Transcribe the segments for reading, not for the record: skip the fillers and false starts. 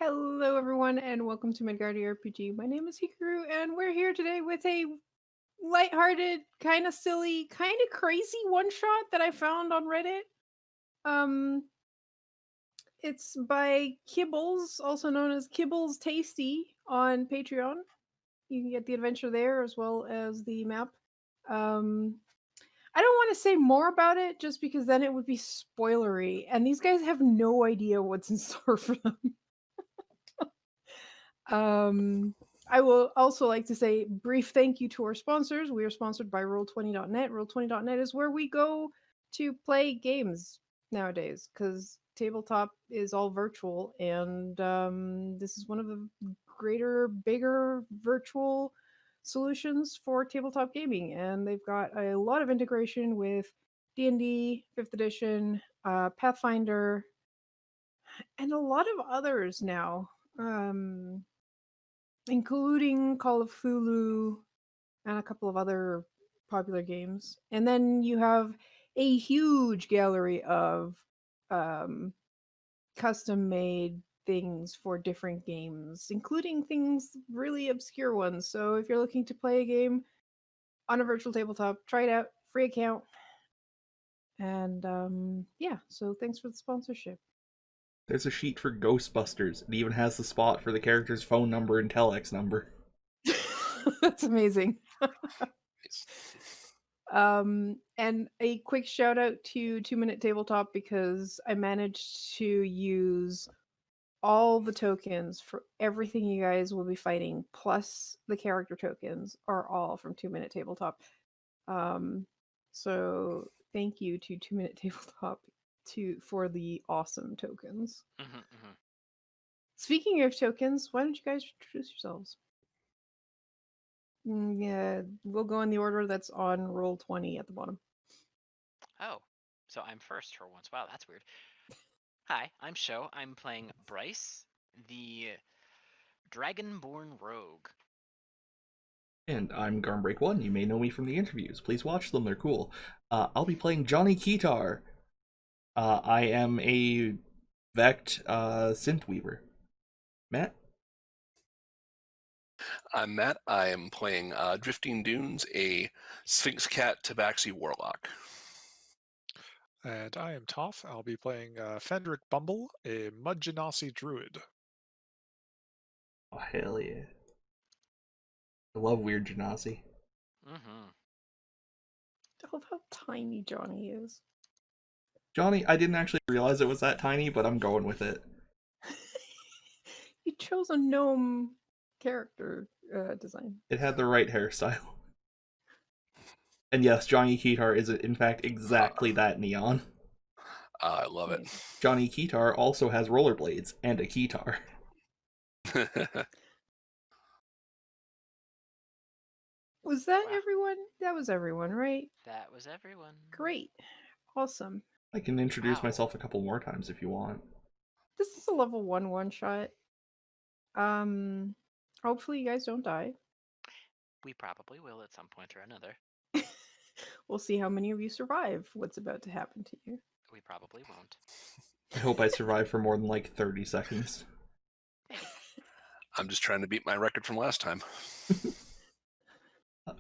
Hello, everyone, and welcome to Midgardi RPG. My name is Hikaru, and we're here today with a lighthearted, kind of silly, kind of crazy one shot that I found on Reddit. Um, it's by Kibbles, also known as Kibbles Tasty, on Patreon. You can get the adventure there as well as the map. Um, I don't want to say more about it just because then it would be spoilery, and these guys have no idea what's in store for them. Um, I will also like to say brief thank you to our sponsors. We are sponsored by Roll20.net. Roll20.net is where we go to play games nowadays because tabletop is all virtual, and this is one of the greater, bigger virtual solutions for tabletop gaming. And they've got a lot of integration with D&D, 5th edition, Pathfinder, and a lot of others now. Including Call of Cthulhu and a couple of other popular games. And then you have a huge gallery of um, custom made things for different games, including things really obscure ones. So if you're looking to play a game on a virtual tabletop, try it out, free account. And yeah, so thanks for the sponsorship. There's a sheet for Ghostbusters. It even has the spot for the character's phone number and telex number. That's amazing. And a quick shout out to 2 Minute Tabletop because I managed to use all the tokens for everything you guys will be fighting, plus the character tokens are all from 2 Minute Tabletop. Um, so thank you to 2 Minute Tabletop for the awesome tokens. Speaking of tokens, why don't you guys introduce yourselves? Yeah, we'll go in the order that's on Roll20 at the bottom. Oh, so I'm first for once. Wow, that's weird. Hi, I'm Sho. I'm playing Bryce, the Dragonborn Rogue. And I'm Garmbreak1. You may know me from the interviews. Please watch them, they're cool. I'll be playing Johnny Keytar. I am a Vect synth weaver. Matt? I'm Matt. I am playing Drifting Dunes, a Sphinx Cat Tabaxi Warlock. And I am Toph. I'll be playing Fendrick Bumble, a Mudgenasi Druid. Oh, hell yeah. I love weird Genasi. Mm-hmm. I love how tiny Johnny is. Johnny, I didn't actually realize it was that tiny, but I'm going with it. You chose a gnome character design. It had the right hairstyle. And yes, Johnny Keytar is in fact exactly that neon. I love it. Johnny Keytar also has rollerblades and a keytar. Was that Wow. everyone? That was everyone, right? That was everyone. Great. Awesome. I can introduce Wow. myself a couple more times if you want. This is a level 1 one-shot. Hopefully you guys don't die. We probably will at some point or another. We'll see how many of you survive what's about to happen to you. We probably won't. I hope I survive for more than like 30 seconds. I'm just trying to beat my record from last time.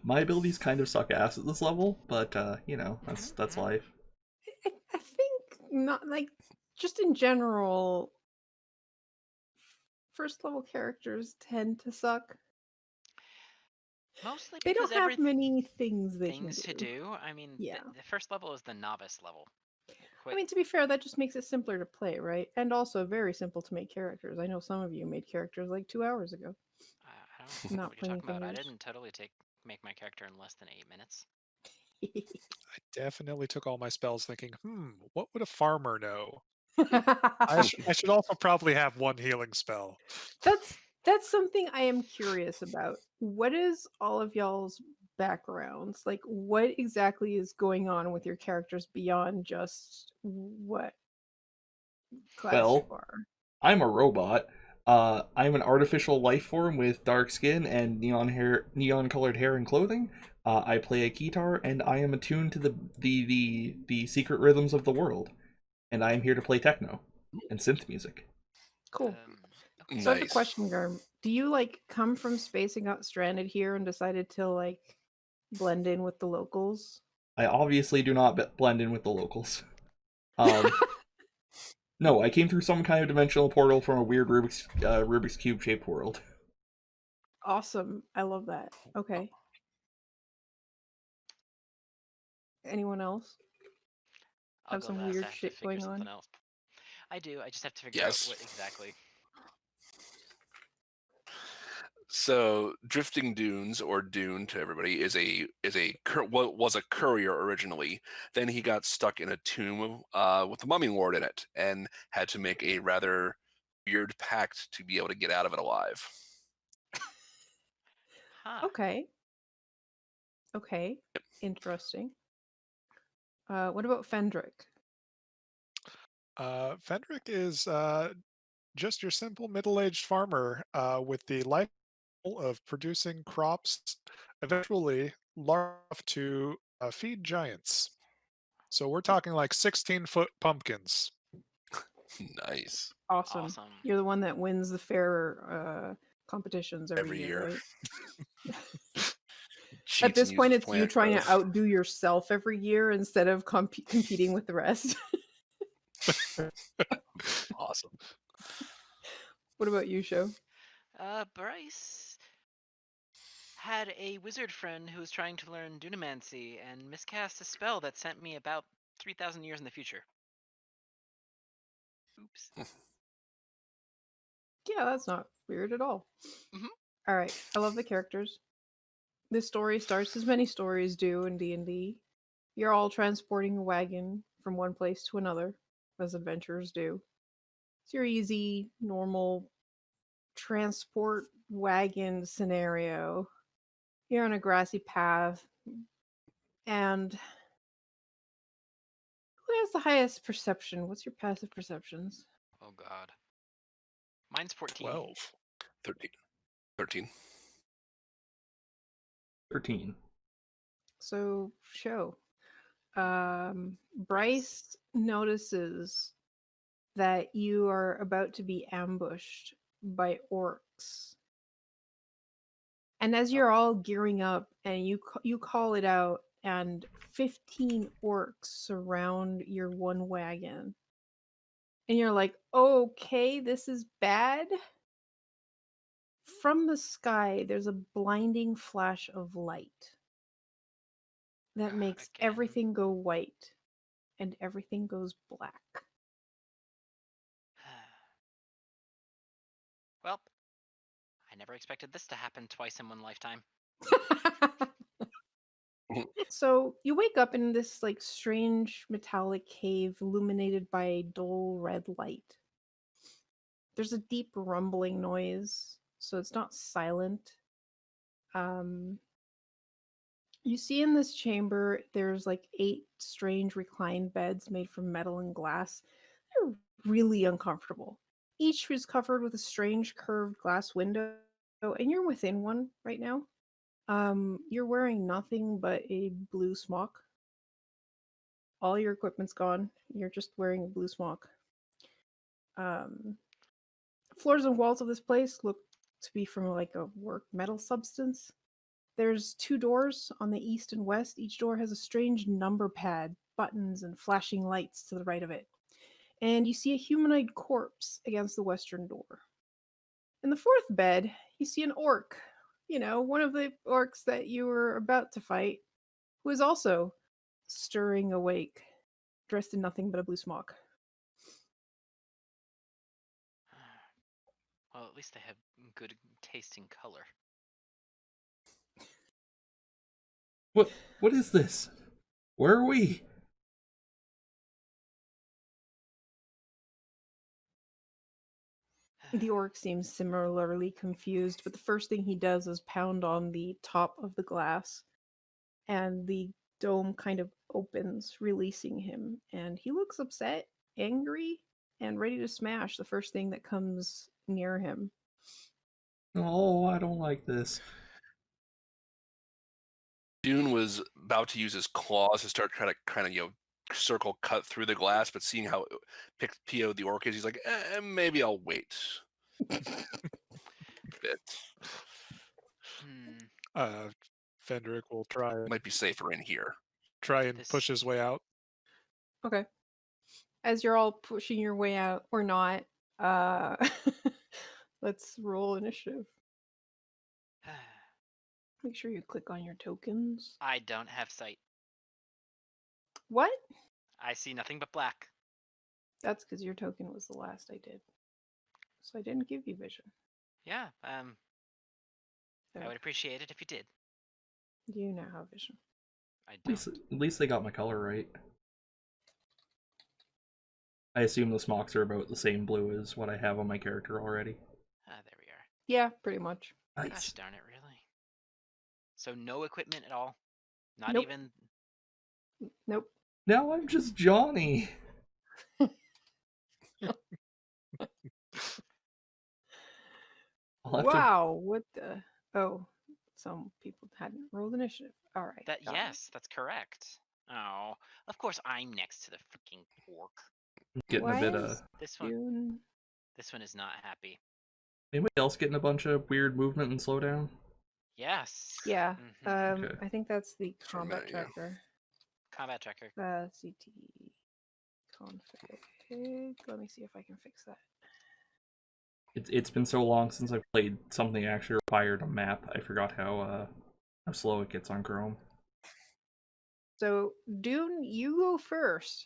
My abilities kind of suck ass at this level, but you know, that's life. I think not like just in general first level characters tend to suck. Mostly They because don't have many things they can to do. I mean, Yeah. the first level is the novice level. I mean, to be fair, that just makes it simpler to play, right? And also very simple to make characters. I know some of you made characters like 2 hours ago. I don't know Not what you're talking about. I fingers. didn't totally make my character in less than 8 minutes. I definitely took all my spells thinking, what would a farmer know? I should also probably have one healing spell. That's something I am curious about. What is all of y'all's backgrounds? Like, what exactly is going on with your characters beyond just what class Well, you are? I'm a robot. I'm an artificial life form with dark skin and neon colored hair and clothing. I play a keytar, and I am attuned to the secret rhythms of the world. And I am here to play techno and synth music. Cool. So I have a Nice. question, Garm. Do you like come from space and got stranded here and decided to like blend in with the locals? I obviously do not blend in with the locals. No, I came through some kind of dimensional portal from a weird Rubik's Cube shaped world. Awesome. I love that. Okay. Anyone else I'll have go some last. weird I have to shit figure going something on? else. I do. I just have to figure out Yes. what exactly. So, Drifting Dunes, or Dune to everybody, what was a courier originally. Then he got stuck in a tomb with the Mummy Lord in it, and had to make a rather weird pact to be able to get out of it alive. Huh. Okay. Okay. Interesting. What about Fendrick? Fendrick is just your simple middle-aged farmer with the life goal of producing crops eventually large enough to feed giants. So we're talking like 16-foot pumpkins. Nice. Awesome. Awesome. You're the one that wins the fair competitions every Every year, year. right? Cheats At this and point, uses it's you plant trying growth. to outdo yourself every year instead of competing with the rest. Awesome. What about you, Show? Bryce had a wizard friend who was trying to learn Dunamancy and miscast a spell that sent me about 3,000 years in the future. Oops. Yeah, that's not weird at all. Mhm. All right, I love the characters. This story starts as many stories do in D&D. You're all transporting a wagon from one place to another, as adventurers do. It's your easy, normal transport wagon scenario. You're on a grassy path, and who has the highest perception? What's your passive perceptions? Oh God. Mine's 14. 12. 13. 13. 13. So, Show. Bryce. Bryce notices that you are about to be ambushed by orcs. And as you're all gearing up and you call it out and 15 orcs surround your one wagon. And you're like, "Okay, this is bad." From the sky, there's a blinding flash of light that God, makes again. everything go white and everything goes black. Well, I never expected this to happen twice in one lifetime. So you wake up in this like strange metallic cave illuminated by a dull red light. There's a deep rumbling noise, so it's not silent. Um, you see in this chamber there's like 8 strange reclined beds made from metal and glass. They're really uncomfortable. Each is covered with a strange curved glass window, and you're within one right now. You're wearing nothing but a blue smock. All your equipment's gone. You're just wearing a blue smock. Um, Floors and walls of this place look to be from like a work metal substance. There's 2 doors on the east and west. Each door has a strange number pad, buttons, and flashing lights to the right of it. And you see a humanoid corpse against the western door. In the 4th bed, you see an orc. You know, one of the orcs that you were about to fight, who is also stirring awake, dressed in nothing but a blue smock. Well, at least they have good taste in color. What is this? Where are we? The orc seems similarly confused, but the first thing he does is pound on the top of the glass, and the dome kind of opens, releasing him. And he looks upset, angry, and ready to smash the first thing that comes near him. Oh, I don't like this. Dune was about to use his claws to start trying to circle cut through the glass, but seeing how PO the orc is, he's like, maybe I'll wait. Bit. Hmm. Fendrick will try Might be safer in here. and This. push his way out. Okay. As you're all pushing your way out, or not, uh, let's roll initiative. Make sure you click on your tokens. I don't have sight. What? I see nothing but black. That's because your token was the last I did. So I didn't give you vision. Yeah. So I would appreciate it if you did. you now have vision. I At don't. least they got my color right. I assume the smocks are about the same blue as what I have on my character already. Ah, there we are. Yeah, pretty much. Gosh Nice. darn it, really. So no equipment at all. Not Nope. even. Nope. Now I'm just Johnny. I'll have to- Wow, what the? Oh, some people hadn't rolled initiative. All right. That got it. yes, that's correct. Oh, of course I'm next to the freaking orc. getting Why a bit is This one. Dune... This one is not happy. Anybody else getting a bunch of weird movement and slowdown? Yes. Yeah. Mhm. Okay. I think that's the For a combat minute, yeah. tracker. Combat tracker. CT config. Let me see if I can fix that. It's been so long since I've played something that actually required a map. I forgot how slow it gets on Chrome. So Dune, you go first.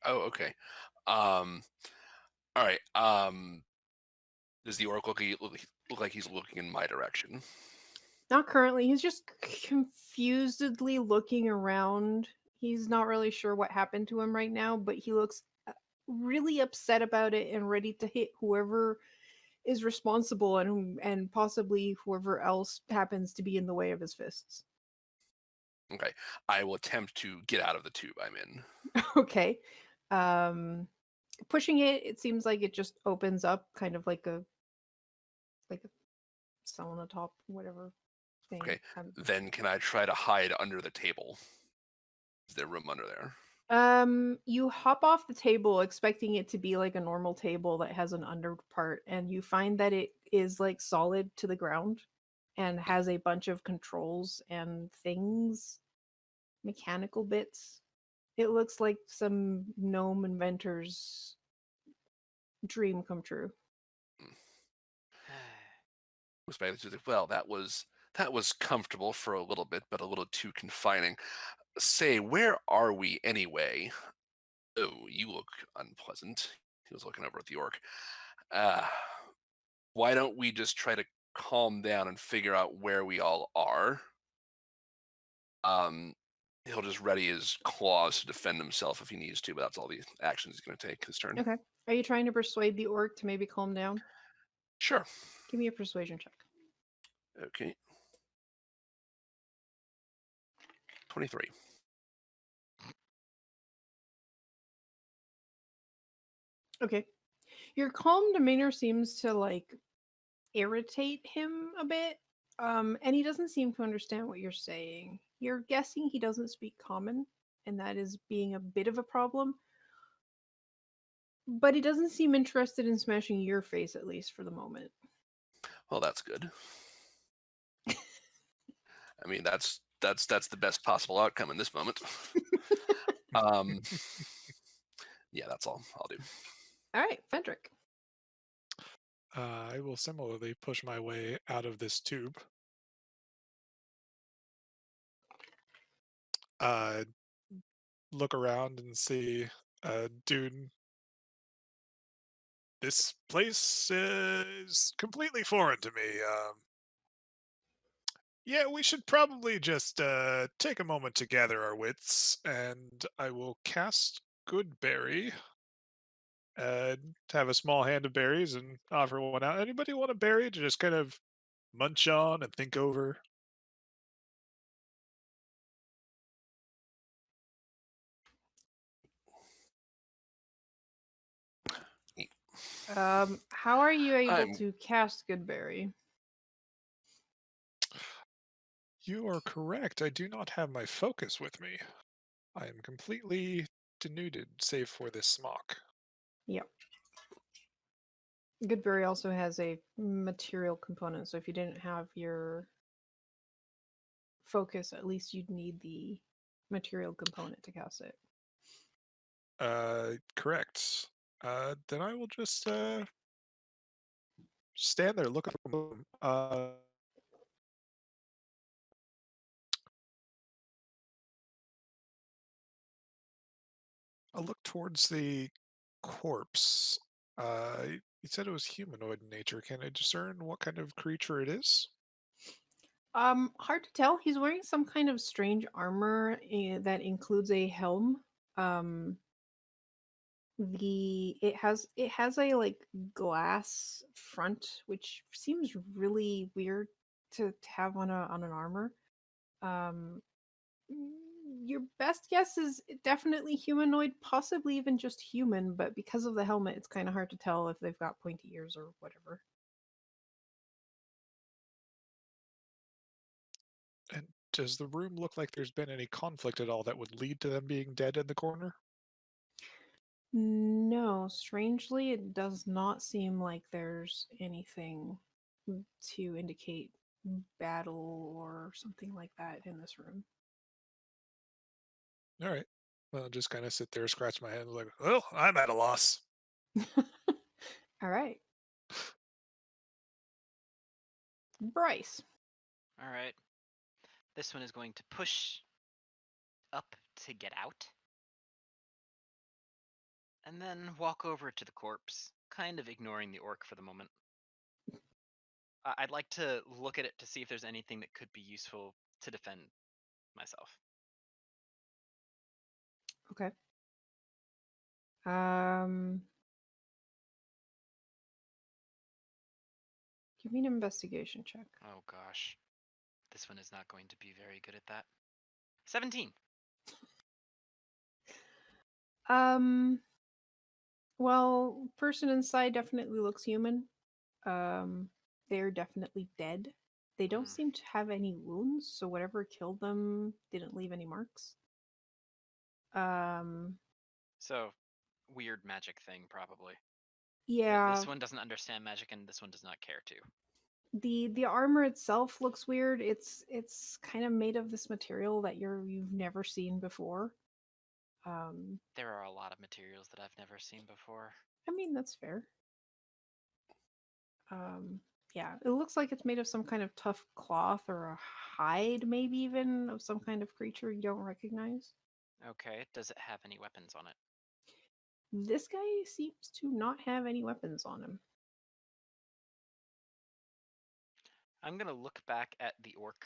Oh, okay. All right. Does the orc look like he's looking in my direction? Not currently. He's just confusedly looking around. He's not really sure what happened to him right now, but he looks really upset about it and ready to hit whoever is responsible and possibly whoever else happens to be in the way of his fists. Okay. I will attempt to get out of the tube I'm in. Okay. Pushing it seems like it just opens up kind of like a cell on the top, whatever thing. Okay. Then can I try to hide under the table? Is there room under there? You hop off the table expecting it to be like a normal table that has an under part, and you find that it is like solid to the ground and has a bunch of controls and things, mechanical bits. It looks like some gnome inventor's dream come true. Well, that was comfortable for a little bit, but a little too confining. Say, where are we anyway? Oh, you look unpleasant. He was looking over at the orc. Why don't we just try to calm down and figure out where we all are? He'll just ready his claws to defend himself if he needs to, but that's all the actions he's going to take his turn. Okay. Are you trying to persuade the orc to maybe calm down? Sure. Give me a persuasion check. Okay. 23. Okay. Your calm demeanor seems to like irritate him a bit. And he doesn't seem to understand what you're saying. You're guessing he doesn't speak common, and that is being a bit of a problem. But he doesn't seem interested in smashing your face, at least for the moment. Well, that's good. I mean, that's the best possible outcome in this moment. Yeah, that's all I'll do. All right, Fendrick. I will similarly push my way out of this tube. Look around and see Dune. This place is completely foreign to me. Yeah, we should probably just take a moment to gather our wits, and I will cast Good Berry. Have a small hand of berries and offer one out. Anybody want a berry to just kind of munch on and think over? How are you able I'm- to cast Goodberry? You are correct. I do not have my focus with me. I am completely denuded, save for this smock. Yep. Goodberry also has a material component, so if you didn't have your focus, at least you'd need the material component to cast it. Correct. Then I will just stand there, look at the moon. I'll look towards the corpse. You said it was humanoid in nature. Can I discern what kind of creature it is? Hard to tell. He's wearing some kind of strange armor that includes a helm. Um, it has a like glass front, which seems really weird to have on an armor. Um, your best guess is definitely humanoid, possibly even just human, but because of the helmet, it's kind of hard to tell if they've got pointy ears or whatever. And does the room look like there's been any conflict at all that would lead to them being dead in the corner? No, strangely, it does not seem like there's anything to indicate battle or something like that in this room. All right. Well, I'll just kind of sit there, scratch my head, like, well, I'm at a loss. All right, Bryce. All right. This one is going to push up to get out, and then walk over to the corpse, kind of ignoring the orc for the moment. I'd like to look at it to see if there's anything that could be useful to defend myself. Okay. Um, give me an investigation check. Oh gosh. This one is not going to be very good at that. 17. Um, well, person inside definitely looks human. Um, they're definitely dead. They don't Mm. seem to have any wounds, so whatever killed them didn't leave any marks. Um, So, weird magic thing, probably. yeah, This one doesn't understand magic, and this one does not care to. the armor itself looks weird. It's kind of made of this material that you've never seen before. Um, There are a lot of materials that I've never seen before. I mean that's fair. Um, yeah, it looks like it's made of some kind of tough cloth or a hide, maybe even of some kind of creature you don't recognize. Okay, does it have any weapons on it? This guy seems to not have any weapons on him. I'm gonna look back at the orc,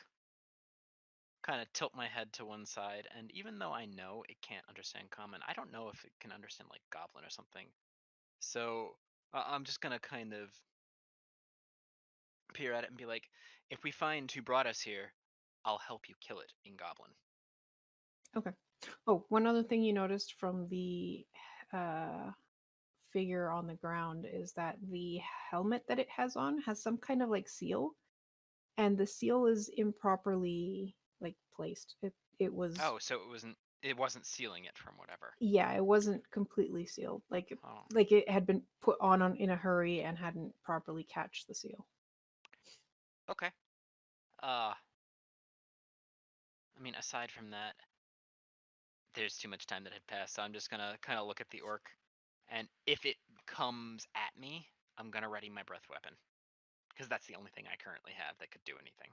kind of tilt my head to one side, and even though I know it can't understand common, I don't know if it can understand like goblin or something. So I'm just gonna kind of peer at it and be like, if we find who brought us here, I'll help you kill it in goblin. Okay. Oh, one other thing you noticed from the uh, figure on the ground is that the helmet that it has on has some kind of like seal, and the seal is improperly like placed. It was, Oh, so it wasn't sealing it from whatever. yeah, it wasn't completely sealed. Oh, Like it had been put on in a hurry and hadn't properly catched the seal. okay. I mean, aside from that, there's too much time that had passed, so I'm just gonna kind of look at the orc, and if it comes at me, I'm gonna ready my breath weapon, because that's the only thing I currently have that could do anything.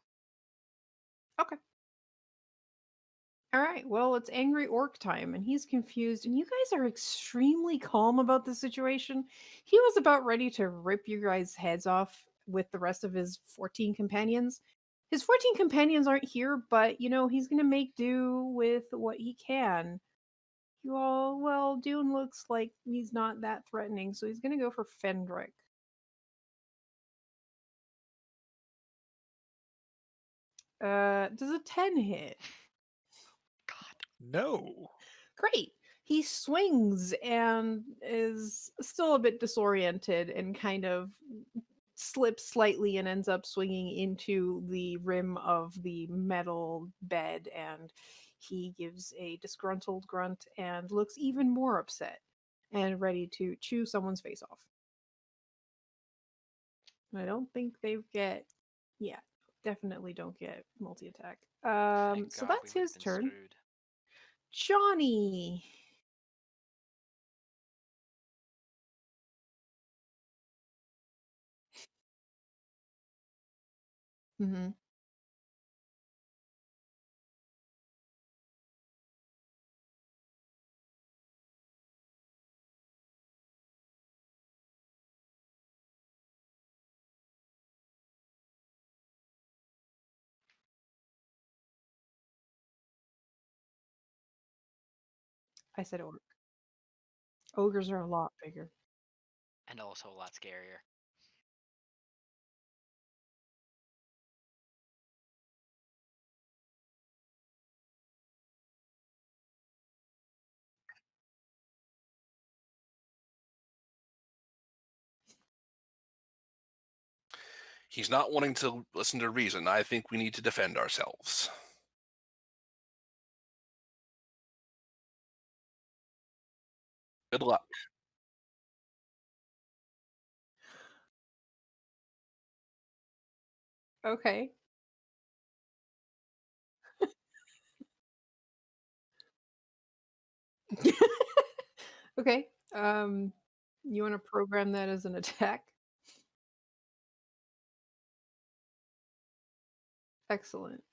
Okay. All right. Well, it's angry orc time, and he's confused. And you guys are extremely calm about the situation. He was about ready to rip you guys' heads off with the rest of his 14 companions. His 14 companions aren't here, but he's gonna make do with what he can. You all, well, Dune looks like he's not that threatening, so he's gonna go for Fendrick. Does a 10 hit? God. No. Great. He swings and is still a bit disoriented and kind of slips slightly and ends up swinging into the rim of the metal bed. And he gives a disgruntled grunt and looks even more upset and ready to chew someone's face off. I don't think they get. Yeah, definitely don't get multi attack. Thank So God we that's would have his been turn. screwed. Johnny. Mm-hmm. I said orc. Ogres are a lot bigger. And also a lot scarier. He's not wanting to listen to reason. I think we need to defend ourselves. Good luck. Okay. Okay. You want to program that as an attack? Excellent.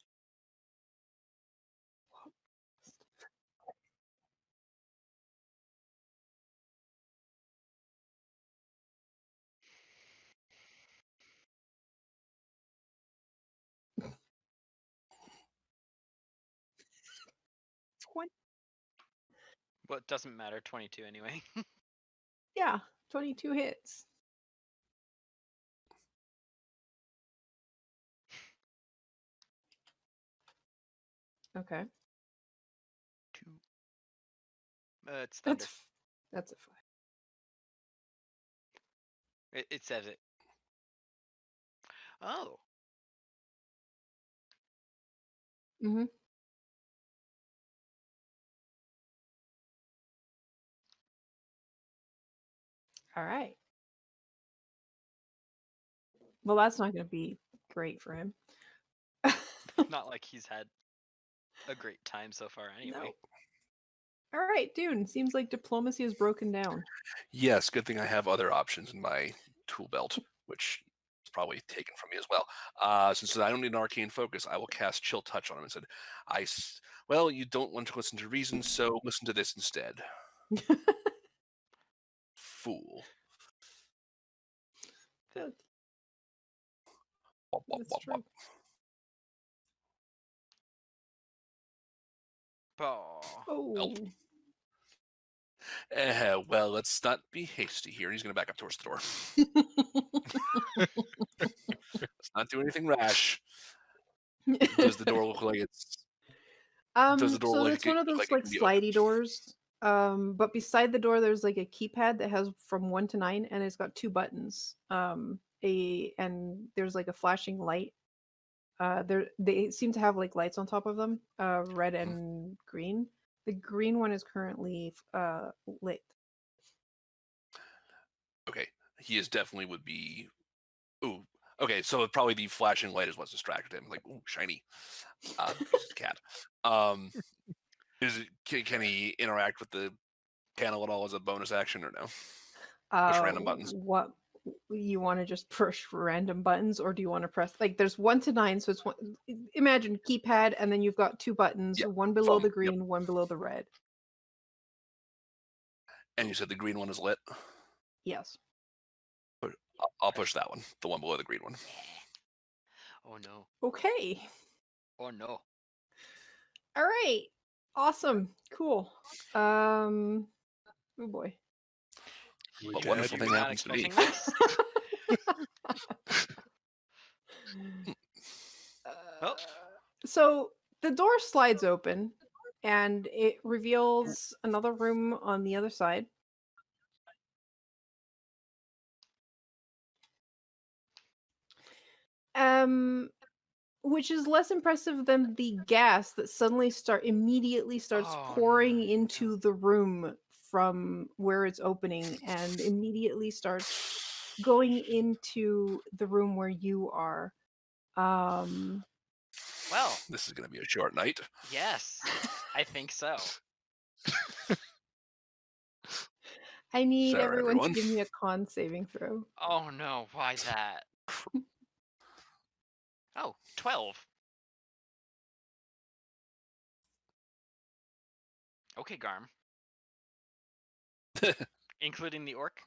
Twen- Well, it doesn't matter. 22 anyway. Yeah, 22 hits. Okay. 2. It's thunder. That's a 5. It says it. Oh. Mm-hmm. All right. Well, that's not going to be great for him. Not like he's had a great time so far anyway. No. All right, Dune. Seems like diplomacy is broken down. Yes, good thing I have other options in my tool belt, which is probably taken from me as well. Since I don't need an arcane focus, I will cast Chill Touch on him and said, well, you don't want to listen to reason, so listen to this instead. Fool. Look, Wop, wop, that's wop, wop. true. Oh. Oh. Well, let's not be hasty here. He's going to back up towards the door. Let's not do anything rash. Does the door look like it's? Does the door So look it's one of look those like it like can be slidey opened? doors. But beside the door, there's like a keypad that has from 1 to 9, and it's got 2 buttons. And there's like a flashing light. They seem to have like lights on top of them, red and green. The green one is currently lit. Okay, he is definitely would be. Ooh, okay, so probably the flashing light is what's distracted him. Like, ooh, shiny. Because it's a cat. Can he interact with the panel at all as a bonus action or no? Push random buttons. What you want to just push random buttons, or do you want to press like there's 1 to 9, so it's one. Imagine keypad, and then you've got 2 buttons, Yep, one below thumb, the yep. green, one below the red. And you said the green one is lit? Yes. I'll push that one, the one below the green one. Oh no. Okay. Oh no. All right. Awesome. Cool. Oh boy. What wonderful Dad, thing Were not happens to me? expecting this. Oh. So the door slides open, and it reveals another room on the other side. Which is less impressive than the gas that immediately starts Oh, pouring no. into the room from where it's opening, and immediately starts going into the room where you are. Um, Well, This is going to be a short night. yes, I think so. I need Sorry, everyone to everyone. give me a con saving throw. Oh no, why that? Oh, 12. Okay, Garm. Including the orc?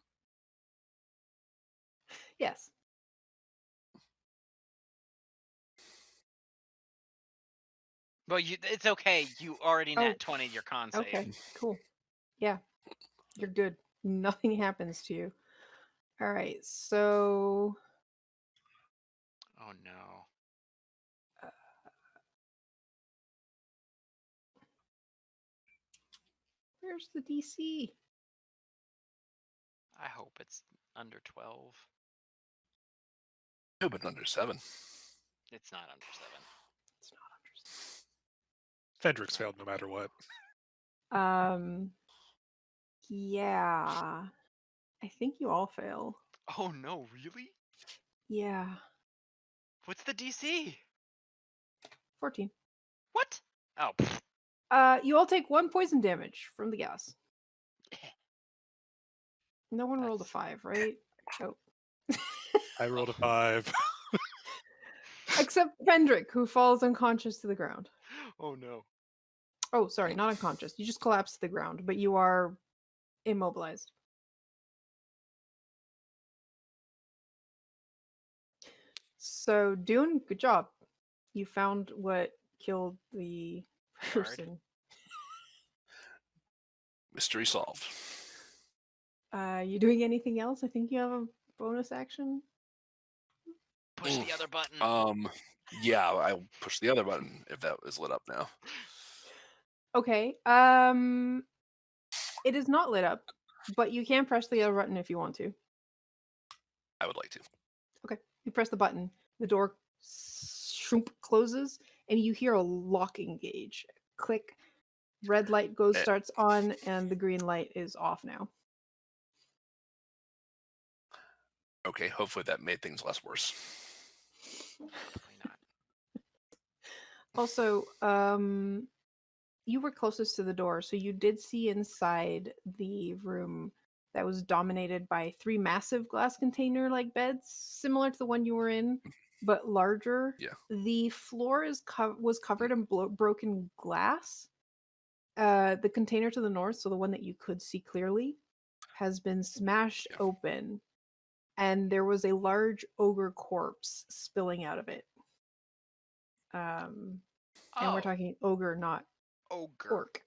Yes. Well, it's okay. You already Oh, nat 20 your con save. Okay, cool. Yeah, you're good. Nothing happens to you. All right, so Oh no. uh, where's the DC? I hope it's under 12. No, but under 7. It's not under 7. It's not Fendrix failed no matter what. Yeah, I think you all fail. Oh no, really? Yeah, What's the DC? 14. What? Oh, pfft. You all take 1 poison damage from the gas. No one rolled a That's 5, right? Oh. I rolled a Oh. 5. Except Fendrick, who falls unconscious to the ground. Oh no. Oh, sorry, not unconscious. You just collapse to the ground, but you are immobilized. So, Dune, good job. You found what killed the Guard. person. Mystery solved. You doing anything else? I think you have a bonus action. Push the other button. Yeah, I push the other button if that is lit up now. Okay. It is not lit up, but you can press the other button if you want to. I would like to. Okay. You press the button. The door shroom closes, and you hear a locking gauge. Click. Red light goes Eh. starts on, and the green light is off now. Okay, hopefully that made things less worse. Hopefully not. Also, you were closest to the door, so you did see inside the room that was dominated by 3 massive glass container like beds, similar to the one you were in, but larger. Yeah. The floor was covered in broken glass. The container to the north, so the one that you could see clearly, has been smashed Yeah. open, and there was a large ogre corpse spilling out of it. And we're Oh, talking ogre, not ogre. orc.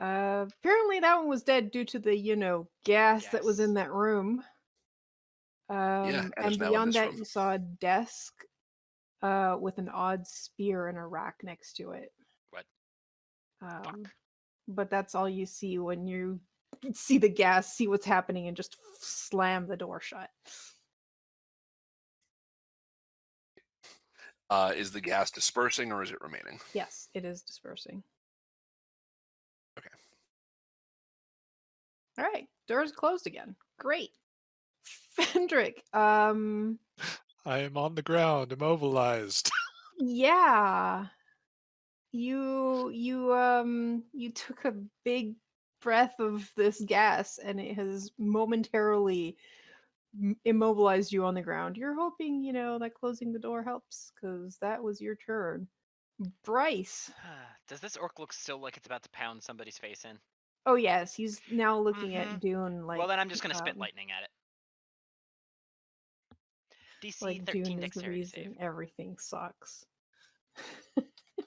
Apparently that one was dead due to the gas that was in Yes. that room. Yeah, and And is now in beyond this that, room. you saw a desk with an odd spear and a rack next to it. What? Um, but that's all you see when you see the gas, see what's happening, and just slam the door shut. Is the gas dispersing or is it remaining? Yes, it is dispersing. Okay. All right, doors closed again. Great. Fendrick, I am on the ground, immobilized. yeah. You took a big breath of this gas and it has momentarily immobilized you on the ground. You're hoping, that closing the door helps because that was your turn. Bryce. Does this orc look still like it's about to pound somebody's face in? Oh yes, he's now looking Mhm. at Dune like Well, then I'm just gonna spit lightning at it. DC like 13 Dune is the dexterity reason save. everything sucks.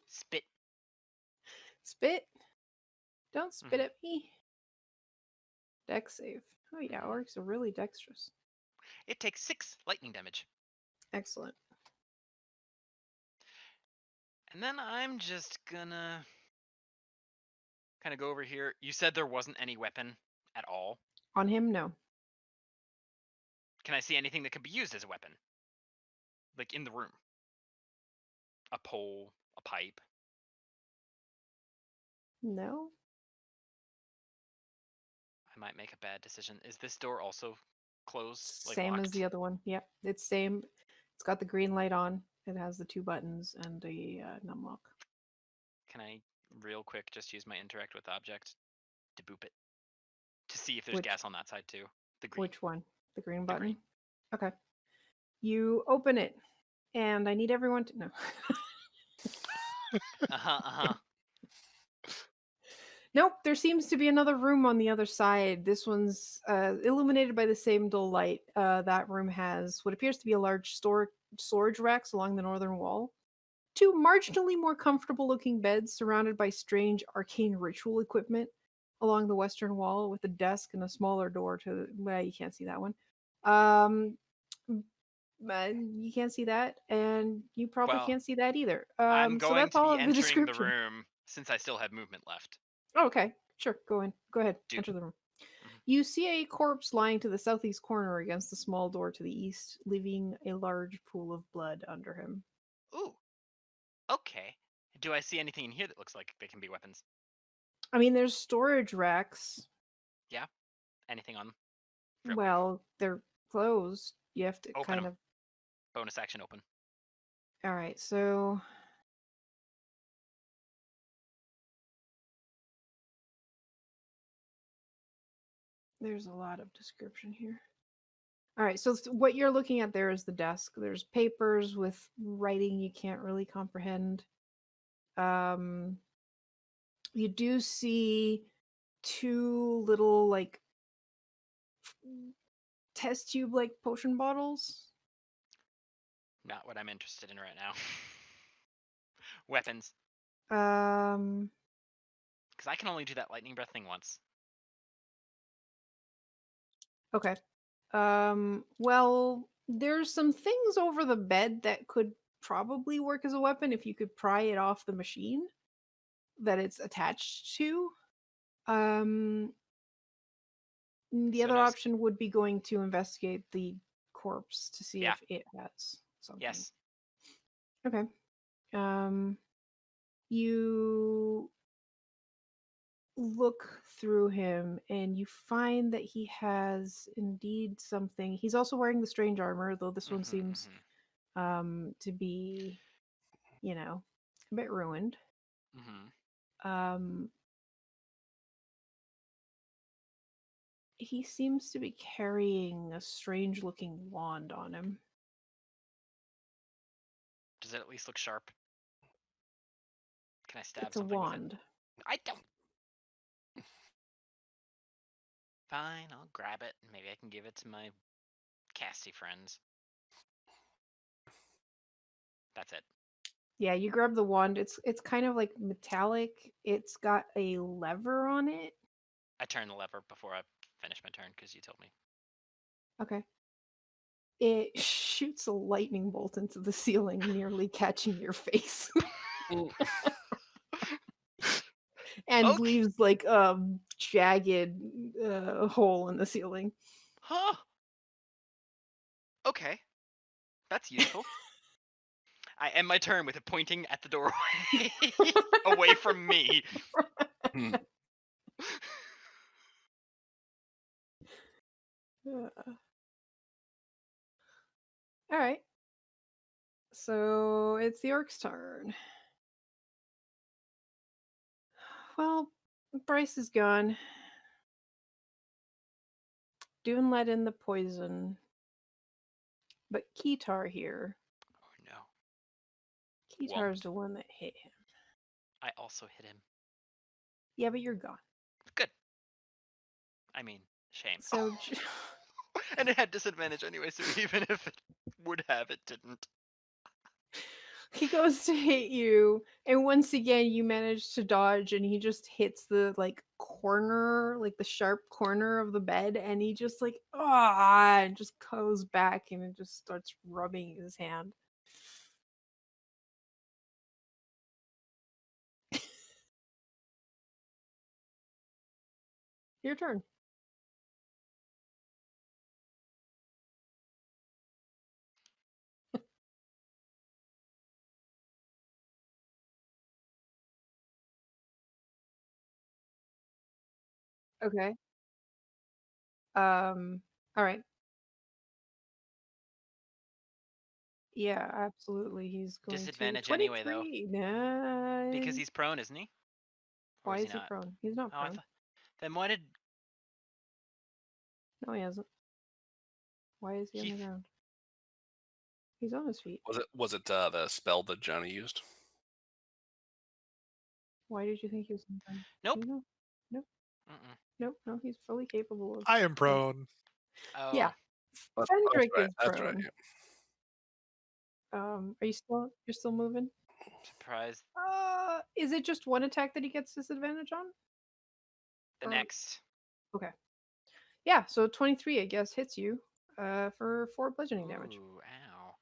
Spit. Spit. Don't spit Mhm. at me. Dex save. Oh yeah, orcs are really dexterous. It takes 6 lightning damage. Excellent. And then I'm just gonna kind of go over here. You said there wasn't any weapon at all. On him, no. Can I see anything that could be used as a weapon? Like in the room? A pole, a pipe. No. I might make a bad decision. Is this door also closed, like Same as locked? the other one. Yep, it's same. It's got the green light on. It has the 2 buttons and a numlock. Can I real quick just use my interact with object to boop it to see if there's Which gas on that side too? The green. which one? The green The button. green. Okay. You open it, and I need everyone to know. Uh-huh. Nope, there seems to be another room on the other side. This one's illuminated by the same dull light. That room has what appears to be a large storage racks along the northern wall. 2 marginally more comfortable looking beds surrounded by strange arcane ritual equipment along the western wall with a desk and a smaller door to well, you can't see that one. Um you can't see that, and you probably Well, can't see that either. I'm So going that's to all be of the entering the description. room since I still have movement left. Oh, okay, sure, go in. Go ahead, Do. enter the room. Mhm. You see a corpse lying to the southeast corner against the small door to the east, leaving a large pool of blood under him. Ooh. Okay. Do I see anything in here that looks like they can be weapons? I mean, there's storage racks. Yeah. Anything on them? Real quick. Well, they're closed. You have to Open kind them. of. Bonus action open. All right, so there's a lot of description here. All right, so what you're looking at there is the desk. There's papers with writing you can't really comprehend. Um, you do see 2 little like test tube like potion bottles. Not what I'm interested in right now. Weapons. Um, Because I can only do that lightning breath thing once. okay. Well, there's some things over the bed that could probably work as a weapon if you could pry it off the machine that it's attached to. Um, the So other no. option would be going to investigate the corpse to see Yeah. if it has something. Yes. Okay. You look through him and you find that he has indeed something. He's also wearing the strange armor, though this one seems to be, a bit ruined. Um he seems to be carrying a strange looking wand on him. Does it at least look sharp? Can I stab It's a something with it? wand. I don't. Fine, I'll grab it. Maybe I can give it to my casty friends. That's it. Yeah, you grab the wand. It's kind of like metallic. It's got a lever on it. I turn the lever before I finish my turn because you told me. Okay. It shoots a lightning bolt into the ceiling, nearly catching your face. And Okay. leaves like a jagged hole in the ceiling. Huh. Okay. That's useful. I end my turn with it pointing at the doorway away from me. Hmm. All right. So it's the orc's turn. Well, Bryce is gone. Dune let in the poison. But Keytar here. Oh no. Keytar's Wumped. the one that hit him. I also hit him. Yeah, but you're gone. Good. I mean, shame. So And it had disadvantage anyway, so even if it would have, it didn't. he goes to hit you, and once again you manage to dodge, and he just hits the corner, like the sharp corner of the bed, and he just and just goes back and it just starts rubbing his hand. Your turn. Okay. All right. Yeah, absolutely. He's going to Disadvantage anyway, though, 23. because Nine. he's prone, isn't he? Or Why is he is he not? prone? He's not Oh, I prone. thought. Then why did No, he hasn't. Why is he on he? the ground? He's on his feet. Was it the spell that Johnny used? Why did you think he was on the ground? Nope. No, no, Mm-mm. no. He's fully capable of. I am prone. Oh. Yeah, That's Fendrick right. is That's right. prone. Yeah. Are you still? You're still moving? Surprised. Is it just one attack that he gets disadvantage on? The Or- next. Okay. Yeah, so 23, I guess, hits you for 4 bludgeoning damage. Ooh, ow.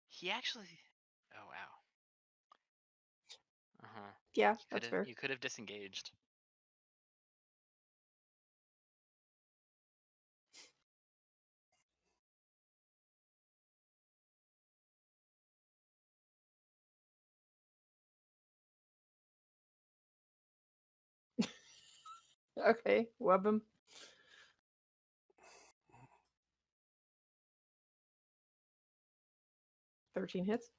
He actually. Oh, wow. Uh huh. Yeah, that's fair. You could have disengaged. Okay, web him. 13 hits.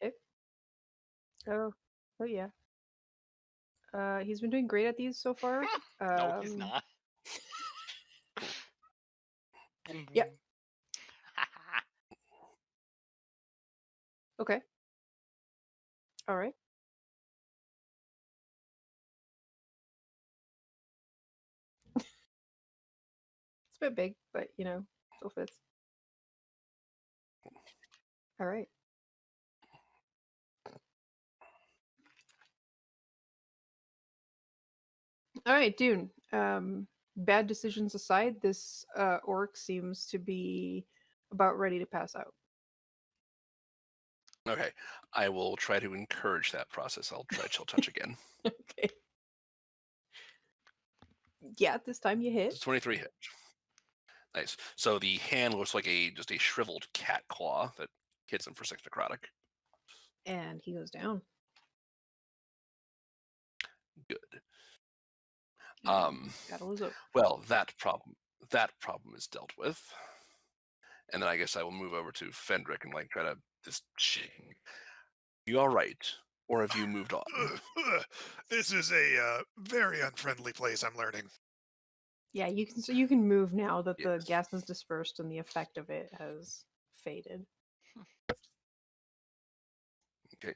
Okay. Oh, oh yeah. He's been doing great at these so far. No, he's not. Boom, Yep. boom. Okay. All right. It's a bit big, but still fits. All right. All right, Dune. Bad decisions aside, this orc seems to be about ready to pass out. Okay. I will try to encourage that process. I'll try chill touch again. Okay. Yeah, this time you hit. It's 23 hit. Nice. So the hand looks like just a shriveled cat claw that hits him for 6 necrotic. And he goes down. Good. And battle is over. Well, that problem is dealt with. And then I guess I will move over to Fendrick and try to just you all right? Or have you moved on? This is a very unfriendly place, I'm learning. Yeah, you can move now that the Yes. gas has dispersed and the effect of it has faded. Okay.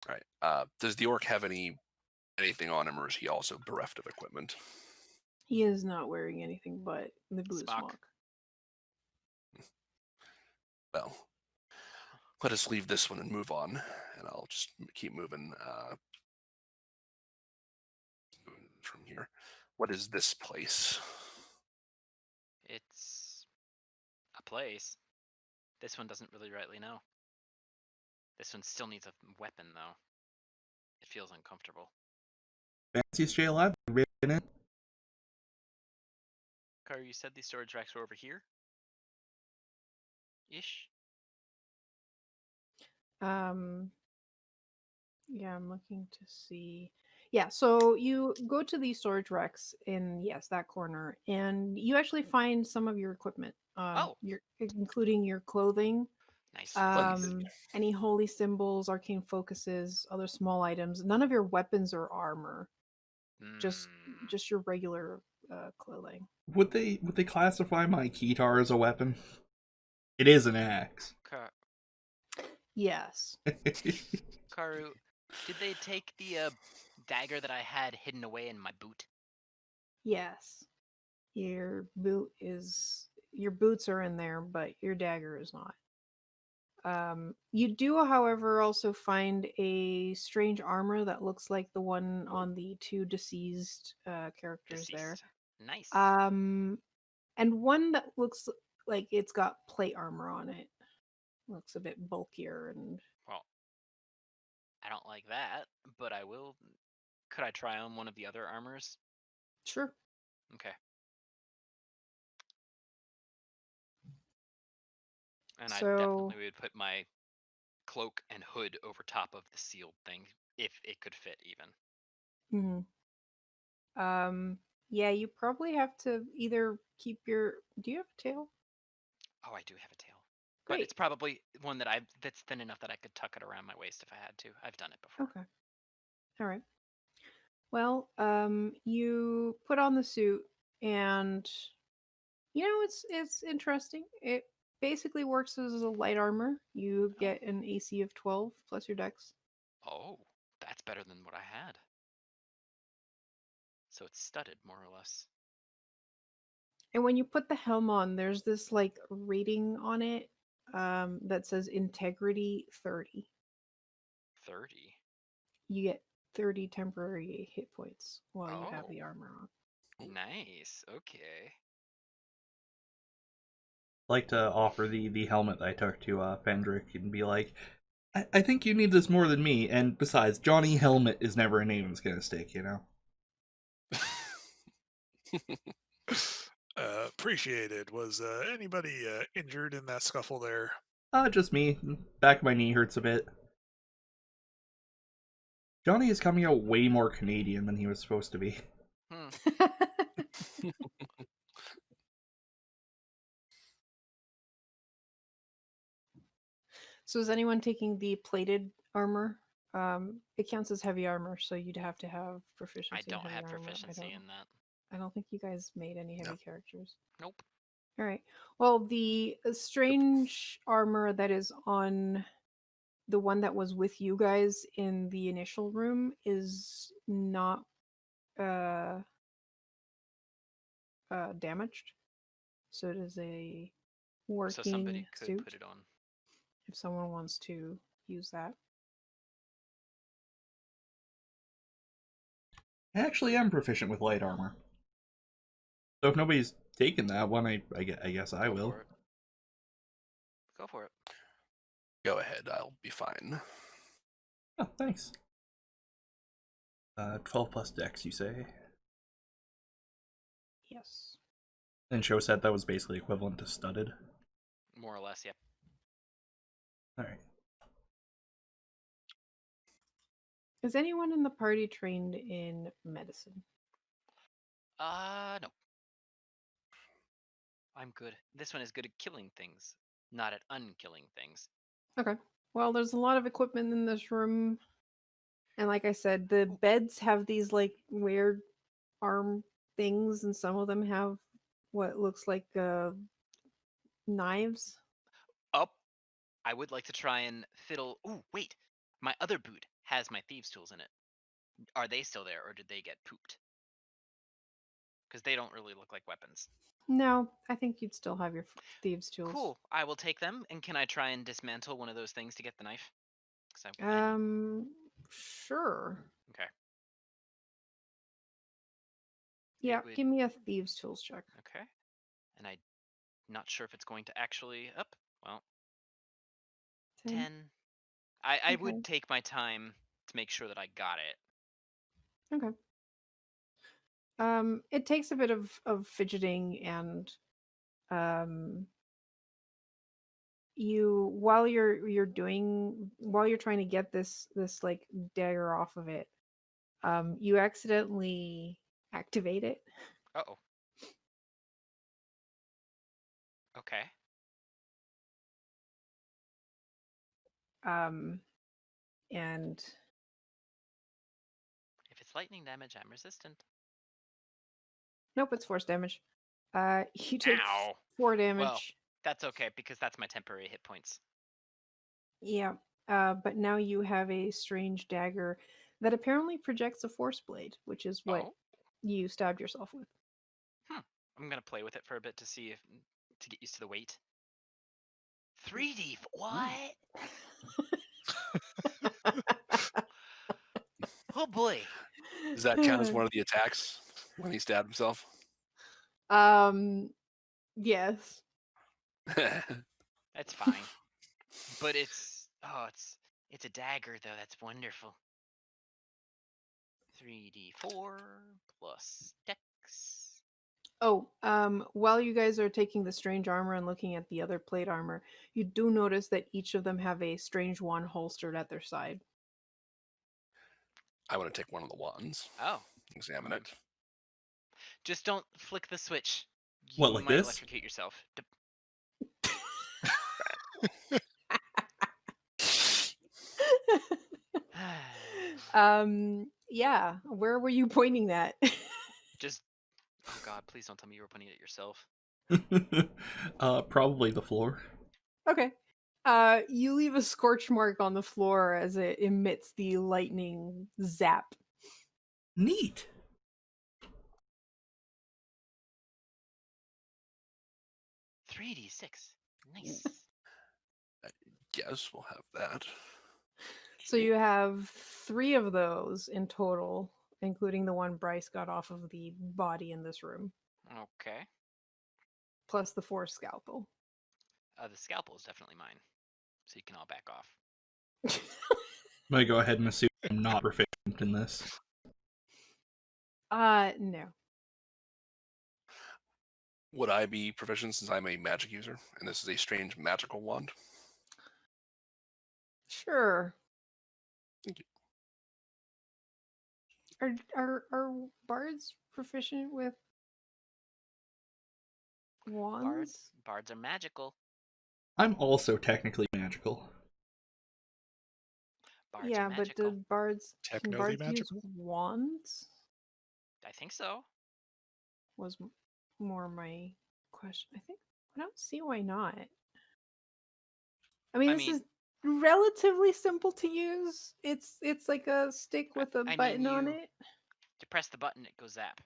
All right. Does the orc have anything on him, or is he also bereft of equipment? He is not wearing anything but the blue Smock. smock. Well, let us leave this one and move on, and I'll just keep moving from here. What is this place? It's a place. This one doesn't really rightly know. This one still needs a weapon, though. It feels uncomfortable. Fanciest jail I've been in. Car, you said these storage racks were over here? Ish? Yeah, I'm looking to see. Yeah, so you go to the storage racks in that corner, and you actually find some of your equipment. Oh. Including your clothing, Nice. any holy symbols, arcane focuses, other small items. None of your weapons or armor, just your regular clothing. Would they classify my Keytar as a weapon? It is an axe. Yes. Karu, did they take the dagger that I had hidden away in my boot? Yes. Your boots are in there, but your dagger is not. You do, however, also find a strange armor that looks like the one on the 2 deceased characters there. Nice. And one that looks like it's got plate armor on it. Looks a bit bulkier and. Well, I don't like that, but I will. Could I try on one of the other armors? Sure. Okay. And I definitely would put my cloak and hood over top of the sealed thing, if it could fit even. Yeah, you probably have to either keep your. Do you have a tail? Oh, I do have a tail. But Great. it's probably one that's thin enough that I could tuck it around my waist if I had to. I've done it before. Okay. All right. Well, you put on the suit, and it's interesting. It basically works as a light armor. You Oh. get an AC of 12 plus your dex. Oh, that's better than what I had. So it's studded, more or less. And when you put the helm on, there's this like rating on it that says integrity 30. 30. You get 30 temporary hit points while you have Oh, the armor on. nice. Okay. Like to offer the helmet that I took to Fendrick and be like, I think you need this more than me. And besides, Johnny Helmet is never a name that's gonna stick, you know. Appreciated. Was anybody injured in that scuffle there? Just me. Back of my knee hurts a bit. Johnny is coming out way more Canadian than he was supposed to be. Hmm. So is anyone taking the plated armor? It counts as heavy armor, so you'd have to have proficiency I in don't heavy have armor. proficiency in that. I don't think you guys made any heavy No. characters. Nope. All right. Well, the strange armor that is on the one that was with you guys in the initial room is not uh damaged. So it is a So somebody working could suit put it on. if someone wants to use that. I actually am proficient with light armor. So if nobody's taken that one, I guess I Go will. for it. Go for it. Go ahead, I'll be fine. Oh, thanks. 12 plus dex, you say? Yes. And Show said that was basically equivalent to studded. More or less, yep. Alright. Is anyone in the party trained in medicine? No. I'm good. This one is good at killing things, not at unkilling things. Okay. Well, there's a lot of equipment in this room. And like I said, the beds have these like weird arm things, and some of them have what looks like knives. Up. I would like to try and fiddle. Ooh, wait. My other boot has my thieves' tools in it. Are they still there, or did they get pooped? Because they don't really look like weapons. No, I think you'd still have your thieves' tools. Cool. I will take them. And can I try and dismantle one of those things to get the knife? 'Cause Sure. Okay. Yeah, would- give me a thieves' tools check. Okay. And I'm not sure if it's going to actually up. Well, 10. I Okay. would take my time to make sure that I got it. Okay. It takes a bit of fidgeting, and um you while you're trying to get this like dagger off of it, you accidentally activate it. Uh-oh. Okay. And If it's lightning damage, I'm resistant. nope, it's force damage. You take Ow. 4 damage. Well, that's okay because that's my temporary hit points. Yeah. But now you have a strange dagger that apparently projects a force blade, which is what Oh. you stabbed yourself with. I'm gonna play with it for a bit to get used to the weight. 3D. What? Oh boy. Does that count as one of the attacks when he stabbed himself? Yes. That's fine. But it's a dagger though. That's wonderful. 3d4 plus dex. Oh, while you guys are taking the strange armor and looking at the other plate armor, you do notice that each of them have a strange wand holstered at their side. I want to take one of the wands. Oh, Examine I'm it. Just don't flick the switch. You What, like might this? electrocute yourself. Yeah. Where were you pointing that? Just, oh god, please don't tell me you were pointing at yourself. Probably the floor. Okay. You leave a scorch mark on the floor as it emits the lightning zap. Neat. 3d6. Nice. Yes, we'll have that. So you have 3 of those in total, including the one Bryce got off of the body in this room, Okay. plus the 4 scalpel. The scalpel is definitely mine. So you can all back off. I'm gonna go ahead and assume I'm not proficient in this. No. Would I be proficient since I'm a magic user and this is a strange magical wand? Sure. Thank you. Are bards proficient with wands? Bards are magical. I'm also technically magical. Bards Yeah, are but magical. can bards use Magical? wands? I think so. Was more my question. I think I don't see why not. I mean, this is relatively simple to use. It's like a stick with a button on it. To press the button, it goes zap. I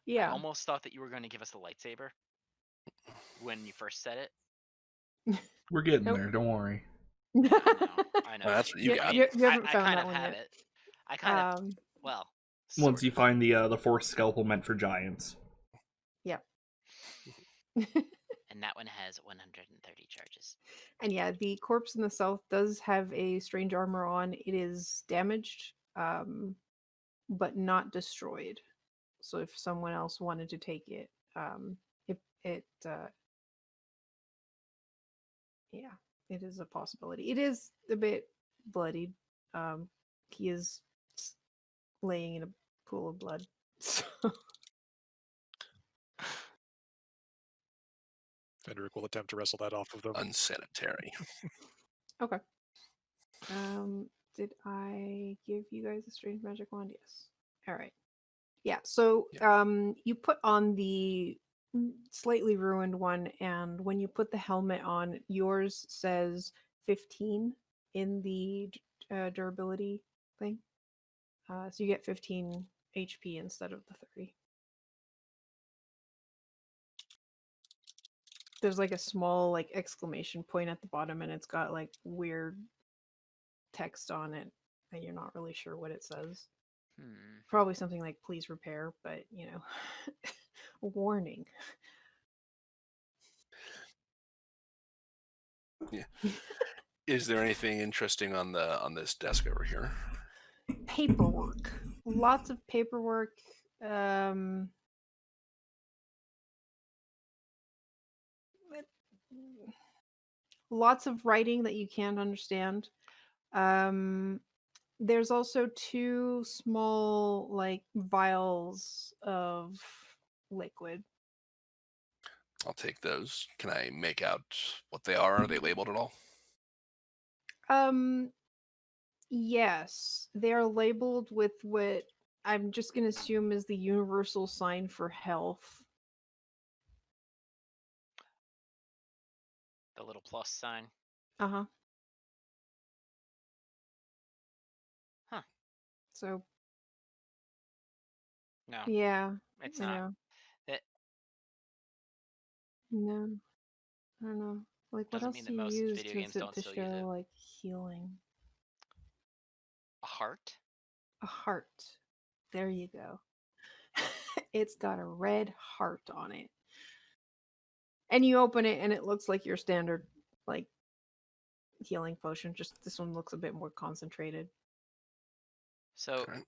Yeah. almost thought that you were going to give us a lightsaber when you first said it. We're getting Nope. there, don't worry. I know. That's what you got. You haven't I found kind that of one have yet. it. I kind of, well, Once sort you of. find the fourth scalpel meant for giants. Yep. And that one has 130 charges. And yeah, the corpse in the south does have a strange armor on. It is damaged, but not destroyed. So if someone else wanted to take it, yeah, it is a possibility. It is a bit bloodied. He is laying in a pool of blood. So. Fenric will attempt to wrestle that off of them. Unsanitary. Okay. Did I give you guys a strange magic wand? Yes. All right. Yeah. So, you put on the slightly ruined one, and when you put the helmet on, yours says 15 in the durability thing. So you get 15 HP instead of the 30. There's like a small like exclamation point at the bottom, and it's got like weird text on it, and you're not really sure what it says. Probably something like "please repair," but you know, a warning. Yeah. Is there anything interesting on this desk over here? Paperwork. Lots of paperwork. Lots of writing that you can't understand. There's also 2 small like vials of liquid. I'll take those. Can I make out what they are? Are they labeled at all? Yes, they are labeled with what I'm just going to assume is the universal sign for health. The little plus sign. Uh-huh. Huh. So no. Yeah. It's I not. know. It No. I don't know. Like what doesn't else mean do that you most use video to games don't to still use show it. like healing? A heart? A heart. There you go. It's got a red heart on it. And you open it and it looks like your standard like healing potion, just this one looks a bit more concentrated. So Okay.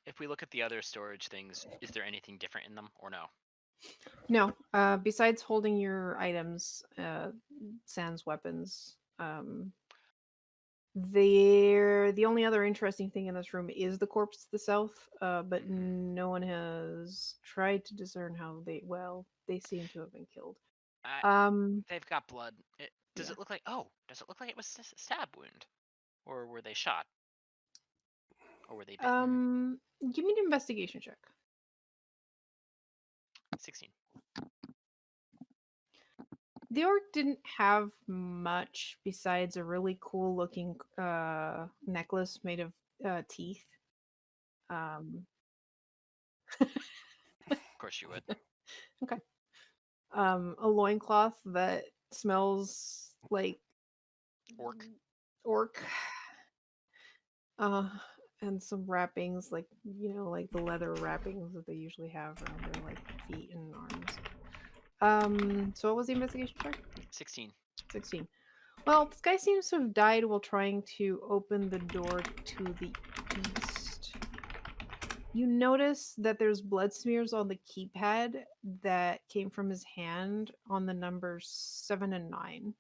if we look at the other storage things, is there anything different in them or no? No, besides holding your items, sans weapons, The only other interesting thing in this room is the corpse to the south, but no one has tried to discern how they seem to have been killed. I, Um, they've got blood. Does Yeah. it look like? Oh, does it look like it was a stab wound, or were they shot, or were they bitten? Give me an investigation check. 16. The orc didn't have much besides a really cool looking necklace made of teeth. Um, Of course you would. okay. A loincloth that smells like Orc. orc. Uh, and some wrappings, like like the leather wrappings that they usually have around their like feet and arms. So what was the investigation check? 16. 16. Well, this guy seems to have died while trying to open the door to the east. You notice that there's blood smears on the keypad that came from his hand on the numbers 7 and 9.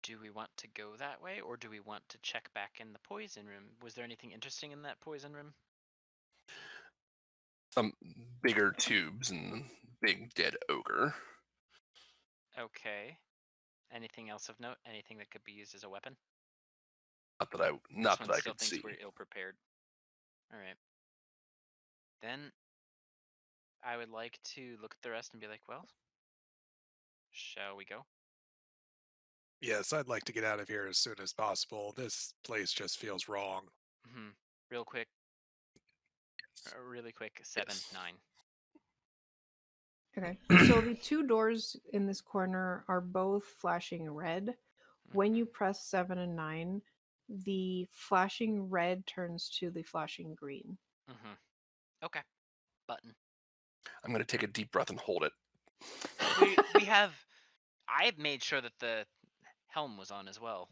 Do we want to go that way, or do we want to check back in the poison room? Was there anything interesting in that poison room? Some bigger tubes and big dead ogre. Okay. Anything else of note? Anything that could be used as a weapon? Not This one that I still could thinks see. we're ill prepared. All right. Then I would like to look at the rest and be like, well, shall we go? Yes, I'd like to get out of here as soon as possible. This place just feels wrong. Mm-hmm. Real quick. Really quick. 7, Yes. 9. Okay. So the two doors in this corner are both flashing red. When you press 7 and 9, the flashing red turns to the flashing green. Mm-hmm. Okay. Button. I'm going to take a deep breath and hold it. We have. I made sure that the helm was on as well,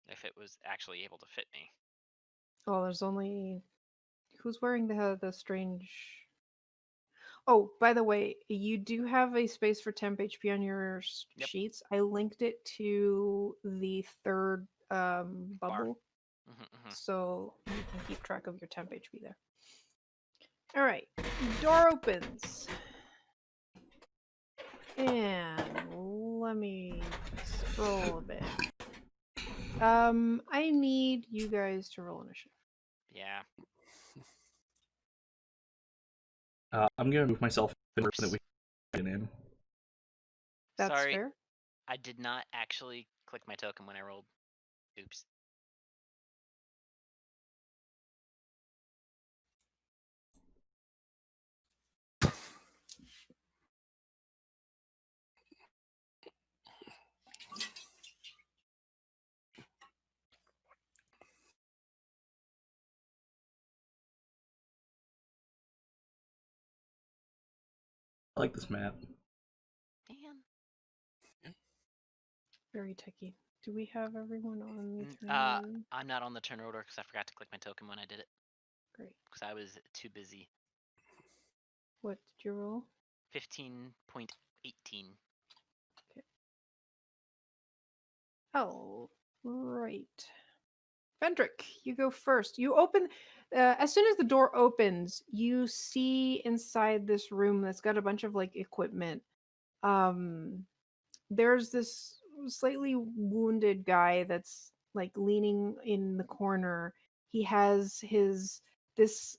if it was actually able to fit me. Well, there's only who's wearing the strange. Oh, by the way, you do have a space for temp HP on your Yep. sheets. I linked it to the third bubble, Mm-hmm. so you can keep track of your temp HP there. All right, door opens, and let me scroll a bit. I need you guys to roll initiative. Yeah. I'm gonna move myself in Oops. that we can get in. That's Sorry, fair. I did not actually click my token when I rolled. Oops. I like this map. Man. Very techy. Do we have everyone on the turn? I'm not on the turn order because I forgot to click my token when I did it. Great. Because I was too busy. What did you roll? 15.18. Okay. Oh, right. Fendrick, you go first. You open. As soon as the door opens, you see inside this room that's got a bunch of like equipment. There's this slightly wounded guy that's like leaning in the corner. He has this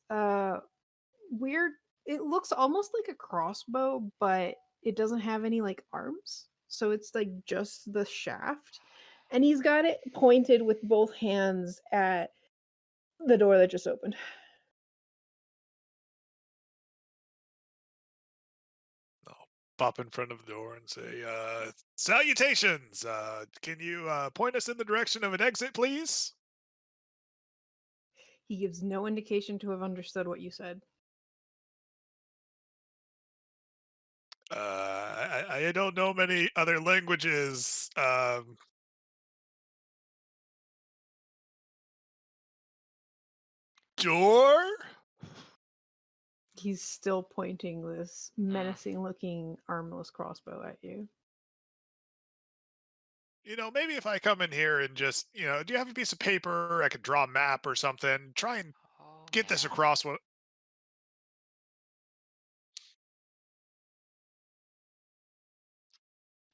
weird, it looks almost like a crossbow, but it doesn't have any like arms. So it's like just the shaft. And he's got it pointed with both hands at the door that just opened. I'll pop in front of the door and say, salutations! Can you point us in the direction of an exit, please? He gives no indication to have understood what you said. I don't know many other languages. Door? He's still pointing this menacing looking armless crossbow at you. maybe if I come in here and just, do you have a piece of paper? I could draw a map or something. Try and Oh get this man. across. What?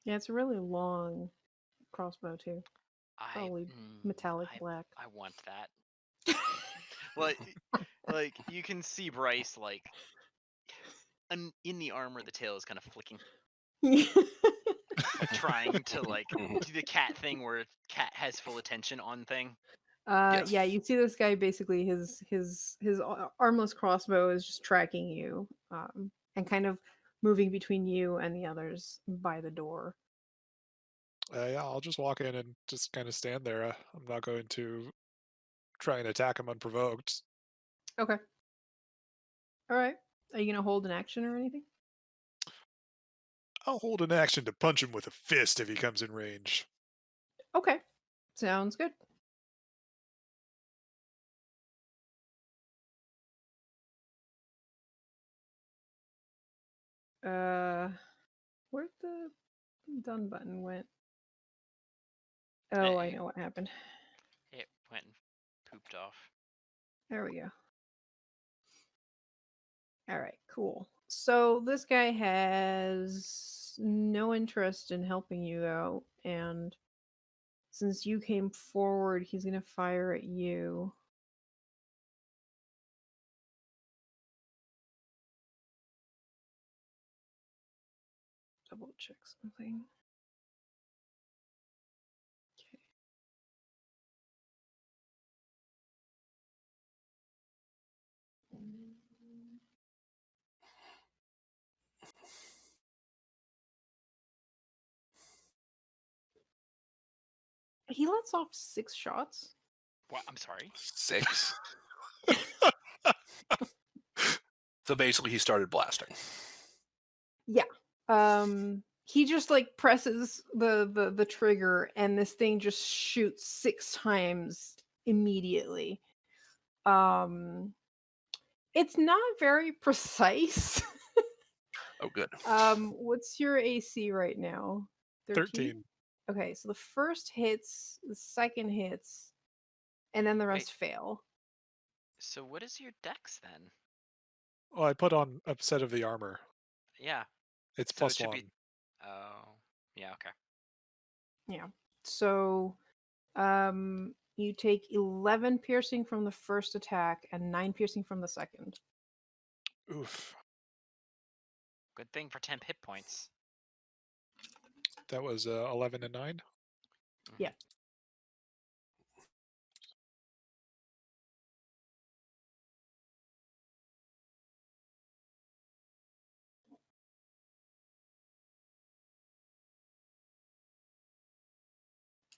Yeah, it's a really long crossbow too. I Probably mm, metallic I black. I want that. Like you can see Bryce like in the armor, the tail is kind of flicking, like trying to like Mhm. do the cat thing where cat has full attention on thing. Yes. Yeah, you see this guy basically his armless crossbow is just tracking you, and kind of moving between you and the others by the door. Yeah, I'll just walk in and just kind of stand there. I'm not going to try and attack him unprovoked. Okay. All right. Are you gonna hold an action or anything? I'll hold an action to punch him with a fist if he comes in range. Okay. Sounds good. Where'd the done button went? Oh, I It, know what happened. it went and pooped off. There we go. All right, cool. So this guy has no interest in helping you out, and since you came forward, he's gonna fire at you. Double check something. Okay. He lets off 6 shots. What? I'm sorry. 6. So basically, he started blasting. Yeah. He just like presses the trigger and this thing just shoots 6 times immediately. It's not very precise. Oh, good. What's your AC right now? 13? 13. Okay, so the first hits, the second hits, and then the Wait. rest fail. So what is your dex then? Well, I put on a set of the armor. Yeah. It's So it plus should 1. be. Oh. Yeah. Okay. Yeah. So you take 11 piercing from the first attack and 9 piercing from the second. Oof. Good thing for temp hit points. That was 11 and 9. Mhm. Yeah.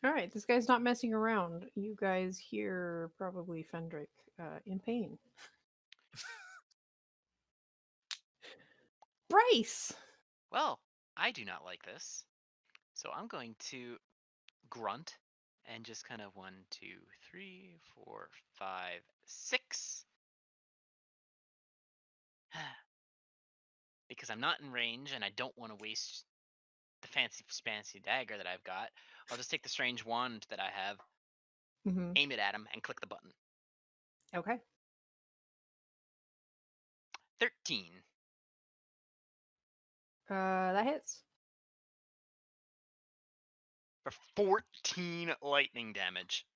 All right, this guy's not messing around. You guys hear probably Fendrick in pain. Bryce! Well, I do not like this, so I'm going to grunt and just kind of 1, 2, 3, 4, 5, 6. Because I'm not in range and I don't want to waste the fancy dagger that I've got. I'll just take the strange wand that I have, Mm-hmm. aim it at him, and click the button. Okay. 13 That hits. for 14 lightning damage.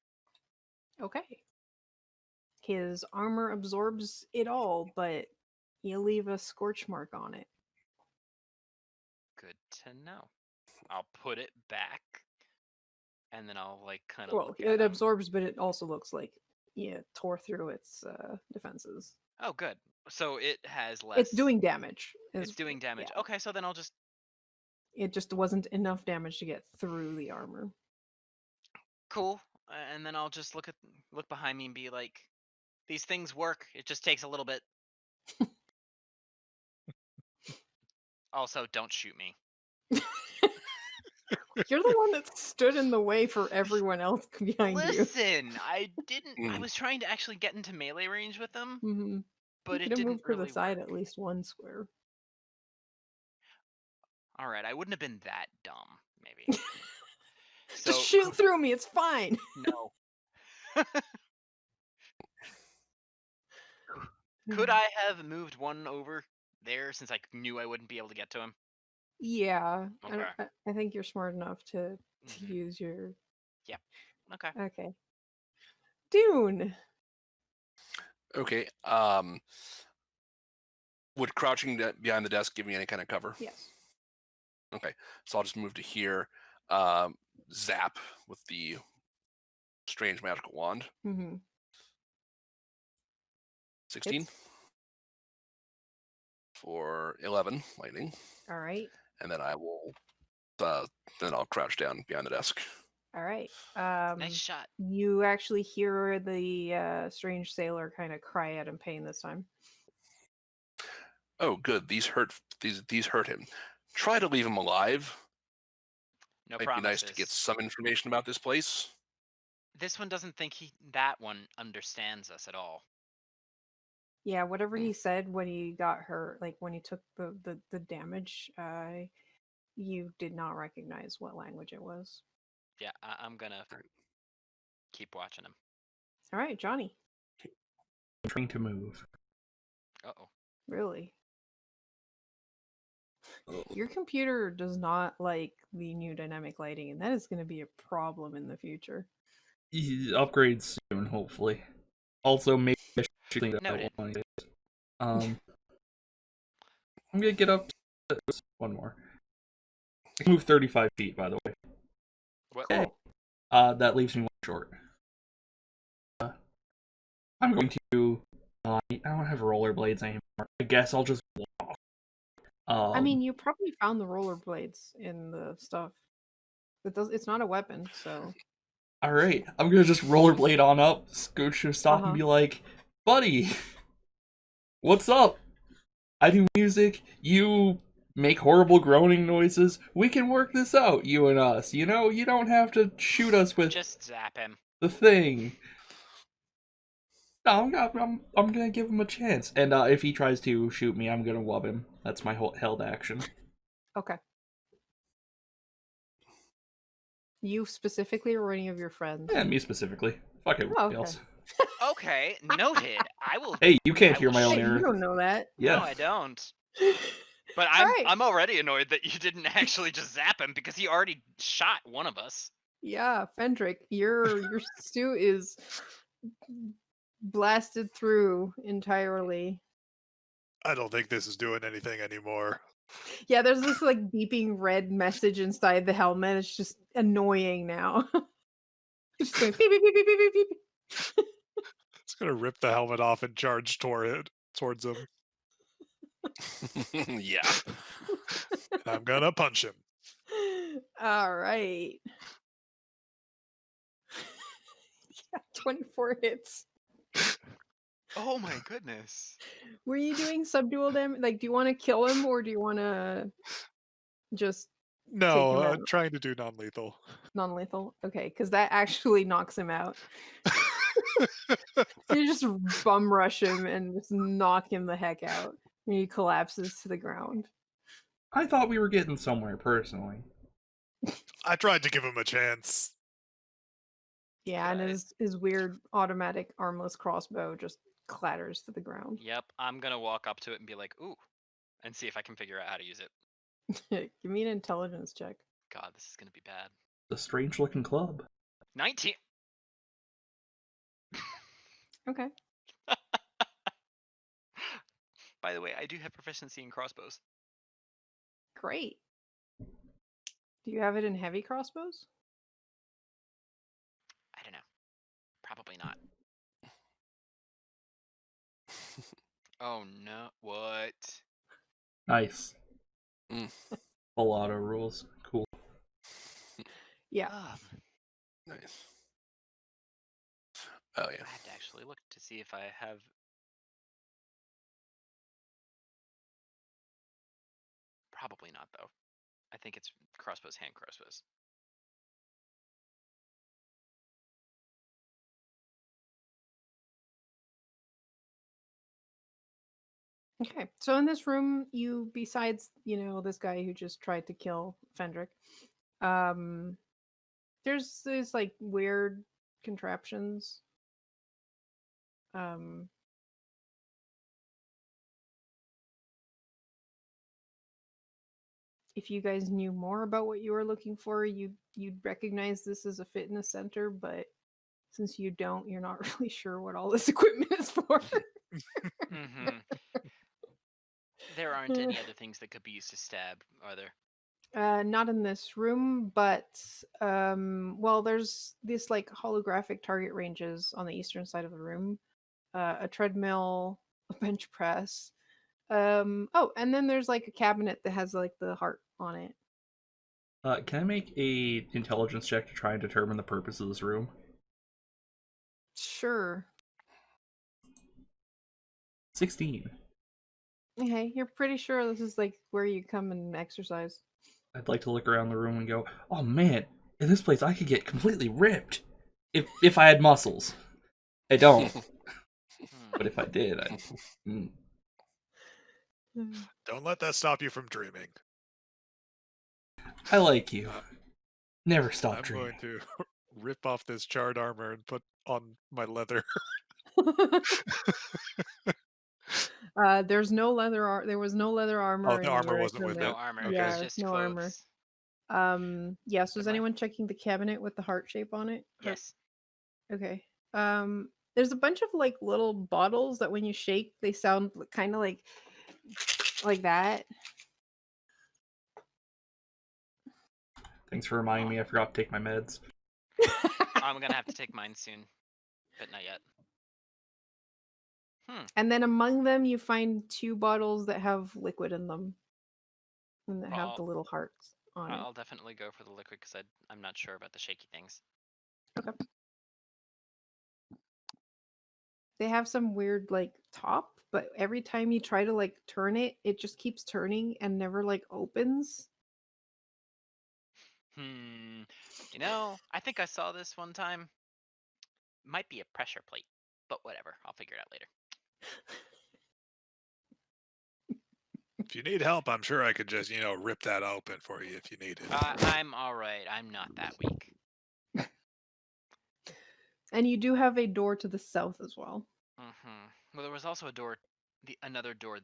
Okay. His armor absorbs it all, but you leave a scorch mark on it. Good to know. I'll put it back, and then I'll like kind of Well, look it at him. absorbs, but it also looks like you tore through its defenses. Oh, good. So it has less. It's doing damage. It's doing damage. Yeah. Okay, so then I'll just. It just wasn't enough damage to get through the armor. Cool. And then I'll just look behind me and be like, these things work. It just takes a little bit. Also, don't shoot me. You're the one that stood in the way for everyone else behind you. Listen, I didn't. I Mm. was trying to actually get into melee range with them, Mm-hmm. but You it could have didn't moved to the really side work. at least one square. All right, I wouldn't have been that dumb, maybe. So Just shoot through me. It's fine. no. Could I have moved one over there since I knew I wouldn't be able to get to him? Yeah, Okay. I think you're smart enough to Mhm. use your. Yep. Okay. Okay. Dune. Okay. Would crouching behind the desk give me any kind of cover? Yes. Okay. So I'll just move to here. Zap with the strange magical wand. Mm-hmm. 16 Hits. for 11 lightning, All right. and then I will. Then I'll crouch down behind the desk. All right. Nice shot. You actually hear the strange sailor kind of cry out in pain this time. Oh, good. These hurt. These hurt him. Try to leave him alive. No Might be nice to promises. get some information about this place. This one doesn't think that one understands us at all. Yeah, whatever he said when he got hurt, like when he took the damage, you did not recognize what language it was. Yeah, I'm gonna keep watching him. All right, Johnny. I'm trying to move. Uh-oh. Really? Your computer does not like the new dynamic lighting, and that is going to be a problem in the future. Upgrades soon, hopefully. Also, maybe I should clean that Noted. one. I'm gonna get up to one more. I can move 35 feet, by the way. What? Okay. That leaves me one short. I'm going to. I don't have rollerblades anymore. I guess I'll just walk. I mean, you probably found the rollerblades in the stuff. It's not a weapon, so. All right, I'm gonna just rollerblade on up, scooch to stop, and be like, "Buddy, what's up? I do music. You make horrible groaning noises. We can work this out, you and us. You know, you don't have to shoot us with Just zap him. the thing." No, I'm gonna give him a chance. And if he tries to shoot me, I'm gonna wub him. That's my held action. Okay. You specifically, or any of your friends? Yeah, me specifically. Fuck everybody else. Okay, noted. I will. Hey, you can't I hear will my own Hey, you error. don't know that. Yeah. No, I don't. But All right. I'm already annoyed that you didn't actually just zap him because he already shot one of us. Yeah, Fendrick, your stew is blasted through entirely. I don't think this is doing anything anymore. Yeah, there's this like beeping red message inside the helmet. It's just annoying now. It's just going beep beep beep beep beep beep beep. It's gonna rip the helmet off and charge towards him. Yeah. And I'm gonna punch him. All right. Yeah, 24 hits. Oh my goodness. Were you doing subdual damage? Like, do you want to kill him or do you want to just No, him out. trying to do non-lethal. non-lethal? Okay, because that actually knocks him out. You just bum rush him and just knock him the heck out. And he collapses to the ground. I thought we were getting somewhere personally. I tried to give him a chance. Yeah, and Right. his weird automatic armless crossbow just clatters to the ground. Yep, I'm gonna walk up to it and be like, ooh, and see if I can figure out how to use it. Give me an intelligence check. God, this is gonna be bad. The strange looking club. 19. Okay. By the way, I do have proficiency in crossbows. Great. Do you have it in heavy crossbows? I don't know. Probably not. Oh no. What? Nice. Mm. A lot of rules. Cool. Yeah. Nice. Oh yeah. I have to actually look to see if I have. Probably not though. I think it's crossbows, hand crossbows. Okay. So in this room, you besides, this guy who just tried to kill Fendrick, There's these like weird contraptions. Um, if you guys knew more about what you were looking for, you'd recognize this as a fitness center, but since you don't, you're not really sure what all this equipment is for. Mm-hmm. There aren't any other things that could be used to stab, are there? Not in this room, but well, there's this like holographic target ranges on the eastern side of the room, a treadmill, a bench press. Oh, and then there's like a cabinet that has like the heart on it. Can I make a intelligence check to try and determine the purpose of this room? Sure. 16. Okay, you're pretty sure this is like where you come and exercise. I'd like to look around the room and go, oh man, in this place I could get completely ripped. If I had muscles. I don't, but if I did, I'd... Mm. Don't let that stop you from dreaming. I like you. Uh, Never stop I'm dreaming. going to rip off this charred armor and put on my leather. There's no leather. There was no leather armor Oh, the armor anywhere. I wasn't with found No it. that. armor. Okay. It was Yeah, just no armor. clothes. Yes. Was Am I- anyone checking the cabinet with the heart shape on it? Heart- Yes. Okay. There's a bunch of like little bottles that when you shake, they sound kind of like that. Thanks for reminding me I forgot to take my meds. I'm gonna have to take mine soon, but not yet. And then among them, you find 2 bottles that have liquid in them, and that have Well, the little hearts on it. I'll definitely go for the liquid because I'm not sure about the shaky things. Okay. They have some weird like top, but every time you try to like turn it, it just keeps turning and never like opens. You know, I think I saw this one time. Might be a pressure plate, but whatever. I'll figure it out later. If you need help, I'm sure I could just, rip that open for you if you need it. I'm all right. I'm not that weak. And you do have a door to the south as well. Well, there was also another door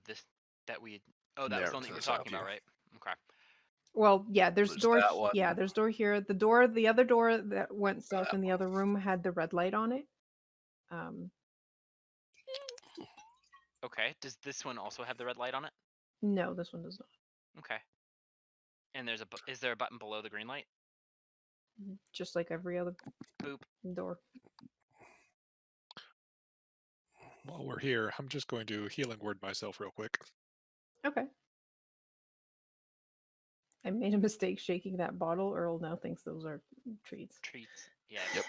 that we. Oh, that was There, the one that to you were the south, talking about, right? Okay. Well, yeah, there's There's door. that one. Yeah, there's door here. The other door that went south in the other room had the red light on it. Um, Okay. Does this one also have the red light on it? no, this one does not. Okay. And is there a button below the green light? Just like every other Boop. door. While we're here, I'm just going to healing word myself real quick. Okay. I made a mistake shaking that bottle. Earl now thinks those are treats. Treats. Yeah. Yep.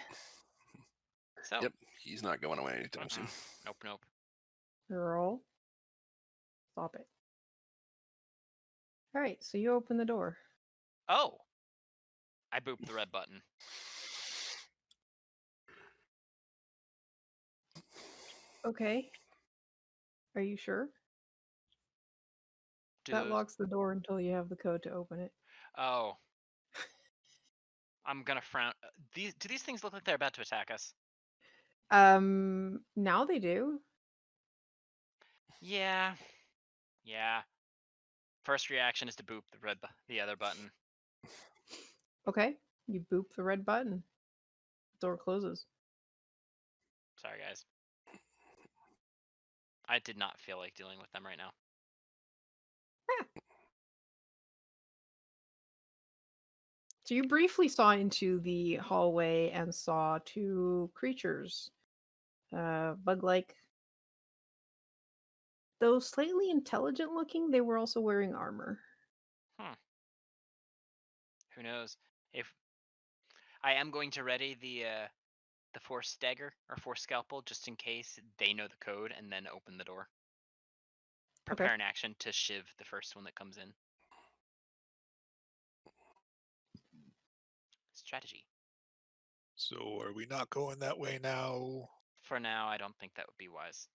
So. Yep. He's not going away anytime soon. Nope. Earl, stop it. All right, so you open the door. Oh. I booped the red button. Okay. Are you sure? That those... locks the door until you have the code to open it. Oh. I'm gonna frown. Do these things look like they're about to attack us? Now they do. Yeah. First reaction is to boop the other button. Okay, you boop the red button. The door closes. Sorry, guys. I did not feel like dealing with them right now. So you briefly saw into the hallway and saw 2 creatures. Bug-like. Though slightly intelligent looking, they were also wearing armor. Who knows? If I am going to ready the force dagger or force scalpel just in case they know the code and then open the door. Prepare an action to shiv the first one that comes in. Strategy. So are we not going that way now? For now, I don't think that would be wise.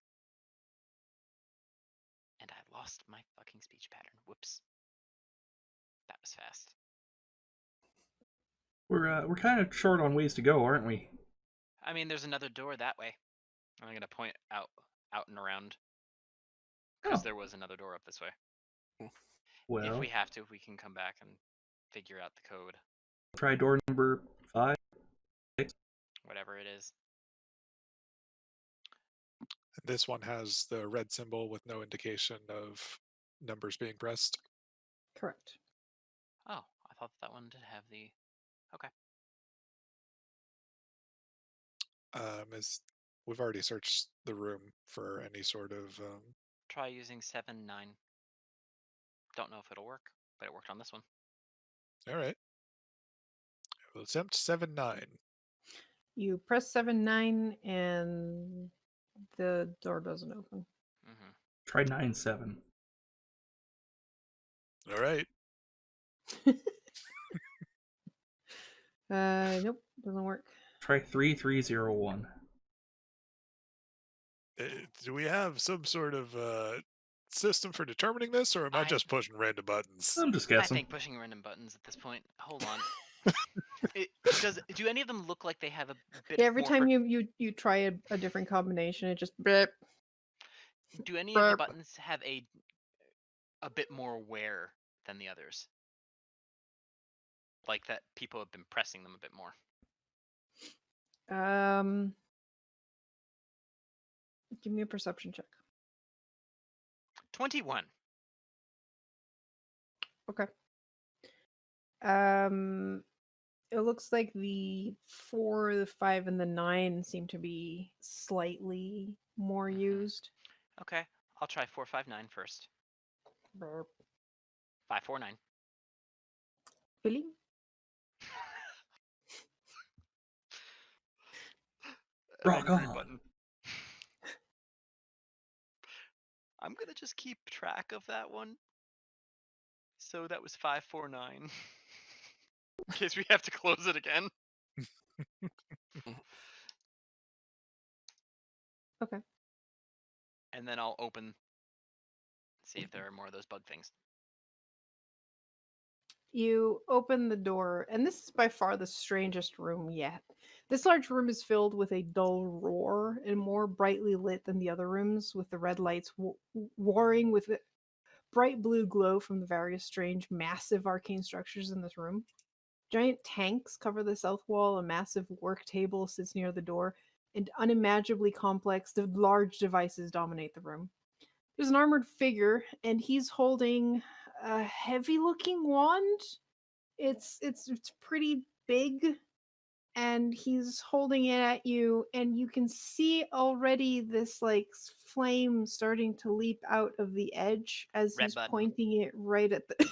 And I lost my fucking speech pattern. Whoops. That was fast. We're kind of short on ways to go, aren't we? I mean, there's another door that way. I'm gonna point out and around because Oh, there was another door up this way. If well, we have to, we can come back and figure out the code, try door number 5. whatever it is. This one has the red symbol with no indication of numbers being pressed. Correct. Oh, I thought that one did have the. Okay. As we've already searched the room for any sort of. Try using 7-9. Don't know if it'll work, but it worked on this one. All right. We'll attempt 7-9. You press 7-9 and the door doesn't open. Mm-hmm. Try 9-7. All right. Nope, doesn't work. Try 3301. Do we have some sort of system for determining this, or am I just pushing random buttons? I'm just I guessing. think pushing random buttons at this point. Hold on. Do any of them look like they have a bit? Yeah, every more time you try a different combination, it just blip. Do any of the Burp. buttons have a bit more wear than the others? Like that people have been pressing them a bit more. Give me a perception check. 21. Okay. It looks like the 4, the 5, and the 9 seem to be slightly more used. Okay, I'll try 459 first. Burp. 549. Really? Rock Angry on. button. I'm gonna just keep track of that one. So that was 549. In case we have to close it again. Okay. And then I'll open, see if there are more of those bug things. You open the door, and this is by far the strangest room yet. This large room is filled with a dull roar and more brightly lit than the other rooms, with the red lights warring with the bright blue glow from the various strange, massive arcane structures in this room. Giant tanks cover the south wall, a massive work table sits near the door, and unimaginably complex, large devices dominate the room. There's an armored figure, and he's holding a heavy-looking wand. It's pretty big, and he's holding it at you, and you can see already this like flame starting to leap out of the edge as Red he's button. pointing it right at the.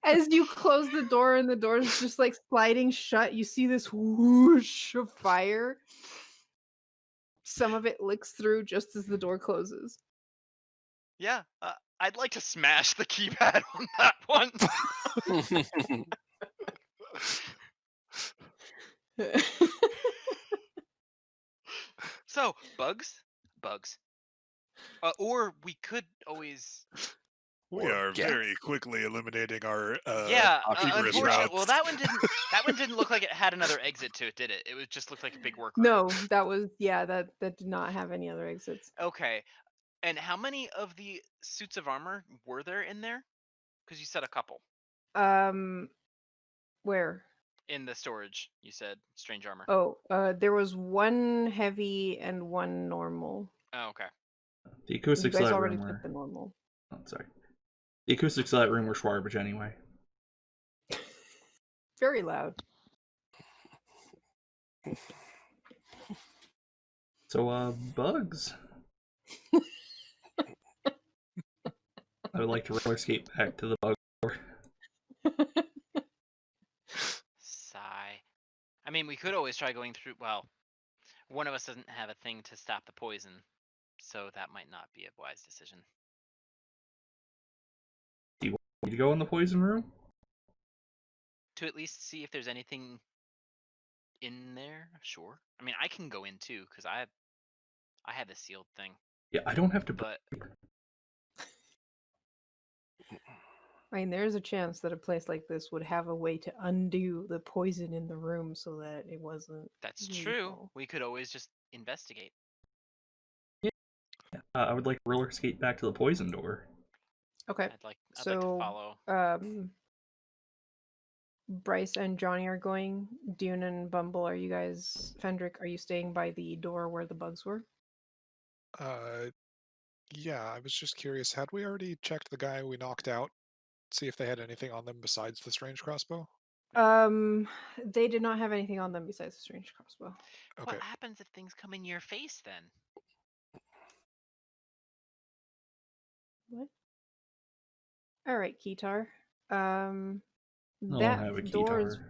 As you close the door and the door's just like sliding shut, you see this whoosh of fire. Some of it licks through just as the door closes. Yeah, I'd like to smash the keypad on that one. So, bugs. Or we could always. We Or are gas. very quickly eliminating our Yeah, egress unfortunately. routes. Well, that one didn't look like it had another exit to it, did it? It was just looked like a big workroom. No, that was that did not have any other exits. Okay. And how many of the suits of armor were there in there? Because you said a couple. Where? In the storage, you said strange armor. Oh, there was one heavy and one normal. Oh, okay. The You acoustics of guys that already room took the were. normal. Oh, sorry. The acoustics of that room were garbage anyway. Very loud. So, bugs. I would like to roller skate back to the bug door. Sigh. I mean, we could always try going through. Well, one of us doesn't have a thing to stop the poison, so that might not be a wise decision. Do you want me to go in the poison room? To at least see if there's anything in there, sure. I mean, I can go in too because I have the sealed thing. Yeah, I don't have to. But I mean, there's a chance that a place like this would have a way to undo the poison in the room so that it wasn't That's true. lethal. We could always just investigate. I would like to roller skate back to the poison door. Okay. I'd like to So, follow. Bryce and Johnny are going. Dune and Bumble, are you guys? Fendrick, are you staying by the door where the bugs were? Yeah, I was just curious. Had we already checked the guy we knocked out? See if they had anything on them besides the strange crossbow? They did not have anything on them besides the strange crossbow. Okay. What happens if things come in your face then? What? All right, Keytar. I don't have a That door is keytar.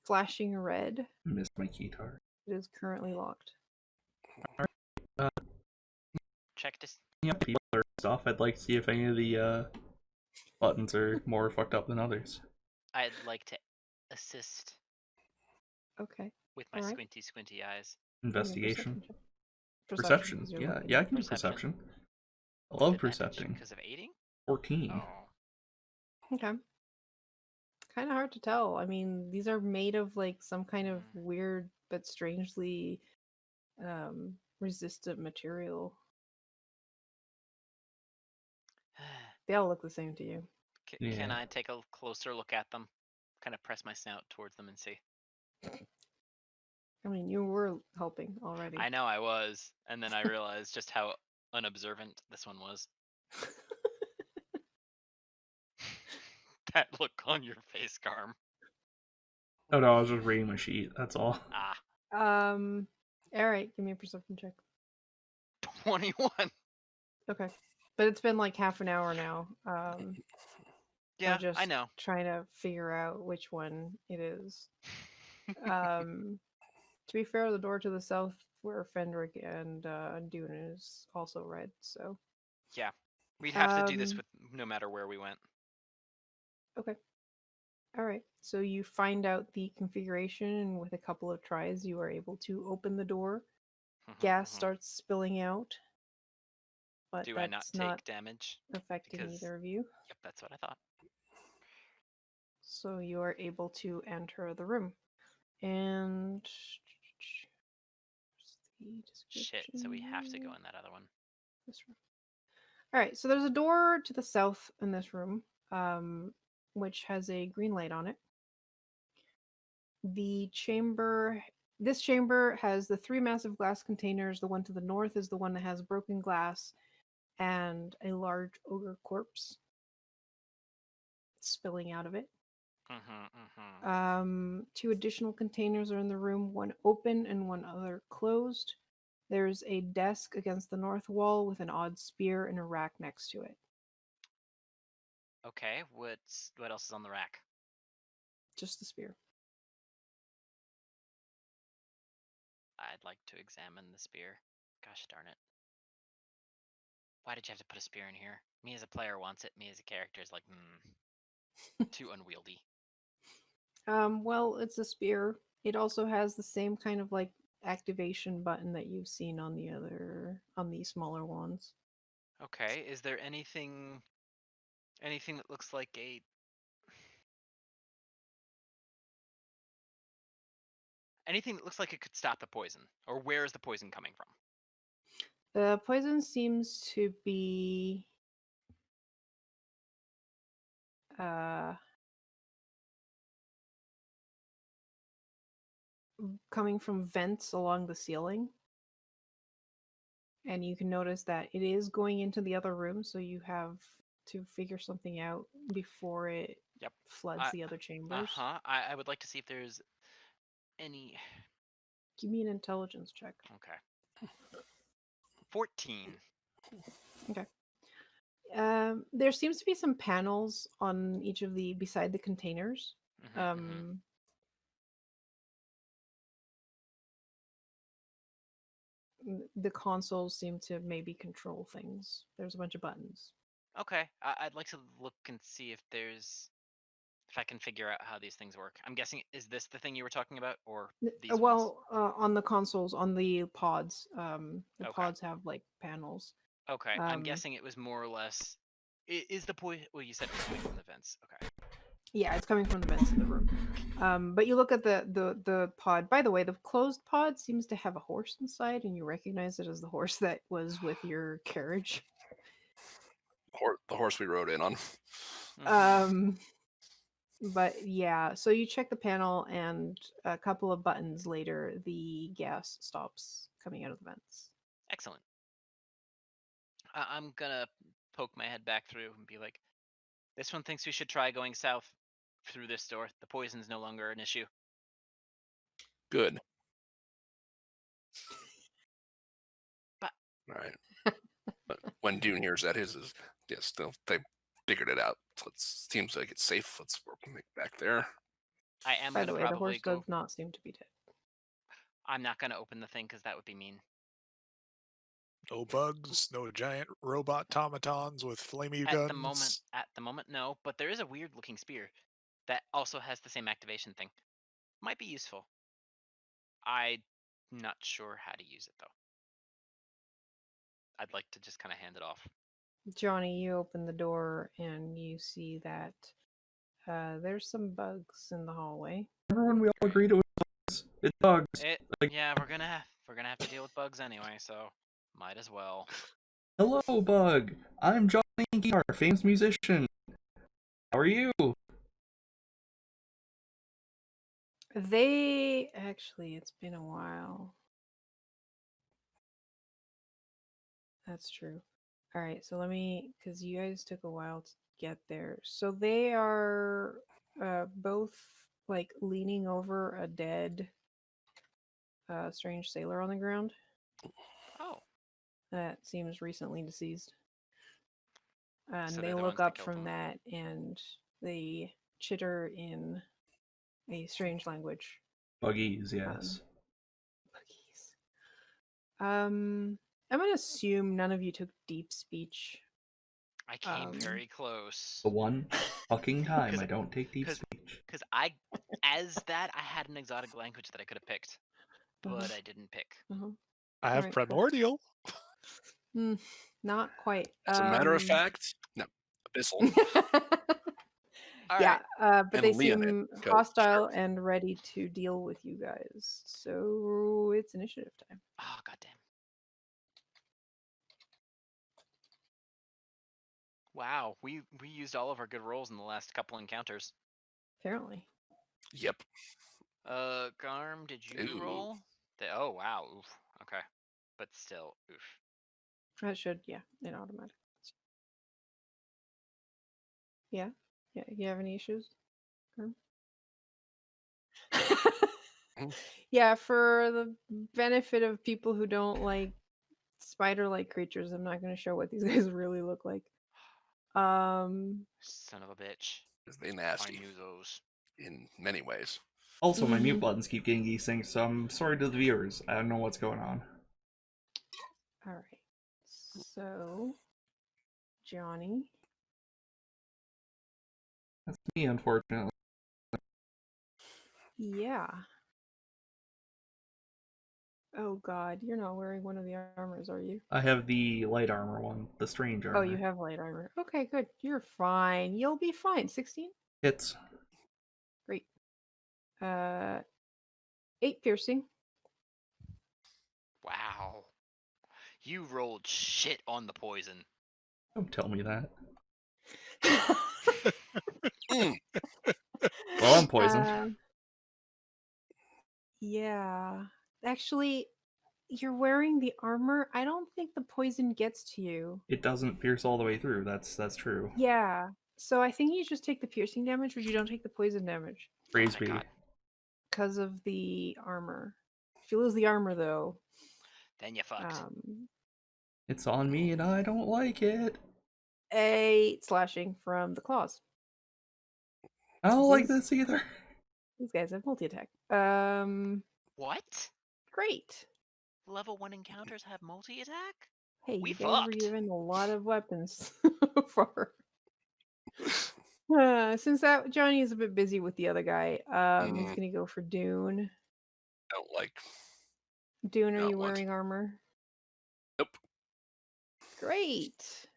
flashing red. I missed my keytar. It is currently locked. Uh, Check this. yeah, the other stuff. I'd like to see if any of the buttons are more fucked up than others. I'd like to assist Okay. with my Alright. squinty eyes. Investigation. Check. Perception. 'cause you're Yeah, looking. yeah, I can do Perception? perception. I love percepting. Because of aiding? 14. Oh. Okay. Kind of hard to tell. I mean, these are made of like some kind of weird but strangely resistant material. They all look the same to you. Can Yeah. I take a closer look at them? Kind of press my snout towards them and see. I mean, you were helping already. I know I was, and then I realized just how unobservant this one was. That look on your face, Garm. Oh no, I was just reading my sheet. That's all. Ah, all right, give me a perception check. 21. Okay, but it's been like half an hour now. Yeah, I'm just I know. trying to figure out which one it is. To be fair, the door to the south where Fendrick and Dune is also red, so Yeah, we'd have to do this with no matter where we went. okay. All right. So you find out the configuration, and with a couple of tries, you are able to open the door. Gas starts spilling out, but Do I not that's take not damage? affecting Because- either of you. Yep, that's what I thought. So you are able to enter the room. And Shit, so we have to go in that other one. this room. All right, so there's a door to the south in this room, which has a green light on it. This chamber has the 3 massive glass containers. The one to the north is the one that has broken glass and a large ogre corpse spilling out of it. 2 additional containers are in the room, one open and one other closed. There's a desk against the north wall with an odd spear and a rack next to it. Okay, what else is on the rack? Just the spear. I'd like to examine the spear. Gosh darn it. Why did you have to put a spear in here? Me as a player wants it. Me as a character is like, too unwieldy. Well, it's a spear. It also has the same kind of like activation button that you've seen on the smaller ones. Okay, is there anything that looks like anything that looks like it could stop the poison? Or where is the poison coming from? The poison seems to be coming from vents along the ceiling. And you can notice that it is going into the other room, so you have to figure something out before it floods the other chambers. I would like to see if there's any... Give me an intelligence check. Okay. 14. Okay. There seems to be some panels on each of beside the containers. The consoles seem to maybe control things. There's a bunch of buttons. Okay, I'd like to look and see if I can figure out how these things work. I'm guessing, is this the thing you were talking about, or these ones? On the consoles, on the pods, pods have like panels. Okay, I'm guessing it was more or less Is the poison? Well, you said it was coming from the vents. Okay. Yeah, it's coming from the vents in the room. But you look at the pod. By the way, the closed pod seems to have a horse inside, and you recognize it as the horse that was with your carriage. The horse we rode in on. Mhm. Um, but yeah, so you check the panel, and a couple of buttons later, the gas stops coming out of the vents. Excellent. I'm gonna poke my head back through and be like, "This one thinks we should try going south through this door. The poison's no longer an issue." Good. But All right. But when Dune hears that, his is yes, they figured it out. So it seems like it's safe. Let's work back there. I am By gonna the way, the probably horse go. does not seem to be dead. I'm not gonna open the thing because that would be mean. No bugs, no giant robot automatons with flamey At the moment, guns. no. But there is a weird looking spear that also has the same activation thing. Might be useful. I'm not sure how to use it though. I'd like to just kind of hand it off. Johnny, you open the door and you see that there's some bugs in the hallway. Everyone, we all agreed it was bugs. It's bugs. Like, Yeah, we're gonna have to deal with bugs anyway, so might as well. hello, bug. I'm Johnny Guitar, famous musician. How are you? It's been a while. That's true. All right, so because you guys took a while to get there. So they are both like leaning over a dead strange sailor on the ground Oh, that seems recently deceased. And so they they're the look ones that up killed from him. that and they chitter in a strange language. Buggies, yes. Buggies. I'm gonna assume none of you took deep speech. I came very close. The one fucking time 'Cause- I don't take deep 'cause- speech. Because I had an exotic language that I could have picked, but I didn't pick. I have Alright, cool. primordial. Not quite. As a matter of fact, no, abyssal. All yeah, right. but And they Leonid seem goes hostile first. and ready to deal with you guys. So it's initiative time. Oh goddamn! Wow, we used all of our good rolls in the last couple encounters. Apparently. Yep. Garm, did you Ooh. roll? Oh wow, oof. Okay, but still, oof. That should, yeah, it automatically. Yeah, yeah. You have any issues? Garm? Yeah, for the benefit of people who don't like spider-like creatures, I'm not going to show what these guys really look like. Son of a bitch. They I nasty knew those. in many ways. Also, my mute buttons keep getting desync, so I'm sorry to the viewers. I don't know what's going on. All right. So, Johnny. That's me, unfortunately. Yeah. Oh God, you're not wearing one of the armors, are you? I have the light armor one, the strange armor. Oh, you have light armor. Okay, good. You're fine. You'll be fine. 16? Hits. Great. 8 piercing. Wow. You rolled shit on the poison. Don't tell me that. Mm. Well, I'm poisoned. Yeah. Actually, you're wearing the armor. I don't think the poison gets to you. It doesn't pierce all the way through. That's true. Yeah. So I think you just take the piercing damage, but you don't take the poison damage. Praise Oh, be. thank God. Because of the armor. If you lose the armor, though, Then you fucked. It's on me and I don't like it. 8 slashing from the claws. I don't like These- this either. These guys have multi-attack. What? Great. Level 1 encounters have multi-attack? Hey, We you guys were fucked. given a lot of weapons so far. Since that Johnny is a bit busy with the other guy, he's gonna go for Dune. Don't like. Dune, are Not you want. wearing armor? Nope. Great.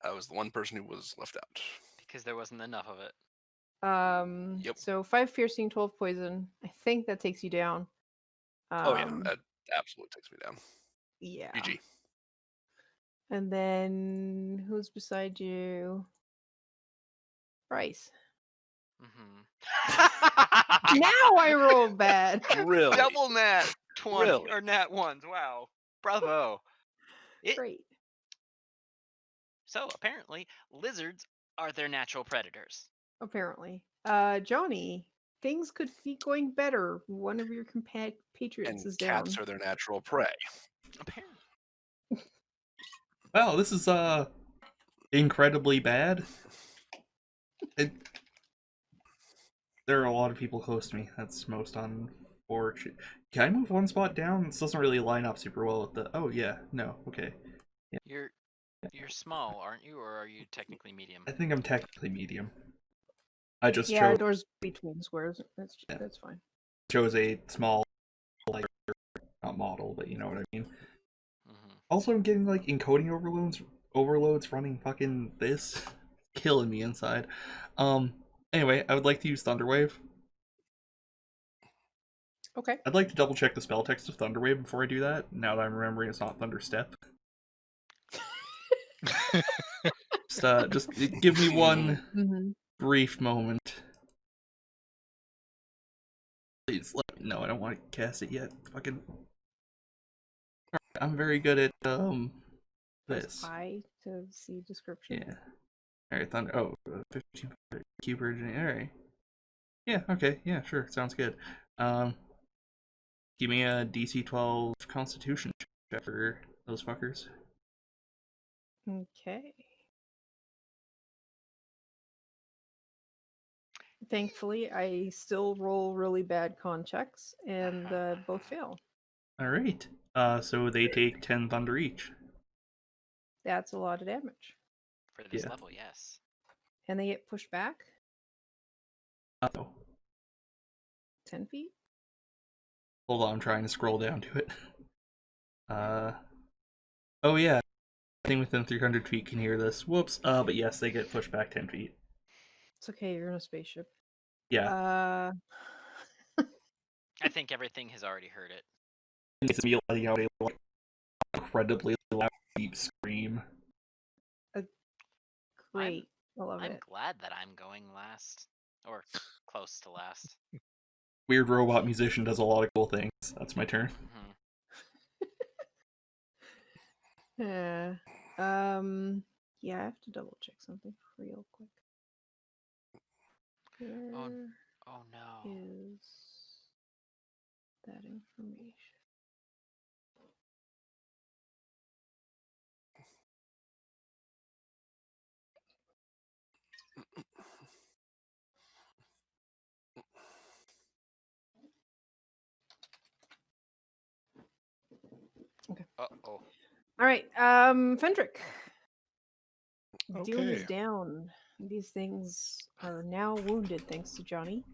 I was the one person who was left out. Because there wasn't enough of it. Yep. So 5 piercing, 12 poison. I think that takes you down. Oh yeah, that absolutely takes me down. Yeah. GG. And then who's beside you? Bryce. Mm-hmm. Now I rolled bad. Really? Double nat 20 Really? or nat ones. Wow. Bravo. Great. So apparently lizards are their natural predators. Apparently. Johnny, things could be going better. One of your compatriots And is down. cats are their natural prey. Apparently. Wow, this is incredibly bad. There are a lot of people close to me. That's most unfortunate. Can I move one spot down? This doesn't really line up super well with the. Oh yeah, no, okay. Yeah. You're small, aren't you, or are you technically medium? I think I'm technically medium. I just Yeah, chose doors between squares. That's fine. a small, like, not model, but you know what I mean. Mm-hmm. Also, I'm getting like encoding overloads running fucking this, killing me inside. Anyway, I would like to use Thunderwave. Okay. I'd like to double check the spell text of Thunderwave before I do that. Now that I'm remembering it's not Thunderstep. Just give me one Mm-hmm. brief moment. Please let me know. I don't want to cast it yet. Fucking. I'm very good at Press this. I to see description. Yeah. Alright, Thunder. Oh, 15 cube originating. Alright. Yeah, okay. Yeah, sure. Sounds good. Give me a DC 12 Constitution check for those fuckers. Okay. Thankfully, I still roll really bad con checks, and both fail. Alright. So they take 10 thunder each. That's a lot of damage. For this Yeah. level, yes. And they get pushed back Oh. 10 feet. Hold on, I'm trying to scroll down to it. Oh yeah. Anything within 300 feet can hear this. Whoops. But yes, they get pushed back 10 feet. It's okay, you're in a spaceship. Yeah. I think everything has already heard it. It's me letting out a like, incredibly loud, deep scream. Great. I love I'm it. glad that I'm going last. Or close to last. Weird robot musician does a lot of cool things. That's my turn. Mm-hmm. Yeah. Yeah, I have to double check something real quick. Where Oh no. is that information? Okay. Uh-oh. All right. Fendrick. Dune is Okay. down. These things are now wounded thanks to Johnny.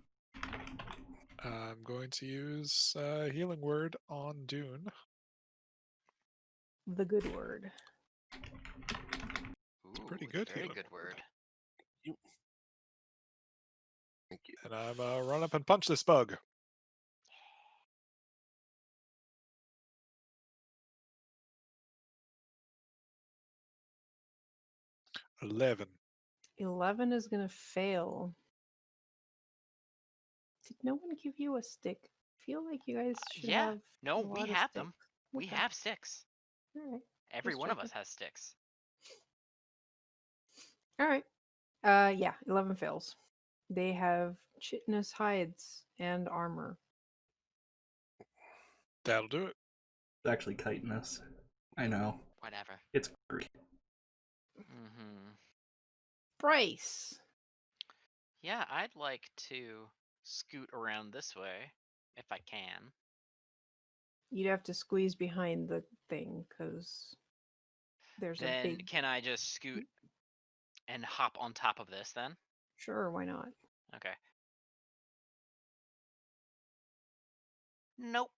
I'm going to use Healing Word on Dune. The good word. Ooh, pretty good very healing good word. Thank you. And I'm run up and punch this bug. Yeah. 11. 11 is going to fail. Did no one give you a stick? I feel like you guys should Yeah. have. No, a we lot of have them. sticks. We Okay. have sticks. All right. Every Just one of us checking. has sticks. All right. Yeah, 11 fails. They have chitinous hides and armor. That'll do it. It's actually chitinous. I know. Whatever. It's Greek. Mm-hmm. Bryce. Yeah, I'd like to scoot around this way if I can. You'd have to squeeze behind the thing because there's a Then big. can I just scoot and hop on top of this then? Sure, why not? Okay. Nope.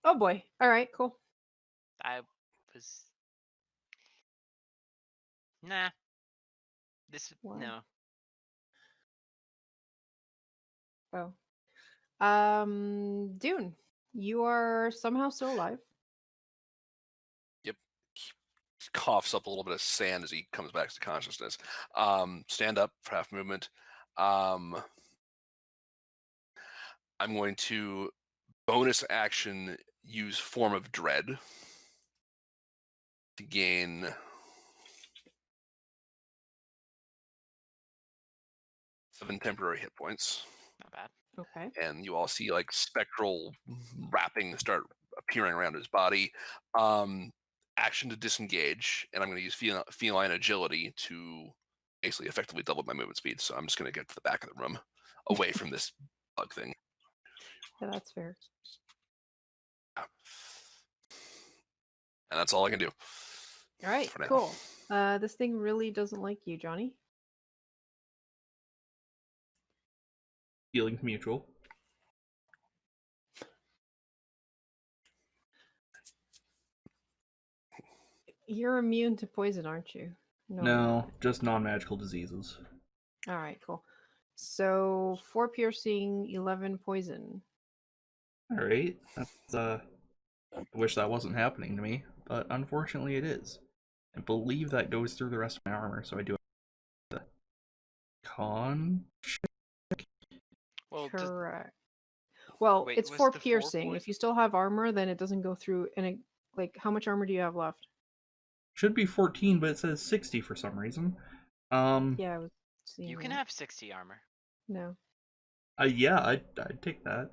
Oh boy. All right, cool. I was Nah. This Why? no. Oh. Dune, you are somehow still alive. Yep. He coughs up a little bit of sand as he comes back to consciousness. Stand up for half movement. I'm going to bonus action use Form of Dread to gain 7 temporary hit points. Not bad. Okay. And you all see like spectral wrapping start appearing around his body. Action to disengage, and I'm going to use feline agility to basically effectively double my movement speed. So I'm just going to get to the back of the room, away from this bug thing. Yeah, that's fair. And that's all I can do. All right, for now. cool. This thing really doesn't like you, Johnny. Feelings mutual. You're immune to poison, aren't you? you're No, not. just non-magical diseases. All right, cool. So 4 piercing, 11 poison. All right, that's I wish that wasn't happening to me, but unfortunately it is. I believe that goes through the rest of my armor, so I do have the con. Well, Correct. Well, Wait, it's was 4 the 4 piercing. poison? If you still have armor, then it doesn't go through. And it, like, how much armor do you have left? Should be 14, but it says 60 for some reason. Yeah, I was seeing You can that. have 60 armor. No. Yeah, I'd take that.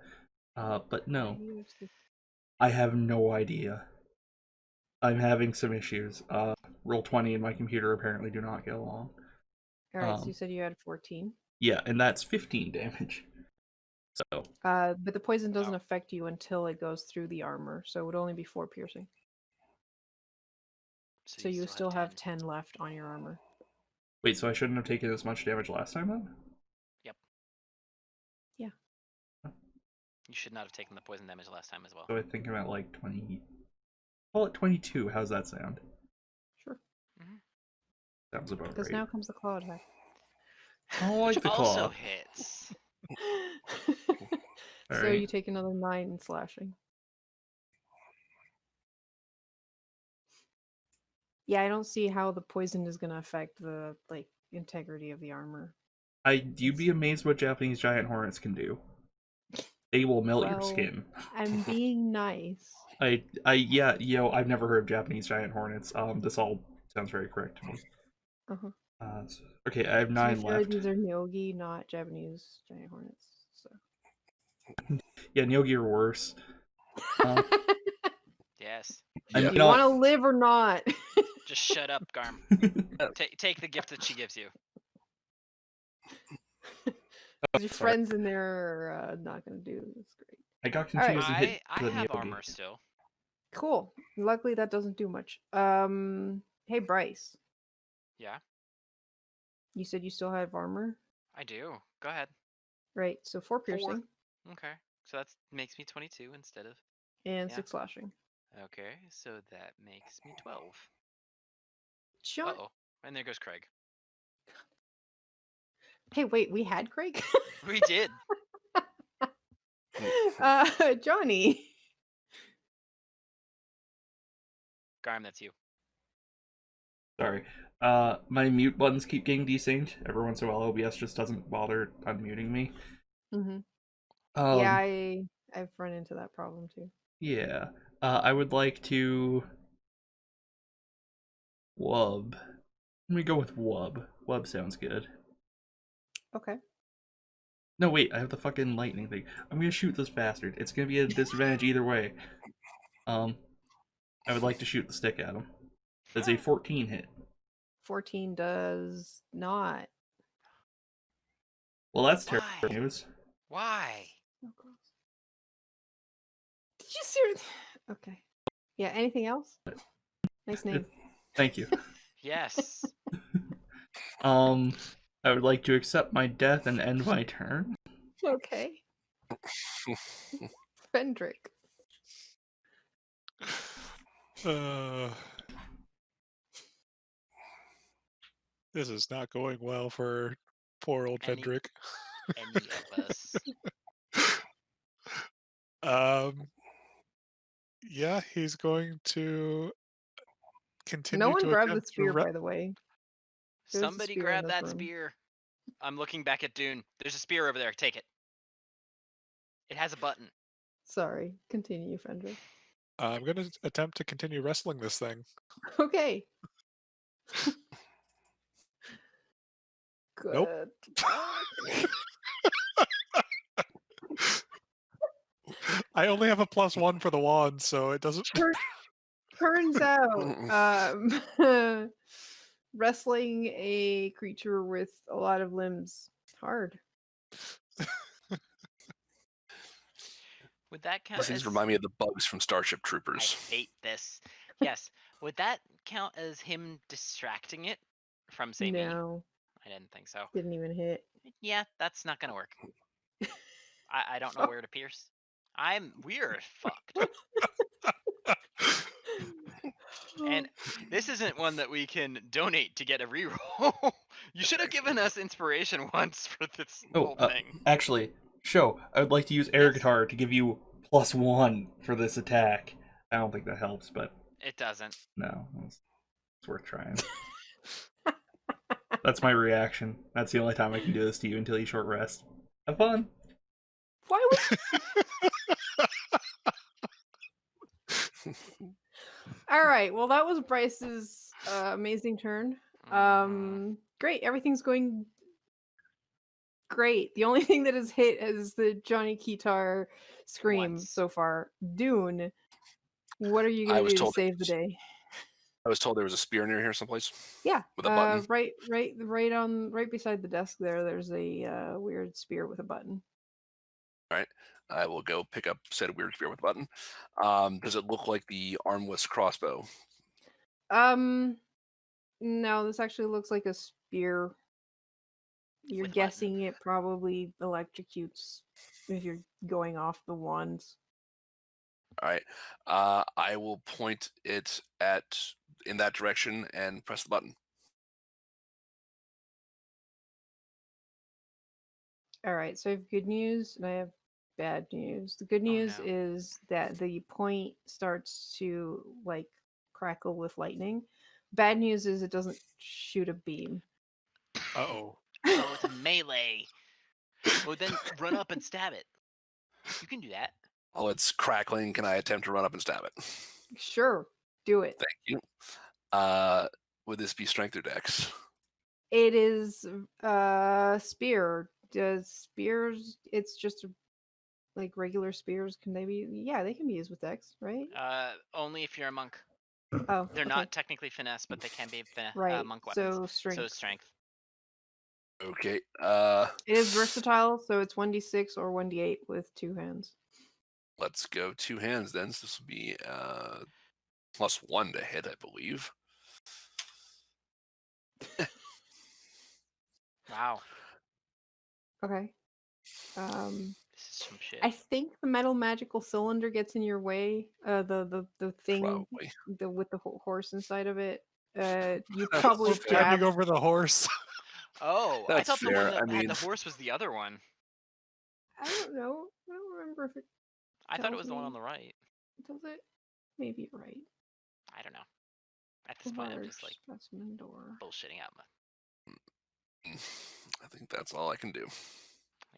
But Why no, do you have 60? I have no idea. I'm having some issues. Roll 20 and my computer apparently do not get along. All right, so you said you had 14. Yeah, and that's 15 damage. So But the poison doesn't Oh. affect you until it goes through the armor, so it would only be 4 piercing. So you still have 10 left on your armor. wait, so I shouldn't have taken as much damage last time then? Yep. Yeah. You should not have taken the poison damage last time as well. So I think I'm at like 20. Call it 22. How's that sound? Sure. Sounds about Because right. now comes the claw attack. I don't like Which the also claw. hits. So Alright. you take another 9 slashing. Yeah, I don't see how the poison is going to affect the integrity of the armor. You'd be amazed what Japanese giant hornets can do. They will melt your skin. I'm being nice. Yeah, I've never heard of Japanese giant hornets. This all sounds very correct to me. Uh-huh. Okay, I have To 9 be fair, left. these are Nyogi, not Japanese giant hornets. So. Yeah, Nyogi are worse. Yes. Do you want to live or not? Just shut up, Garm. Take the gift that she gives you. Your friends in there are not going to do this. Great. I got confused and hit I the have Nyogi. armor still. Cool. Luckily, that doesn't do much. Hey, Bryce. Yeah, You said you still have armor? I do. Go ahead. Right, so 4 piercing. Okay. So that makes me 22 instead of... And Yeah. 6 slashing. Okay, so that makes me 12. John. Uh-oh. And there goes Craig. Hey, wait, we had Craig? We did. Johnny. Garm, that's you. Sorry. My mute buttons keep getting desynced. Every once in a while, OBS just doesn't bother unmuting me. Mm-hmm. Um, Yeah, I've run into that problem too. Yeah. I would like to... Wub. Let me go with Wub. Wub sounds good. Okay. No, wait, I have the fucking lightning thing. I'm gonna shoot this bastard. It's gonna be a disadvantage either way. I would like to shoot the stick at him. That's a 14 hit. 14 does not. Well, that's Why? terrible news. Why? Oh, gross. Did you seriously? Okay. Yeah, anything else? Nice name. Thank you. Yes. I would like to accept my death and end my turn. Okay. Fendrick. This is not going well for poor old Any Fendrick. any of us. Yeah, he's going to No continue one to grabbed the attempt to spear, by the way. There's a Somebody spear in grab this that room. spear. I'm looking back at Dune. There's a spear over there. Take it. It has a button. Sorry. Continue, Fendrick. I'm going to attempt to continue wrestling this thing. Okay. Nope. Good luck. I only have a +1 for the wand, so it doesn't. Turns out, wrestling a creature with a lot of limbs hard. Would that count These things as? remind me of the bugs from Starship I Troopers. hate this. Yes. Would that count as him distracting it from, say, me? No, I didn't think so. didn't even hit. Yeah, that's not gonna work. I don't know Oh. where to pierce. We're fucked. And this isn't one that we can donate to get a reroll. You should have given us inspiration once for this whole thing. Actually, show. I would like to use air Yes. guitar to give you +1 for this attack. I don't think that helps, but It doesn't. no, it's worth trying. That's my reaction. That's the only time I can do this to you until you short rest. Have fun. Why would? All right. Well, that was Bryce's amazing turn. Great. Everything's going great. The only thing that has hit is the Johnny Keytar scream Once. so far. Dune, what are you I going to was do to told save the day? I was told there was a spear near here someplace. Yeah, With a button. right beside the desk there. There's a weird spear with a button. All right. I will go pick up said weird spear with a button. Does it look like the armless crossbow? No, this actually looks like a spear. You're With a button. guessing it probably electrocutes if you're going off the wands. All right. I will point it in that direction and press the button. All right, so I have good news and I have bad news. The good Oh, news no. is that the point starts to like crackle with lightning. Bad news is it doesn't shoot a beam. Uh-oh. Oh, it's a melee. Well, then run up and stab it. You can do that. While it's crackling, can I attempt to run up and stab it? Sure, do it. Thank you. Would this be strength or dex? It is spear. Does spears? It's just like regular spears. Can they be? Yeah, they can be used with dex, right? Only if you're a monk. Oh, They're okay. not technically finesse, but they can be Right. monk weapons. So strength. So strength. Okay. It is versatile, so it's 1d6 or 1d8 with 2 hands. Let's go 2 hands then. So this will be +1 to hit, I believe. Wow. Okay. This is some shit. I think the metal magical cylinder gets in your way. The thing Probably. with the horse inside of it. You That's probably fair. jab. Climbing over the horse. Oh, I That's thought the one fair. that I had mean, the horse was the other one. I don't know. I don't remember if it I thought it tells was the one me. on the right. Does it? Maybe you're right. I don't know. At this point, I'm just like Large specimen door. bullshitting out. I think that's all I can do.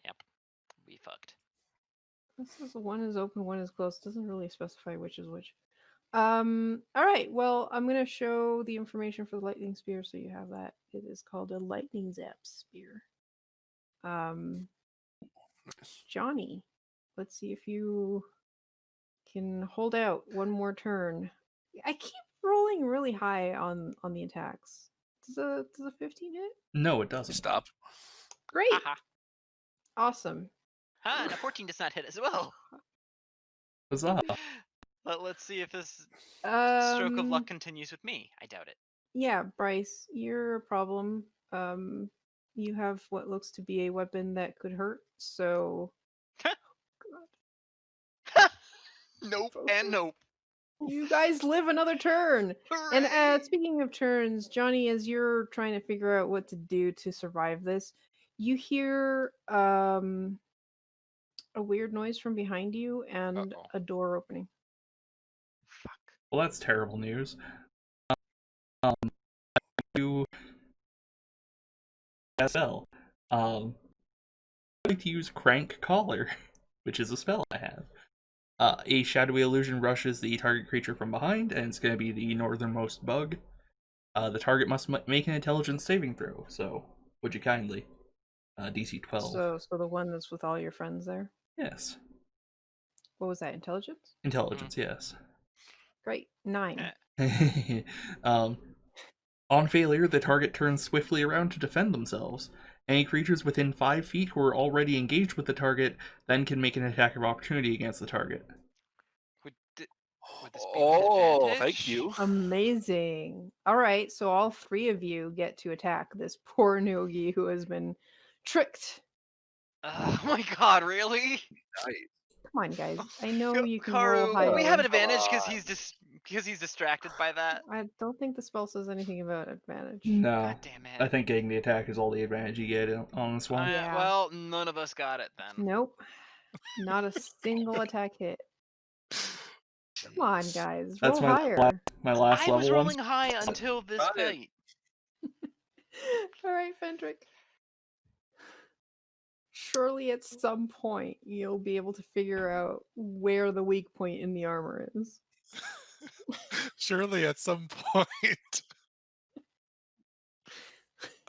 Yep, we fucked. This is one is open, one is closed. Doesn't really specify which is which. All right. Well, I'm gonna show the information for the lightning spear, so you have that. It is called a lightning zap spear. Johnny, let's see if you can hold out one more turn. I keep rolling really high on the attacks. Does a 15 hit? No, it doesn't. Stop. Great. Haha. Awesome. And a 14 does not hit as well. Huzzah. Let's see if this stroke of luck Um, continues with me. I doubt it. yeah, Bryce, you're a problem. You have what looks to be a weapon that could hurt. So, God. Nope Focus. and nope. You guys live another turn. And Hooray! speaking of turns, Johnny, as you're trying to figure out what to do to survive this, you hear a weird noise from behind you and Uh-oh. a door opening. Fuck. Well, that's terrible news. You spell. I'd like to use Crank Collar, which is a spell I have. A shadowy illusion rushes the target creature from behind, and it's going to be the northernmost bug. The target must make an intelligence saving throw. So, would you kindly? DC 12. So the one that's with all your friends there. Yes. What was that? Intelligence? Intelligence, yes. Great. 9. um, on failure, the target turns swiftly around to defend themselves. Any creatures within 5 feet who are already engaged with the target then can make an attack of opportunity against the target. Would this be with Oh, advantage? thank you. Amazing. All right, so all 3 of you get to attack this poor Nogi who has been tricked. Oh my god, really? Nice. Come on, guys. I know you can Karu, roll higher. we have an advantage God. because he's distracted by that. I don't think the spell says anything about advantage. No. God damn it. I think getting the attack is all the advantage you get on this one. Yeah. Well, none of us got it then. Nope. Not a single attack hit. Come on, guys. That's Roll my higher. my last I level was one. rolling high until this Got it. fight. All right, Fendrick. Surely at some point you'll be able to figure out where the weak point in the armor is. Surely at some point.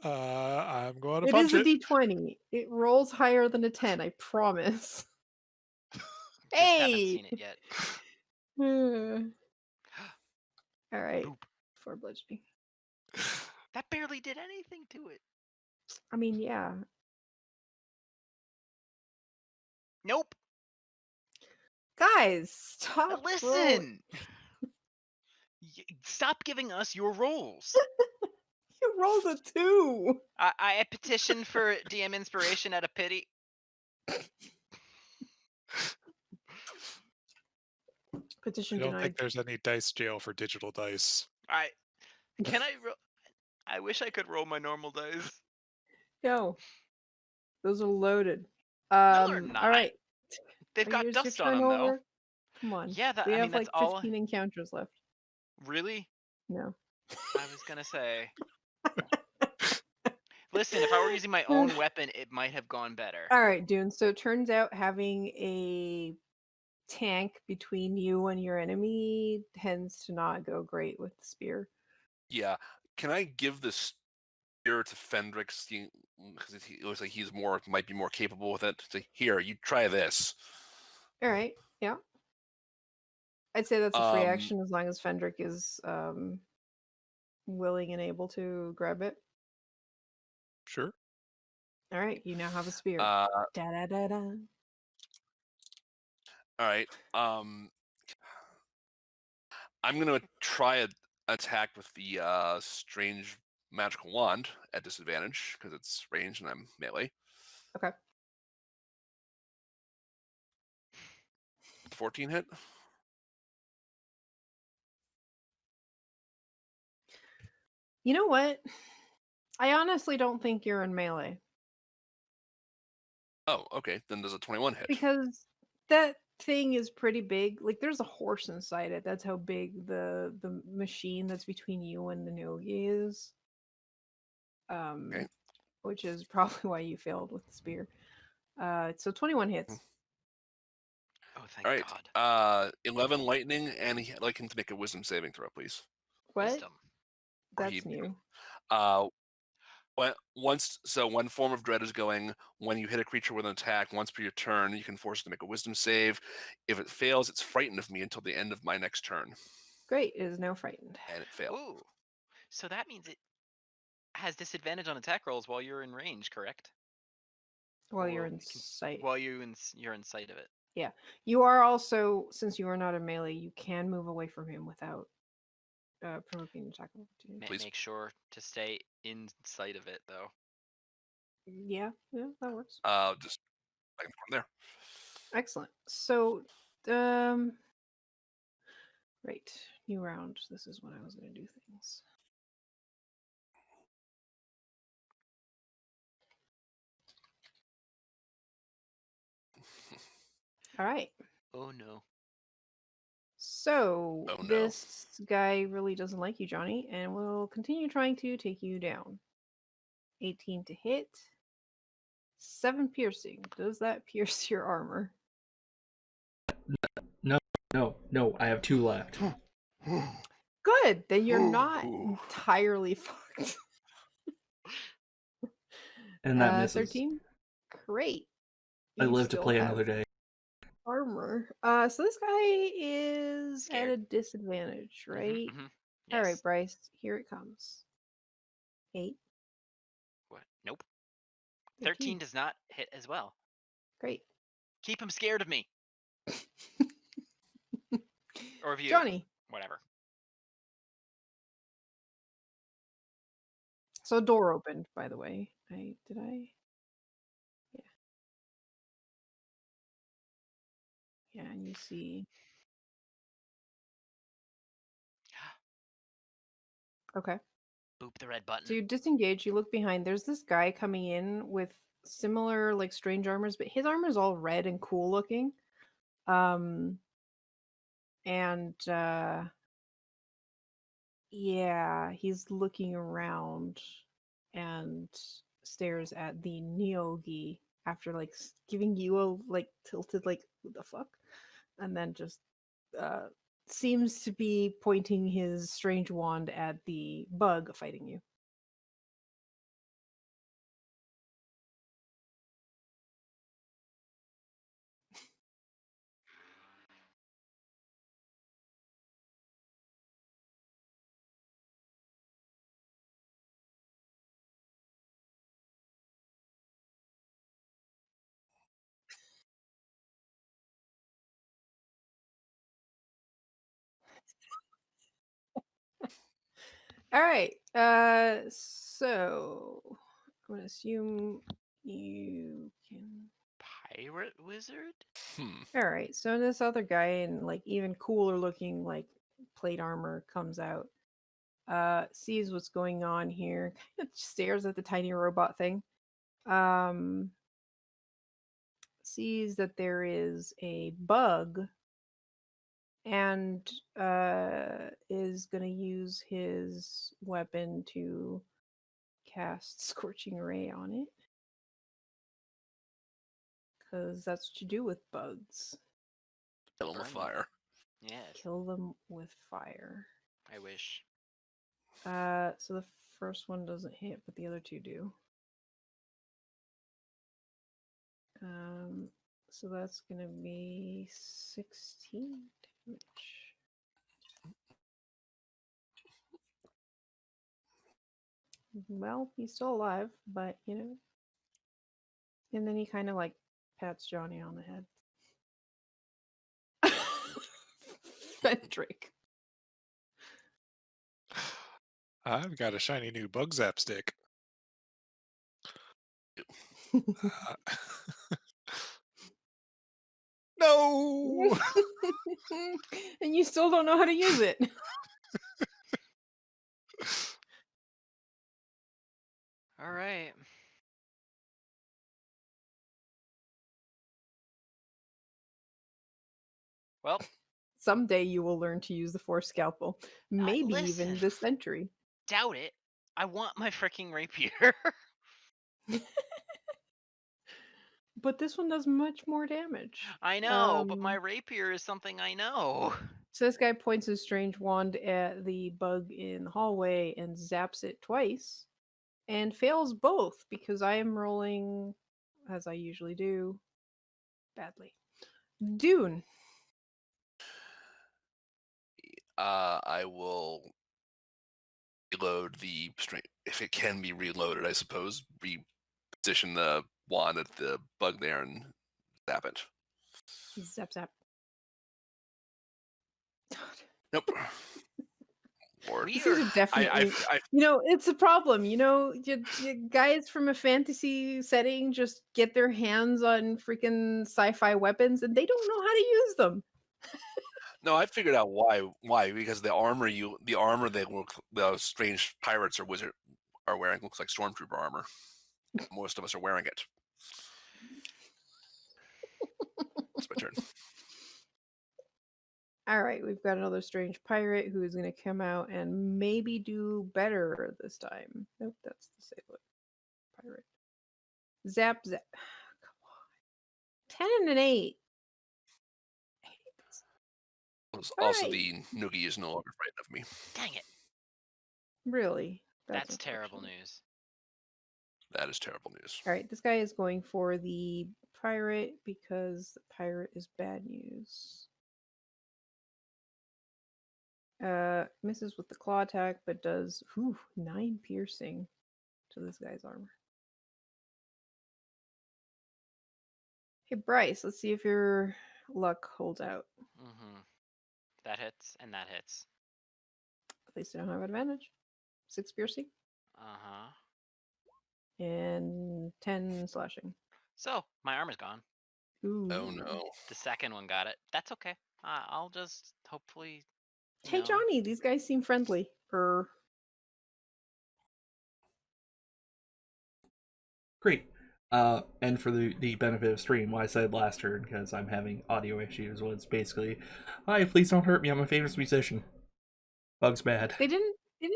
I'm going to It punch is a it. d20. It rolls higher than a 10, I promise. Just haven't Hey! seen it yet. All right. Boop. 4 bludgeoning. That barely did anything to it. I mean, yeah. Nope. Guys, stop. rolling. Listen. Stop giving us your rolls. You rolled a 2. I petitioned for DM inspiration out of pity. Petition I don't denied. think there's any dice jail for digital dice. Can I roll? I wish I could roll my normal dice. No. Those are loaded. No, they're not. All right. They've got Here's your dust on turn them though. over. Come on. Yeah, We I have mean that's like all. 15 encounters left. Really? No. I was gonna say. Listen, if I were using my own weapon, it might have gone better. All right, Dune. So it turns out having a tank between you and your enemy tends to not go great with the spear. Yeah. Can I give this spear to Fendrick? Because it looks like he's might be more capable with it. Say, here, you try this. All right. Yeah. I'd say that's a free action as long as Fendrick is willing and able to grab it. Sure. All right. You now have a spear. Da da da da. All right. I'm gonna try an attack with the strange magical wand at disadvantage because it's ranged and I'm melee. Okay. 14 hit. You know what? I honestly don't think you're in melee. Oh, okay. Then there's a 21 hit. Because that thing is pretty big. Like there's a horse inside it. That's how big the machine that's between you and the Nogi is. Okay. Which is probably why you failed with the spear. So 21 hits. Oh, thank All right. God. 11 lightning, and I'd like him to make a wisdom saving throw, please. What? Wisdom. That's new. One form of dread is going when you hit a creature with an attack once per your turn, you can force it to make a wisdom save. If it fails, it's frightened of me until the end of my next turn. Great, it is now frightened. And it failed. Ooh. So that means it has disadvantage on attack rolls while you're in range, correct? While you're Or in sight. While you're in sight of it. Yeah. You are also, since you are not a melee, you can move away from him without provoking attack of opportunity. Please. Make sure to stay in sight of it, though. Yeah, that works. Just from there. Excellent. So, Right. New round. This is when I was going to do things. All right. Oh no. So Oh, no. this guy really doesn't like you, Johnny, and will continue trying to take you down. 18 to hit. 7 piercing. Does that pierce your armor? No. I have 2 left. Good. Then you're not Ooh. entirely fucked. And that misses. 13. Great. I You live to still play have another day. armor. So this guy is at a Scared. disadvantage, right? Mhm. All right, Yes. Bryce. Here it comes. 8. What? Nope. 13. 13 does not hit as well. Great. Keep him scared of me. Or of you. Johnny. Whatever. So a door opened, by the way. Did I? Yeah. Yeah, and you see. Okay. Boop the red button. So you disengage, you look behind. There's this guy coming in with similar like strange armors, but his armor is all red and cool looking. And yeah, he's looking around and stares at the Neogi after like giving you a like tilted like who the fuck, and then just uh seems to be pointing his strange wand at the bug fighting you. All right. So I'm gonna assume you can. Pirate wizard? All right. So this other guy in like even cooler looking like plate armor comes out. Sees what's going on here. Kind of stares at the tiny robot thing. Sees that there is a bug and is gonna use his weapon to cast Scorching Ray on it. Because that's what you do with bugs. Kill him with Burn them. fire. Yes. Kill them with fire. I wish. So the first one doesn't hit, but the other two do. So that's gonna be 16 damage. Well, he's still alive, but you know. And then he kind of like pats Johnny on the head. Fendrick. I've got a shiny new bug zap stick. Uh, no! And you still don't know how to use it. All right. Well, Someday you will learn to use the Force Scalpel. Maybe even listen. this century. Doubt it. I want my freaking rapier. But this one does much more damage. I know, but my rapier is something I know. So this guy points his strange wand at the bug in the hallway and zaps it twice. And fails both because I am rolling, as I usually do, badly. Dune. I will reload the strength if it can be reloaded. I suppose reposition the wand at the bug there and zap it. Zap zap. Nope. Lord. We These are definitely, you know, it's a problem. You know, you guys from a fantasy setting just get their hands on freaking sci-fi weapons and they don't know how to use them. No, I figured out why. Why? Because the armor the strange pirates or wizard are wearing looks like stormtrooper armor. Most of us are wearing it. It's my turn. All right, we've got another strange pirate who is going to come out and maybe do better this time. Nope, that's the sailor pirate. Zap, zap. Come on. 10 and an 8. I hate this. All Also, right. the Noogie is no longer frightened of me. Dang it. Really? That's terrible unfortunate. news. That is terrible news. All right, this guy is going for the pirate because the pirate is bad news. Misses with the claw attack, but does 9 piercing to this guy's armor. Hey Bryce, let's see if your luck holds out. Mm-hmm. That hits, and that hits. At least I don't have advantage. 6 piercing Uh-huh. and 10 slashing. So, my armor's gone. Ooh. Oh no. The second one got it. That's okay. I'll just hopefully. Hey Johnny, these guys seem friendly. Great. And for the benefit of stream, what I said last turn, because I'm having audio issues, was basically, "Hi, please don't hurt me. I'm a famous musician. Bug's bad." They didn't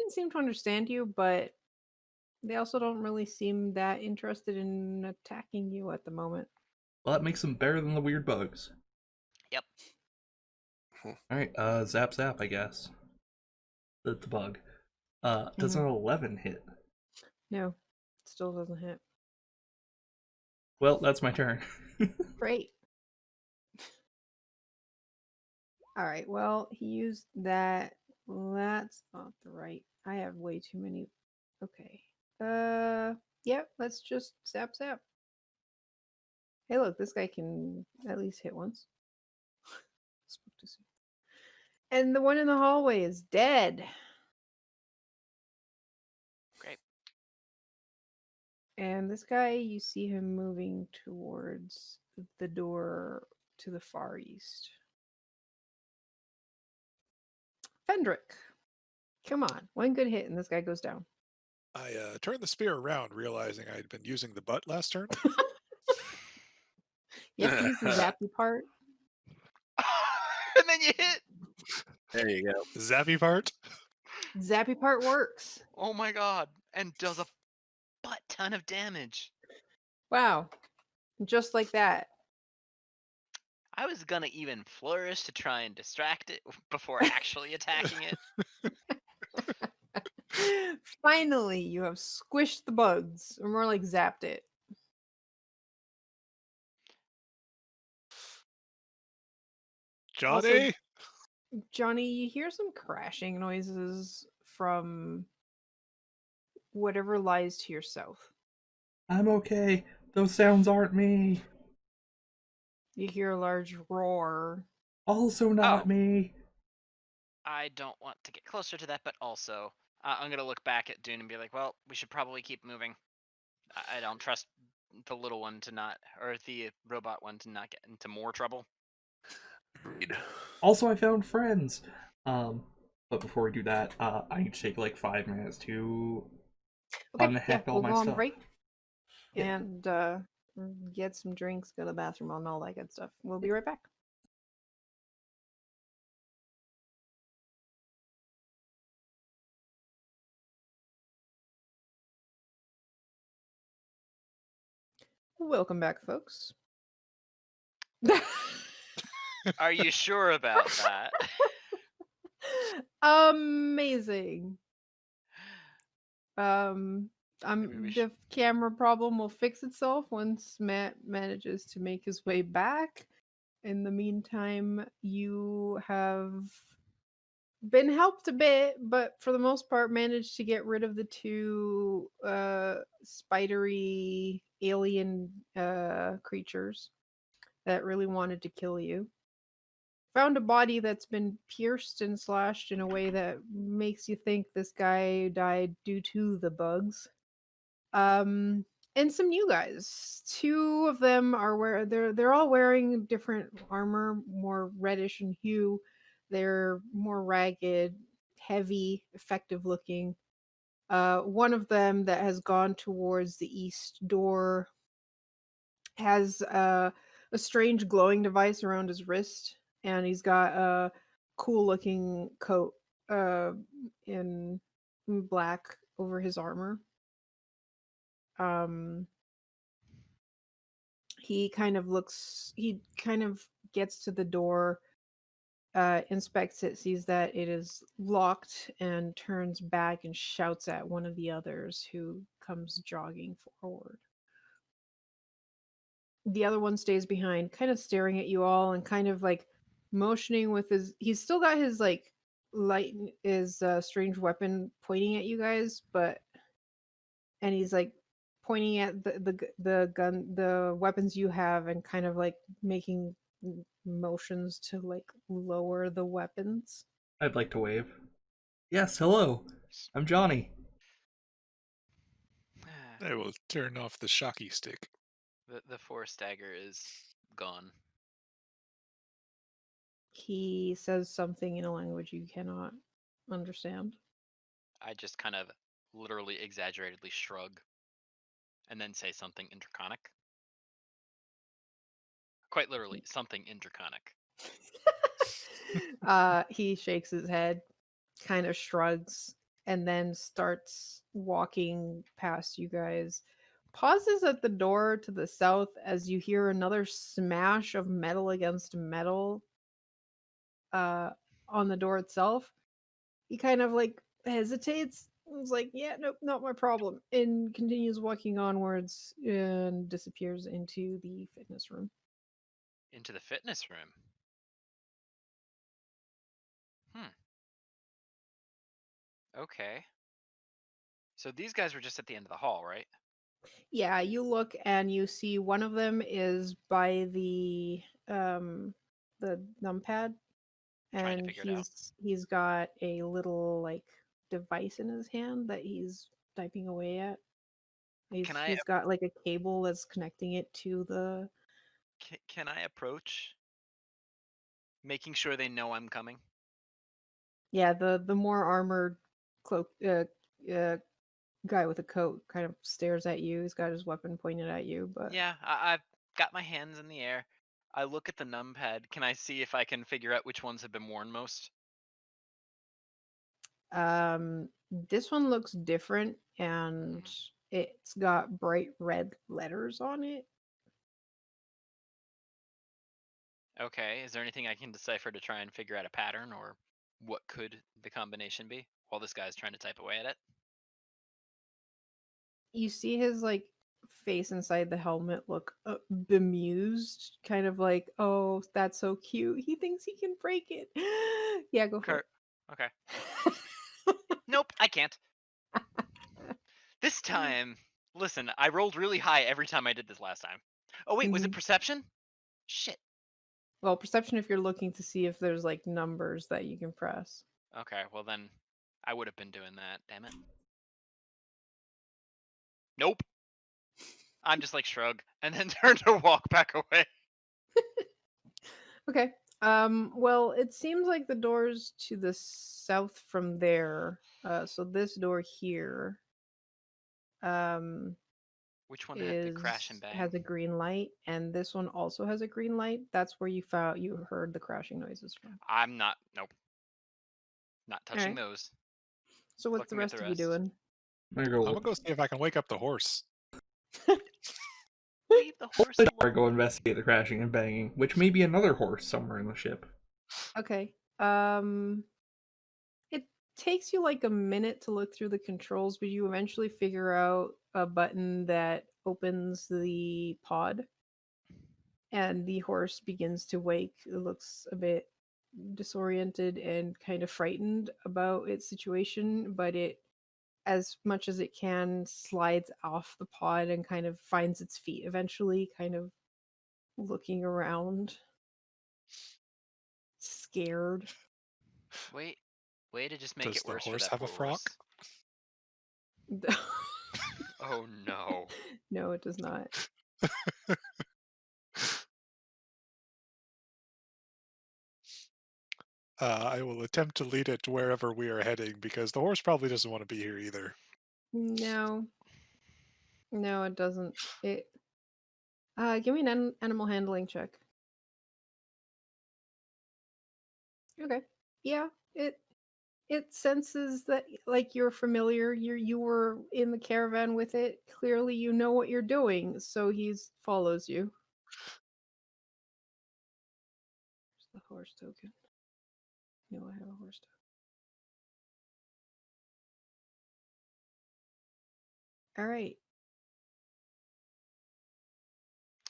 seem to understand you, but they also don't really seem that interested in attacking you at the moment. Well, that makes them better than the weird bugs. Yep. Alright, zap zap, I guess. The bug. Does an 11 hit? No, still doesn't hit. Well, that's my turn. Great. All right, well, he used that. That's not the right. I have way too many. Okay. Yep, let's just zap zap. Hey, look, this guy can at least hit once. Spook to see. And the one in the hallway is dead. Great. And this guy, you see him moving towards the door to the far east. Fendrick, come on. One good hit and this guy goes down. I turned the spear around, realizing I'd been using the butt last turn. You have to use the zappy part. And then you hit. There you go. Zappy part. Zappy part works. Oh my god. And does a butt ton of damage. Wow. Just like that. I was gonna even flourish to try and distract it before actually attacking it. Finally, you have squished the bugs, or more like zapped it. Johnny? Also, Johnny, you hear some crashing noises from whatever lies to your south. I'm okay. Those sounds aren't me. You hear a large roar. Also not Oh. me. I don't want to get closer to that, but also I'm gonna look back at Dune and be like, well, we should probably keep moving. I don't trust the little one to not, or the robot one to not get into more trouble. Agreed. Also, I found friends. But before we do that, I need to take like 5 minutes to Okay, unhack all we'll my go on stuff. break Yeah. and get some drinks, go to the bathroom, and all that good stuff. We'll be right back. Welcome back, folks. Are you sure about that? Amazing. Maybe we The camera problem will fix itself once Matt manages to make his way back. In the meantime, you have been helped a bit, but for the most part managed to get rid of the 2 spidery alien creatures that really wanted to kill you. Found a body that's been pierced and slashed in a way that makes you think this guy died due to the bugs. And some new guys. 2 of them are they're all wearing different armor, more reddish in hue. They're more ragged, heavy, effective looking. One of them that has gone towards the east door has a strange glowing device around his wrist, and he's got a cool looking coat uh, in black over his armor. Um, he kind of gets to the door, inspects it, sees that it is locked, and turns back and shouts at one of the others who comes jogging forward. The other one stays behind, kind of staring at you all and kind of like motioning with his. He's still got his like light, his strange weapon pointing at you guys, but and he's like pointing at the gun, the weapons you have, and kind of like making motions to like lower the weapons. I'd like to wave. Yes, hello. I'm Johnny. I will turn off the shocky stick. The force dagger is gone. He says something in a language you cannot understand. I just kind of literally exaggeratedly shrug and then say something in Draconic. Quite literally, something in Draconic. He shakes his head, kind of shrugs, and then starts walking past you guys. Pauses at the door to the south as you hear another smash of metal against metal uh, on the door itself. He kind of like hesitates. Was like, yeah, nope, not my problem, and continues walking onwards and disappears into the fitness room. Into the fitness room. Okay. So these guys were just at the end of the hall, right? Yeah, you look and you see one of them is by the numpad, Trying to and figure it out. he's got a little like device in his hand that he's typing away at. Can I He's got like a cable that's connecting it to the. can I approach, making sure they know I'm coming? Yeah, the more armored cloak uh guy with a coat kind of stares at you. He's got his weapon pointed at you, but Yeah, I've got my hands in the air. I look at the numpad. Can I see if I can figure out which ones have been worn most? this one looks different, and Mhm. it's got bright red letters on it. Okay, is there anything I can decipher to try and figure out a pattern or what could the combination be while this guy's trying to type away at it? You see his like face inside the helmet look bemused, kind of like, oh, that's so cute, he thinks he can break it. Yeah, go for Kurt. Okay. it. Nope, I can't. This time, listen, I rolled really high every time I did this last time. Oh wait, was it Mhm. perception? Shit. Well, perception if you're looking to see if there's like numbers that you can press. Okay, well then I would have been doing that, damn it. Nope. I'm just like shrug and then turn to walk back away. Okay. Well, it seems like the doors to the south from there, so this door here, um, Which one had the crash and is bang? has a green light, and this one also has a green light. That's where you heard the crashing noises from. I'm not, nope, not All touching right. those. So what's the Looking at the rest of you rest. doing? I'm gonna I'm go gonna go see if I can wake up the horse. Leave the horse or go alone. investigate the crashing and banging, which may be another horse somewhere in the ship. Okay. It takes you like a minute to look through the controls, but you eventually figure out a button that opens the pod, and the horse begins to wake. It looks a bit disoriented and kind of frightened about its situation, but it, as much as it can, slides off the pod and kind of finds its feet eventually, kind of looking around, scared. Wait, way to just make Does it the worse for horse that have a poor frock? horse. Oh no. No, it does not. I will attempt to lead it to wherever we are heading because the horse probably doesn't want to be here either. No, no, it doesn't. Give me an animal handling check. Okay. Yeah, it senses that like you're familiar. You were in the caravan with it. Clearly, you know what you're doing, so he's follows you. Where's the horse token? No, I have a horse token. All right.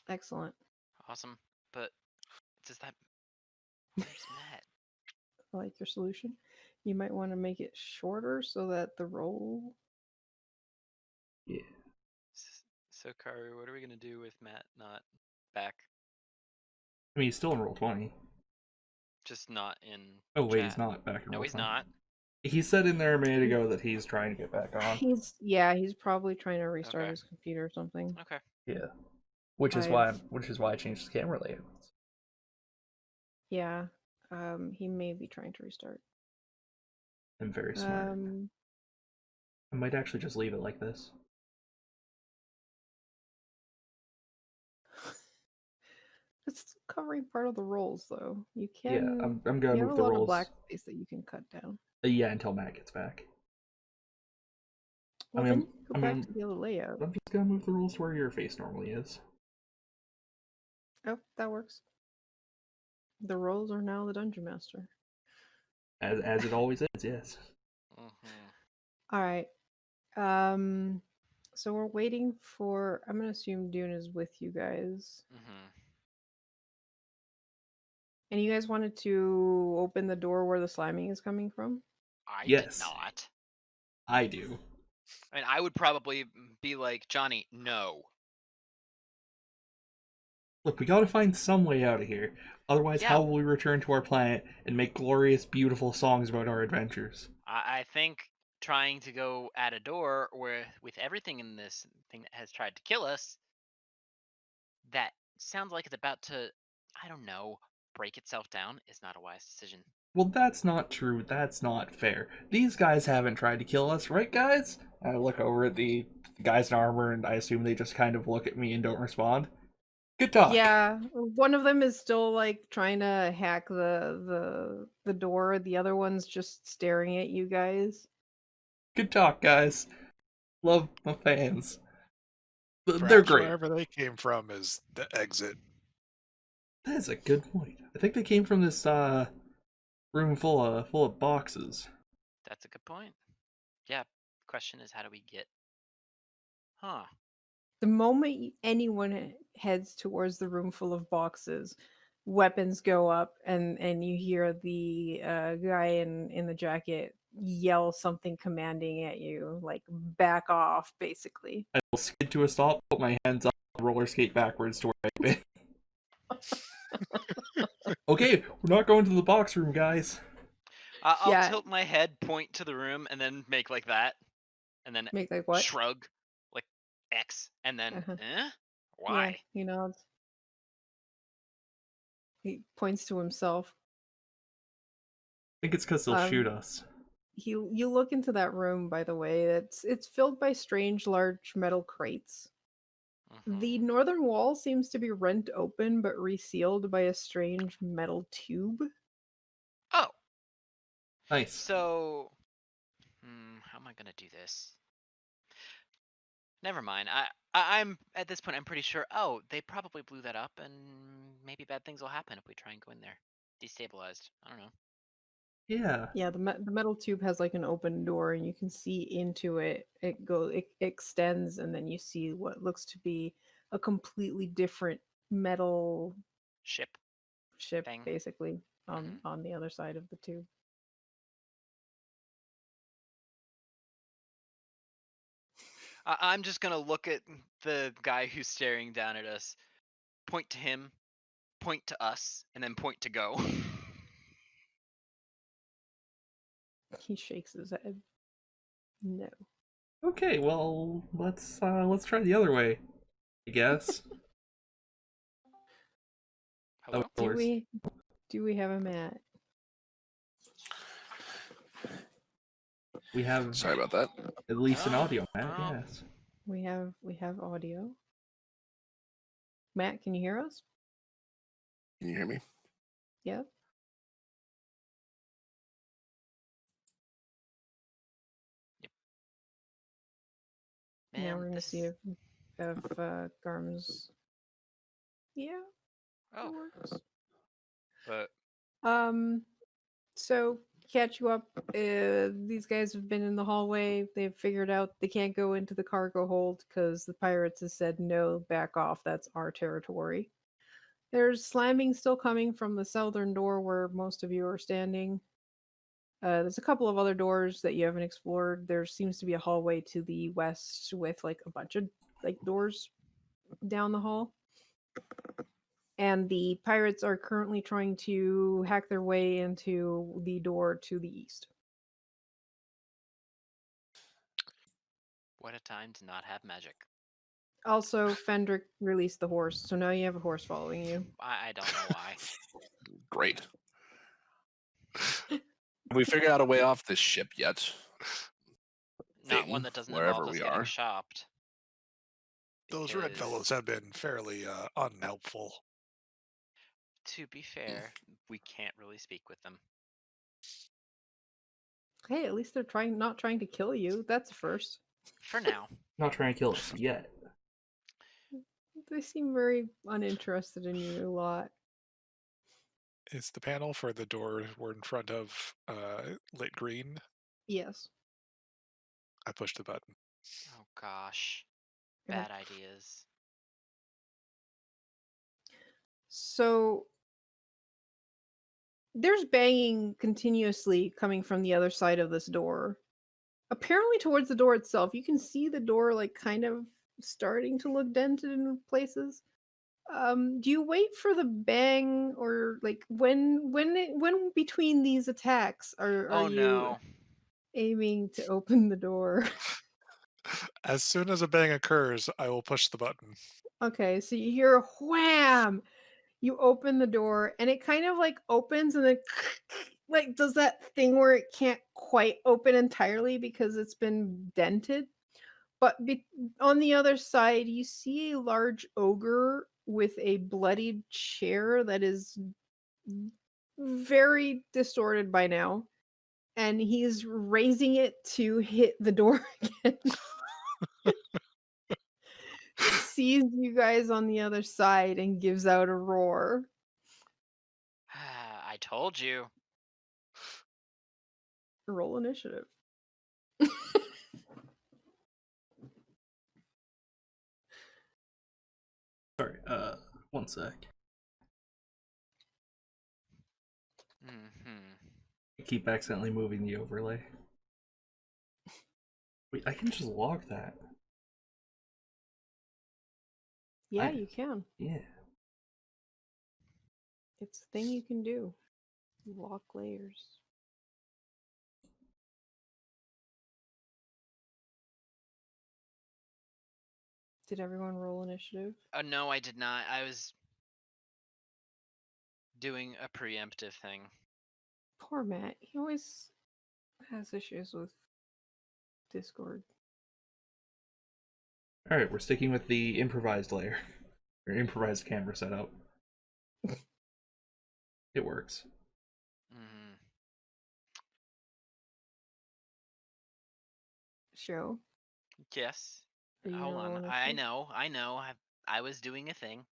Excellent. Awesome. But does that where's Matt? I like your solution. You might want to make it shorter so that the roll. Yeah. So Karu, what are we gonna do with Matt not back? I mean, he's still in roll 20. Just not in Oh wait, chat. he's not back in No, roll he's 20. not. He said in there a minute ago that he's trying to get back on. He's probably trying to restart Okay. his computer or something. Okay. Yeah, which is why I changed his camera layout. Yeah. He may be trying to restart. I'm very smart. I might actually just leave it like this. It's covering part of the rolls though. You Yeah, can I'm gonna you have move a the lot of rolls. black space that you can cut down. Yeah, until Matt gets back. Well, I then mean, you can go back to the other layout. I'm just gonna move the rolls to where your face normally is. Oh, that works. The rolls are now the dungeon master. As it always is, yes. Mm-hmm. All right. So we're waiting for. I'm gonna assume Dune is with you guys, Mm-hmm. and you guys wanted to open the door where the sliming is coming from. I Yes. did not. I do. I mean, I would probably be like, Johnny, no. Look, we gotta find some way out of here. Otherwise, Yeah. how will we return to our planet and make glorious, beautiful songs about our adventures? I think trying to go at a door where with everything in this thing that has tried to kill us, that sounds like it's about to, I don't know, break itself down is not a wise decision. Well, that's not true. That's not fair. These guys haven't tried to kill us, right, guys? I look over at the guys in armor, and I assume they just kind of look at me and don't respond. Good talk. Yeah, one of them is still like trying to hack the door. The other one's just staring at you guys. Good talk, guys. Love my fans. They're Perhaps great. wherever they came from is the exit. That is a good point. I think they came from this room full of boxes. That's a good point. Yeah. Question is, how do we get? Huh. The moment anyone heads towards the room full of boxes, weapons go up, and you hear the guy in the jacket yell something commanding at you, like back off, basically. I will skid to a stop, put my hands up, roller skate backwards to where I've been. Okay, we're not going to the box room, guys. I'll Yeah. tilt my head, point to the room, and then make like that, and then Make like what? shrug, like X, and then Uh-huh. eh? Why? Yeah, he nods. He points to himself. I think it's because they'll shoot us. You look into that room, by the way. It's filled by strange large metal crates. The Mhm. northern wall seems to be rent open but resealed by a strange metal tube. Oh, Nice. so how am I gonna do this? Never mind. I'm at this point. I'm pretty sure. Oh, they probably blew that up, and maybe bad things will happen if we try and go in there. Destabilized. I don't know. Yeah. Yeah, the metal tube has like an open door, and you can see into it. It extends, and then you see what looks to be a completely different metal Ship thing. basically Mhm. on the other side of the tube. I'm just gonna look at the guy who's staring down at us, point to him, point to us, and then point to go. He shakes his head. No. Okay, well, let's try the other way, I guess. Hello? Do we have a mat? We have Sorry about that. at least an Oh, audio, Matt. well. Yes. We have audio. Matt, can you hear us? Can you hear me? Yeah. Man, Now we're gonna this see is- if Garm's. Yeah, it Oh, works. but So catch you up. These guys have been in the hallway. They've figured out they can't go into the cargo hold because the pirates have said no, back off. That's our territory. There's slamming still coming from the southern door where most of you are standing. There's a couple of other doors that you haven't explored. There seems to be a hallway to the west with like a bunch of like doors down the hall. And the pirates are currently trying to hack their way into the door to the east. what a time to not have magic. Also, Fendrick released the horse, so now you have a horse following you. I don't know why. Great. Have we figured out a way off this ship yet? Not Thing, one that doesn't wherever involve us we getting are. shopped. Those red because, fellows have been fairly unhelpful. To be fair, we can't really speak with them. Hey, at least they're not trying to kill you. That's a first. For now. Not trying to kill us yet. They seem very uninterested in you a lot. Is the panel for the door we're in front of lit green? Yes. I pushed the button. Oh gosh. Okay. Bad ideas. So there's banging continuously coming from the other side of this door. Apparently towards the door itself. You can see the door like kind of starting to look dented in places. Do you wait for the bang or like when between these attacks are Oh you no. aiming to open the door? As soon as a bang occurs, I will push the button. Okay, so you hear a wham. You open the door and it kind of like opens and then like does that thing where it can't quite open entirely because it's been dented. But on the other side, you see a large ogre with a bloodied chair that is very distorted by now. And he's raising it to hit the door again. Sees you guys on the other side and gives out a roar. I told you. Roll initiative. Sorry, one sec. I keep accidentally moving the overlay. Wait, I can just log that. Yeah, you can. Yeah. It's a thing you can do. Lock layers. Did everyone roll initiative? No, I did not. I was doing a preemptive thing. Poor Matt. He always has issues with Discord. Alright, we're sticking with the improvised layer. Or improvised camera setup. It works. Mm. Show. Yes. Are you Hold gonna roll on. I initiative? know. I was doing a thing,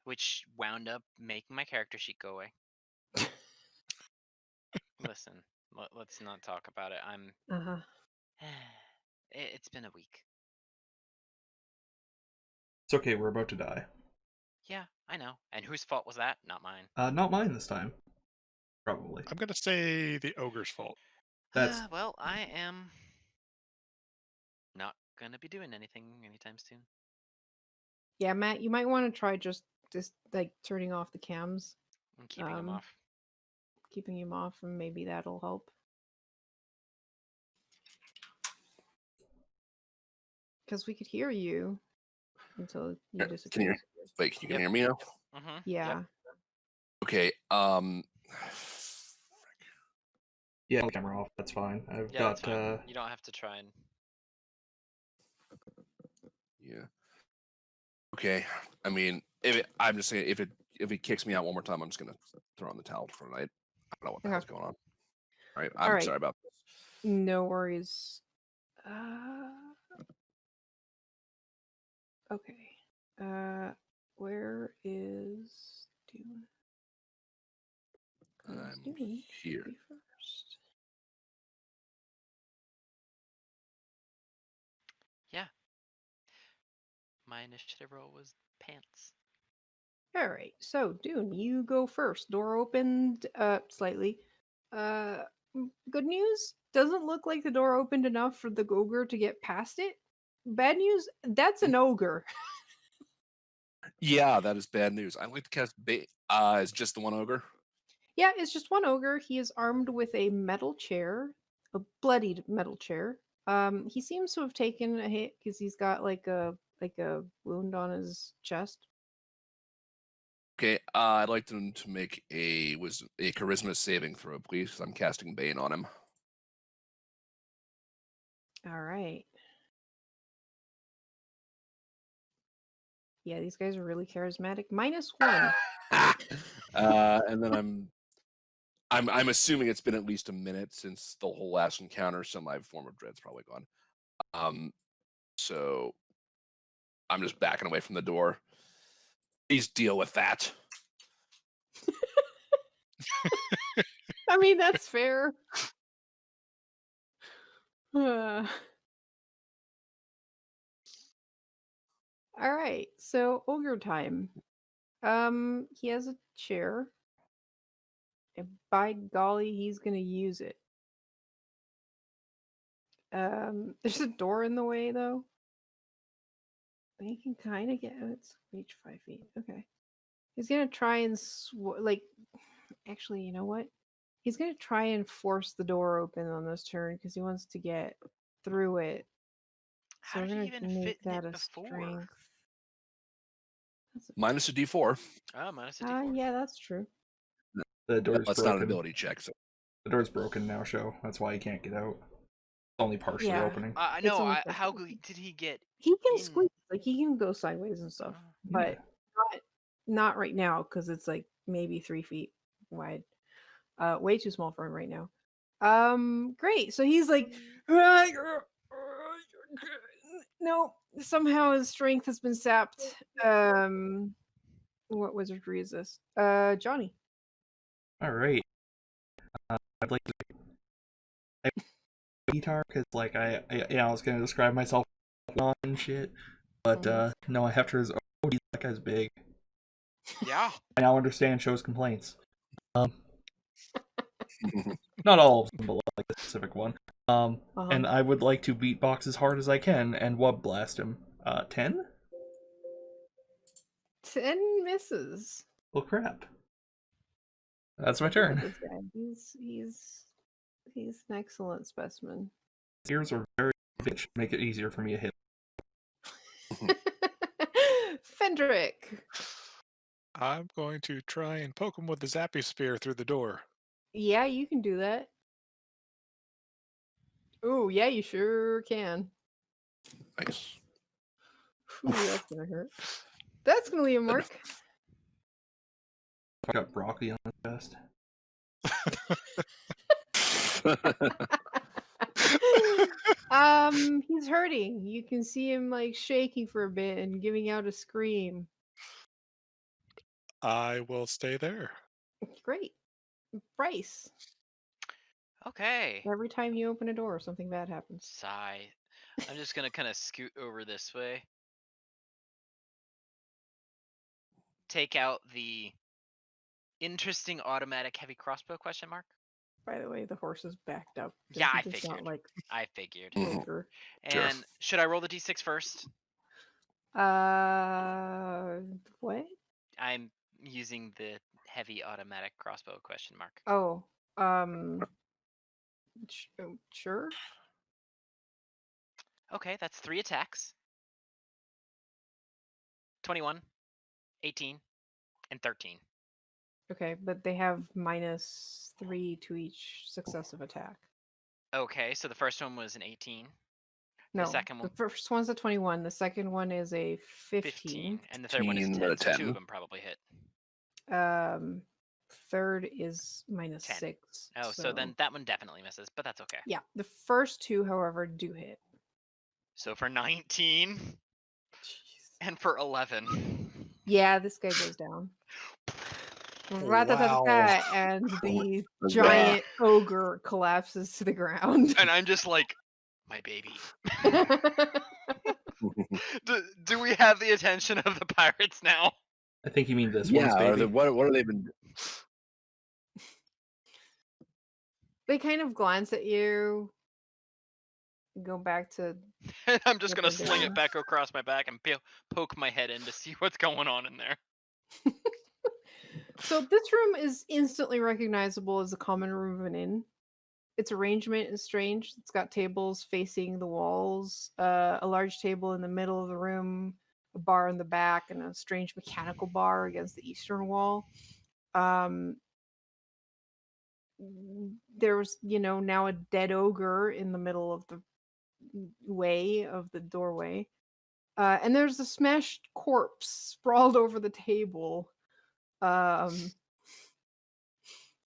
which wound up making my character sheet go away. Listen, let's not talk about it. Uh-huh. It's been a week. It's okay, we're about to die. Yeah, I know. And whose fault was that? Not mine. Not mine this time. Probably. I'm going to say the ogre's fault. That's Well, I am not gonna be doing anything anytime soon. Yeah, Matt, you might want to try just like turning off the cams, I'm keeping them off. keeping him off, and maybe that'll help. Because we could hear you until you Can disappear. you wait? Can you Yep. hear me now? Mm-hmm. Yeah. Yep. Okay. Yeah, camera off. That's fine. I've Yeah, that's got. fine. You don't have to try and. Yeah. Okay. I mean, I'm just saying, if it kicks me out one more time, I'm just gonna throw on the towel for the night. I don't know what the Okay. hell's going on. All right. All I'm right. sorry about this. No worries. Okay. Where is Dune? 'Cause I'm Dune should here. be first. Yeah. My initiative roll was pants. All right. So Dune, you go first. Door opened slightly. Good news. Doesn't look like the door opened enough for the ogre to get past it. Bad news. That's an ogre. Yeah, that is bad news. I'd like to cast bait. Is just the one ogre? Yeah, it's just one ogre. He is armed with a metal chair, a bloodied metal chair. He seems to have taken a hit because he's got like a wound on his chest. Okay. I'd like them to make a charisma saving throw, please. I'm casting Bane on him. All right. Yeah, these guys are really charismatic. -1. And then I'm assuming it's been at least a minute since the whole last encounter, so my form of dread's probably gone. So I'm just backing away from the door. Please deal with that. I mean, that's fair. All right, so ogre time. He has a chair, and by golly, he's gonna use it. There's a door in the way though. But he can kind of get it's reach 5 feet. Okay, he's gonna try and actually, you know what? He's gonna try and force the door open on this turn because he wants to get through it. How So we're did he gonna even fit make in it that a before? strength. That's Minus a D4. Oh, minus a D4. yeah, that's true. The door's That's not an broken. ability check. So The door's broken now, show. That's why he can't get out. It's only partially Yeah. opening. I It's know. only How partially. did he get? He can in? squeeze, like he can go sideways and stuff, Oh. but Yeah. not right now because it's like maybe 3 feet wide. Way too small for him right now. Great. So he's like, no. Somehow his strength has been sapped. What wizardry is this? Johnny. All right. I'd like to guitar because, like, I was gonna describe myself and shit, but no, I have to. Oh, that guy's big. Yeah. I now understand Show's complaints. Not all of them, but like the specific one. And I would like to beatbox as hard as I can and wub blast him. 10? 10 misses. Well, crap. That's my Look turn. at this guy. He's an excellent specimen. His ears are very big, should make it easier for me to hit. Fendrick. I'm going to try and poke him with the zappy spear through the door. Yeah, you can do that. Oh, yeah, you sure can. nice. Ooh, that's gonna hurt. That's gonna leave a mark. I got broccoli on his chest. He's hurting. You can see him like shaking for a bit and giving out a scream. I will stay there. Great. Bryce. Okay. Every time you open a door, something bad happens. Sigh. I'm just gonna kind of scoot over this way. Take out the interesting automatic heavy crossbow question mark. By the way, the horse is backed up. Yeah, I He does not figured. like I figured. poker. And should I roll the d6 first? What? I'm using the heavy automatic crossbow question mark. Oh, sure. Okay, that's 3 attacks. 21, 18, and 13. Okay, but they have -3 to each successive attack. Okay, so the first one was an 18. The No, second the one, first one's a 21. The second one is a 15. 15. And the third one is 15, 10. a So 2 of 10. them probably hit. Um, third is 10. -6. Oh, so then that one definitely misses, but that's okay. Yeah, the first two, however, do hit. So for 19 Jeez. and for 11. Yeah, this guy goes down. Wow. Ra-ta-ta-ta-ta, and the was giant ogre collapses to the ground. And I'm just like, my baby. do we have the attention of the pirates now? I think you mean this Yeah, one's or baby. what are they been? They kind of glance at you, go back to And I'm just what gonna they're sling doing. it back across my back and poke my head in to see what's going on in there. So this room is instantly recognizable as a common room of an inn. Its arrangement is strange. It's got tables facing the walls, a large table in the middle of the room, a bar in the back, and a strange mechanical bar against the eastern wall. Um, there's, now a dead ogre in the middle of the way of the doorway. And there's a smashed corpse sprawled over the table.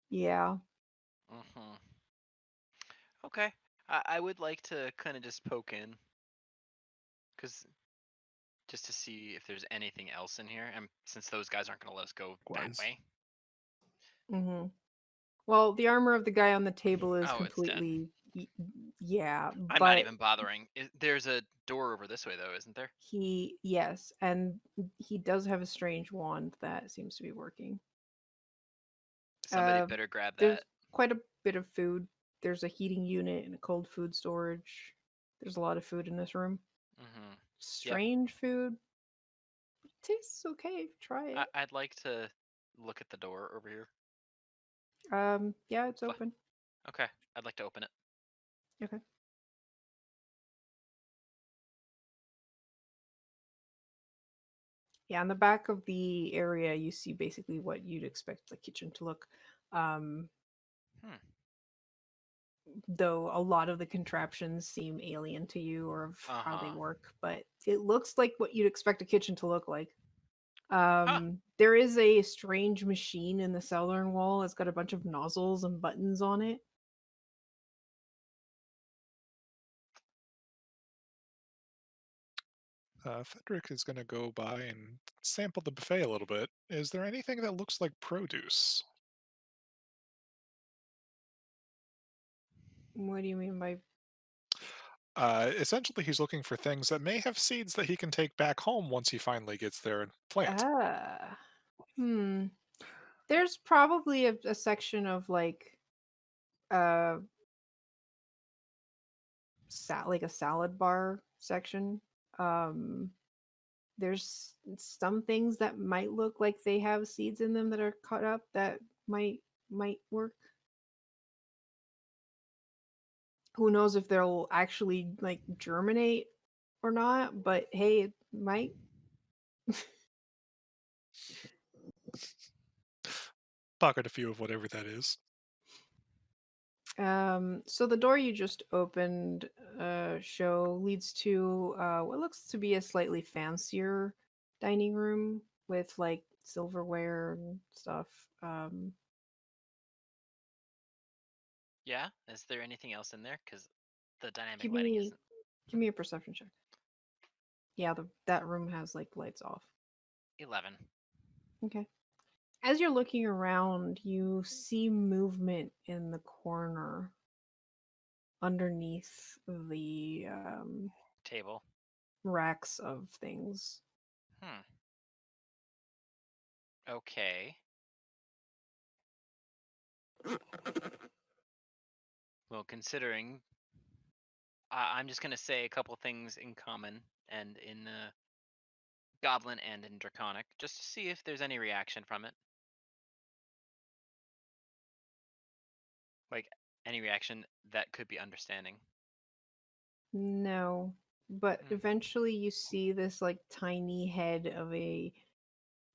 Yeah. Mm-hmm. Okay. I would like to kind of just poke in, cause just to see if there's anything else in here, and since those guys aren't gonna let us go that Wise. way. hmm Well, the armor of the guy on the table is Oh, it's dead. completely, yeah, I'm not but even bothering. There's a door over this way though, isn't there? yes, and he does have a strange wand that seems to be working. Somebody Uh, better grab there's that. quite a bit of food. There's a heating unit and a cold food storage. There's a lot of food in this room. Mm-hmm. Yep. Strange food. Tastes okay. Try it. I'd like to look at the door over here. Yeah, it's What? open. Okay. I'd like to open it. Okay. Yeah, on the back of the area, you see basically what you'd expect the kitchen to look. Um, Hmm. though a lot of the contraptions seem alien to you or of how they Uh-huh. work, but it looks like what you'd expect a kitchen to look like. Huh. There is a strange machine in the southern wall. It's got a bunch of nozzles and buttons on it. Frederick is going to go by and sample the buffet a little bit. Is there anything that looks like produce? What do you mean by Essentially, he's looking for things that may have seeds that he can take back home once he finally gets there and plant. ah? Hmm. There's probably a section of like uh like a salad bar section. Um there's some things that might look like they have seeds in them that are cut up that might work. Who knows if they'll actually like germinate or not, but hey, it might. Pocket a few of whatever that is. So the door you just opened show leads to what looks to be a slightly fancier dining room with like silverware and stuff. Yeah. Is there anything else in there? Because the dynamic give lighting me isn't. give me a perception check. Yeah, that room has like lights off. 11. Okay. As you're looking around, you see movement in the corner underneath the Table. racks of things. Hmm. Okay. Well, considering I'm just gonna say a couple things in common and in Goblin and in Draconic, just to see if there's any reaction from it. Like any reaction that could be understanding. No, but Hmm. eventually you see this like tiny head of a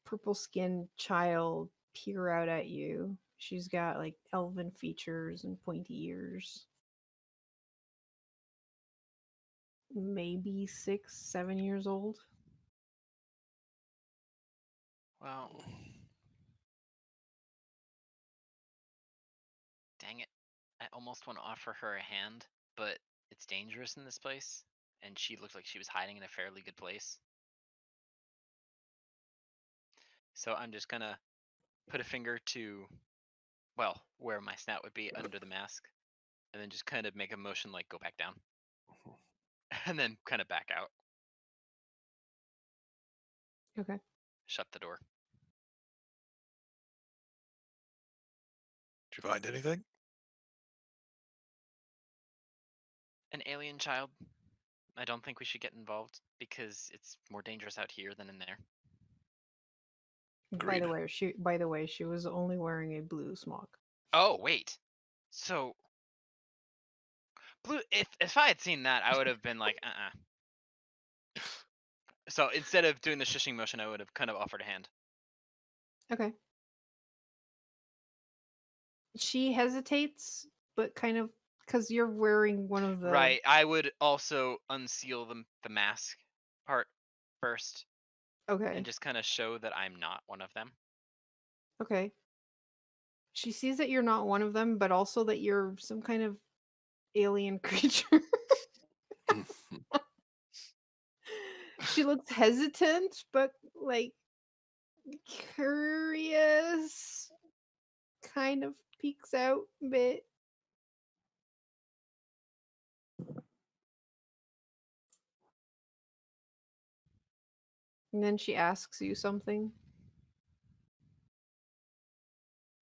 purple skinned child peer out at you. She's got like elven features and pointy ears. Maybe 6, 7 years old. Well, dang it. I almost want to offer her a hand, but it's dangerous in this place, and she looked like she was hiding in a fairly good place. So I'm just gonna put a finger to, well, where my snout would be under the mask, and then just kind of make a motion like go back down, and then kind of back out, Okay. shut the door. Did you find anything? An alien child. I don't think we should get involved because it's more dangerous out here than in there. Agreed. By the way, she was only wearing a blue smock. Oh wait, so blue. If I had seen that, I would have been like, So instead of doing the shushing motion, I would have kind of offered a hand. Okay. She hesitates, but kind of because you're wearing one of the Right. I would also unseal the mask part first Okay. and just kind of show that I'm not one of them. Okay. She sees that you're not one of them, but also that you're some kind of alien creature. She looks hesitant, but like curious. Kind of peeks out a bit. And then she asks you something.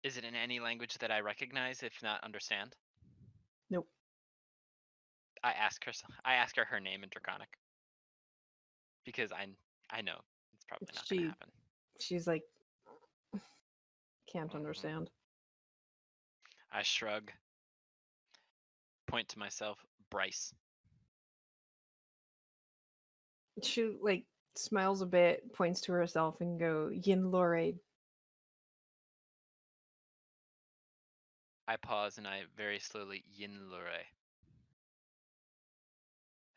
Is it in any language that I recognize, if not understand? Nope. I ask her her name in Draconic because I know it's probably not going to happen. She's like, can't Mhm. understand. I shrug. Point to myself, Bryce. She like smiles a bit, points to herself, and go Yin Lore. I pause and I very slowly yin lure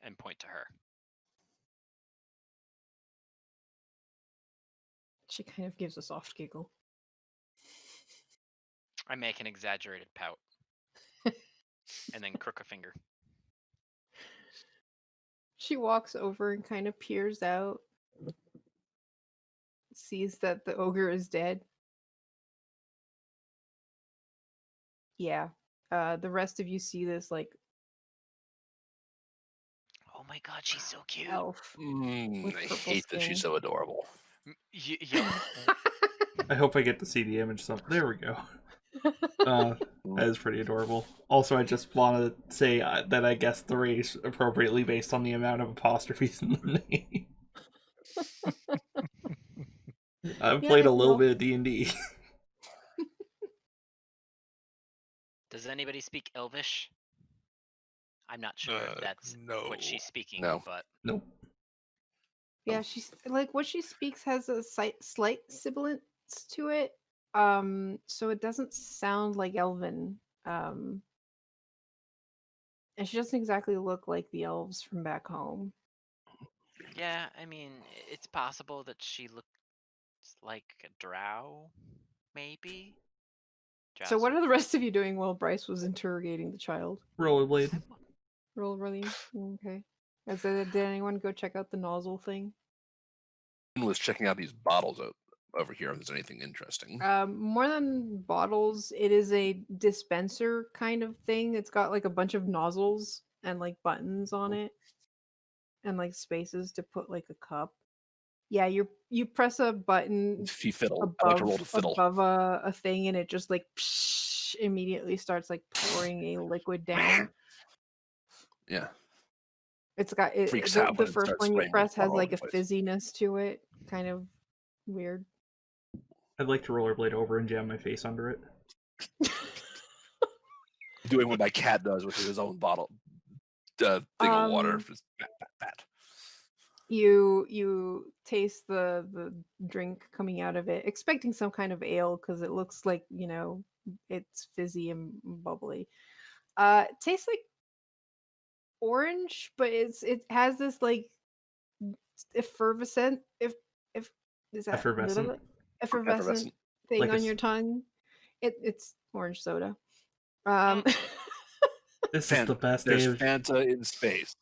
and point to her. She kind of gives a soft giggle. I make an exaggerated pout and then crook a finger. She walks over and kind of peers out, sees that the ogre is dead. Yeah. The rest of you see this like Oh my god, she's so cute. elf. With I purple hate that she's skin. so adorable. Yo, I hope I get to see the image. There we go. That is pretty adorable. Also, I just want to say that I guessed the race appropriately based on the amount of apostrophes in the name. I've Yeah, played a it's little elf. bit of D&D. does anybody speak Elvish? I'm not sure if that's No. what she's speaking, No. but Nope. Yeah, she's like what she speaks has a slight sibilance to it. So it doesn't sound like Elven. And she doesn't exactly look like the elves from back home. yeah, I mean, it's possible that she looks like a drow, maybe? So what Drowser. are the rest of you doing while Bryce was interrogating the child? Rollerblade. Rolling. Okay. Did anyone go check out the nozzle thing? Was checking out these bottles over here if there's anything interesting. More than bottles, it is a dispenser kind of thing. It's got like a bunch of nozzles and like buttons on it, and like spaces to put like a cup. Yeah, you press a button Fiddle. I like to roll to fiddle. above a thing, and it just like psh, immediately starts like pouring a liquid down. Yeah. It's got Freaks out the when it first starts one you spraying press has water all like over a the place. fizziness to it, kind of weird. I'd like to rollerblade over and jam my face under it. Doing what my cat does with his own bottle thing of water. Just bat, bat, bat. You taste the drink coming out of it, expecting some kind of ale because it looks like, it's fizzy and bubbly. It tastes like orange, but it has this like effervescent, if is that Effervescent. effervescent Effervescent. thing Like on your tongue. It's orange soda. Mm, this is the best day There's of Fanta in space.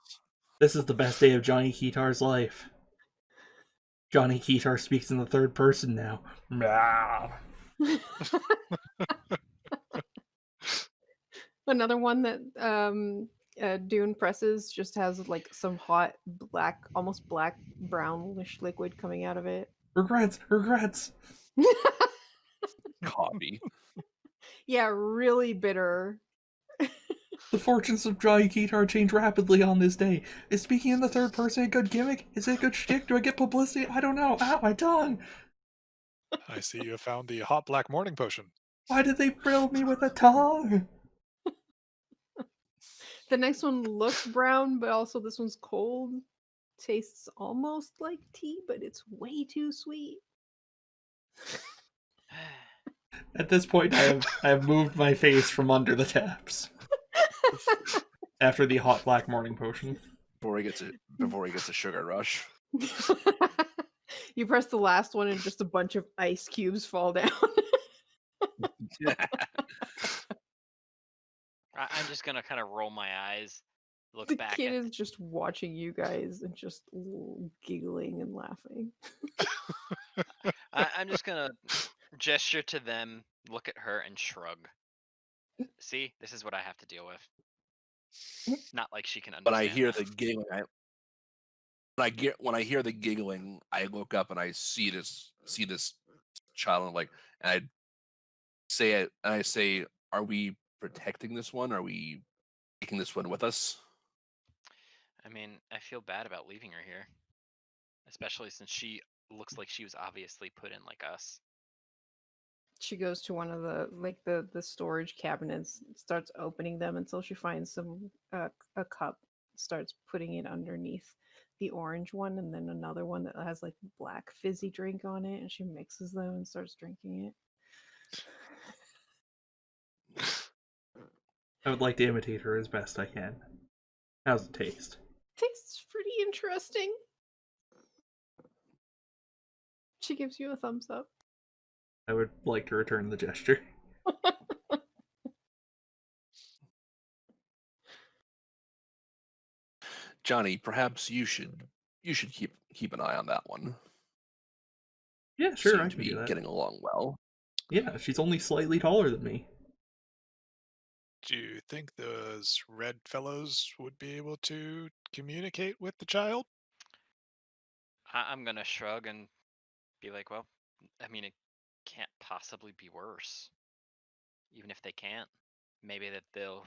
Johnny Keytar's life. Johnny Keytar speaks in the third person now. Meow. Another one that Dune presses just has like some hot black, almost black brownish liquid coming out of it. Regrets. Coffee. Yeah, really bitter. The fortunes of Johnny Keytar change rapidly on this day. Is speaking in the third person a good gimmick? Is it a good shtick? Do I get publicity? I don't know. Ow, my tongue! I see you have found the hot black morning potion. Why did they frill me with a tongue? The next one looks brown, but also this one's cold. Tastes almost like tea, but it's way too sweet. At this point, I have moved my face from under the taps. After the hot black morning potion. Before he gets a sugar rush. You press the last one and just a bunch of ice cubes fall down. I'm just gonna kind of roll my eyes, look The back kid at. is just watching you guys and just giggling and laughing. I'm just gonna gesture to them, look at her, and shrug. See, this is what I have to deal with. It's not like she can When I understand hear that. the giggling, when I hear the giggling, I look up and I see this child, and I say, "Are we protecting this one? Are we taking this one with us?" I mean, I feel bad about leaving her here, especially since she looks like she was obviously put in like us. She goes to one of the storage cabinets, starts opening them until she finds a cup, starts putting it underneath the orange one, and then another one that has like black fizzy drink on it, and she mixes them and starts drinking it. I would like to imitate her as best I can. How's it taste? Tastes pretty interesting. She gives you a thumbs up. I would like to return the gesture. Johnny, perhaps you should keep an eye on that one. Yeah, sure, I Seem to can do be that. getting along well. Yeah, she's only slightly taller than me. Do you think those red fellows would be able to communicate with the child? I'm gonna shrug and be like, well, I mean, it can't possibly be worse. Even if they can't, maybe they'll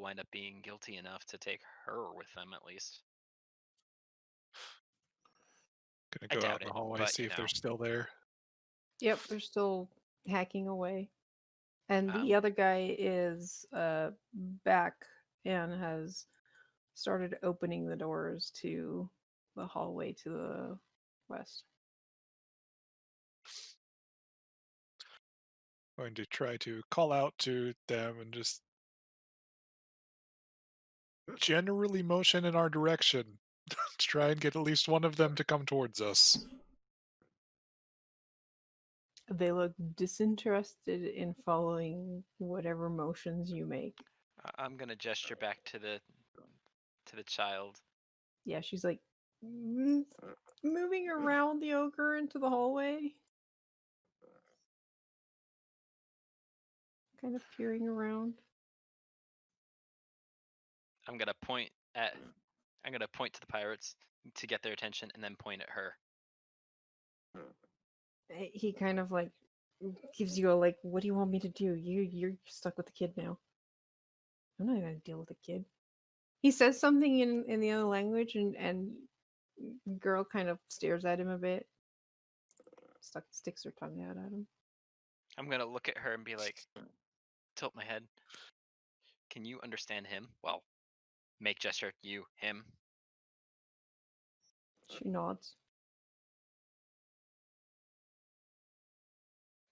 wind up being guilty enough to take her with them at least. Gonna I go out doubt in the it, hallway, but see if they're still there. Yep, they're still hacking away. And um, the other guy is back and has started opening the doors to the hallway to the west. Going to try to call out to them and just generally motion in our direction to try and get at least one of them to come towards us. They look disinterested in following whatever motions you make. I'm gonna gesture back to the child. Yeah, she's like moving around the ogre into the hallway, kind of peering around. I'm gonna point at. I'm gonna point to the pirates to get their attention, and then point at her. He kind of like gives you a like, "What do you want me to do? You're stuck with the kid now. I'm not gonna deal with a kid." He says something in the other language, and girl kind of stares at him a bit, sticks her tongue out at him. I'm gonna look at her and be like, tilt my head. Can you understand him? Well, make gesture, you, him. She nods.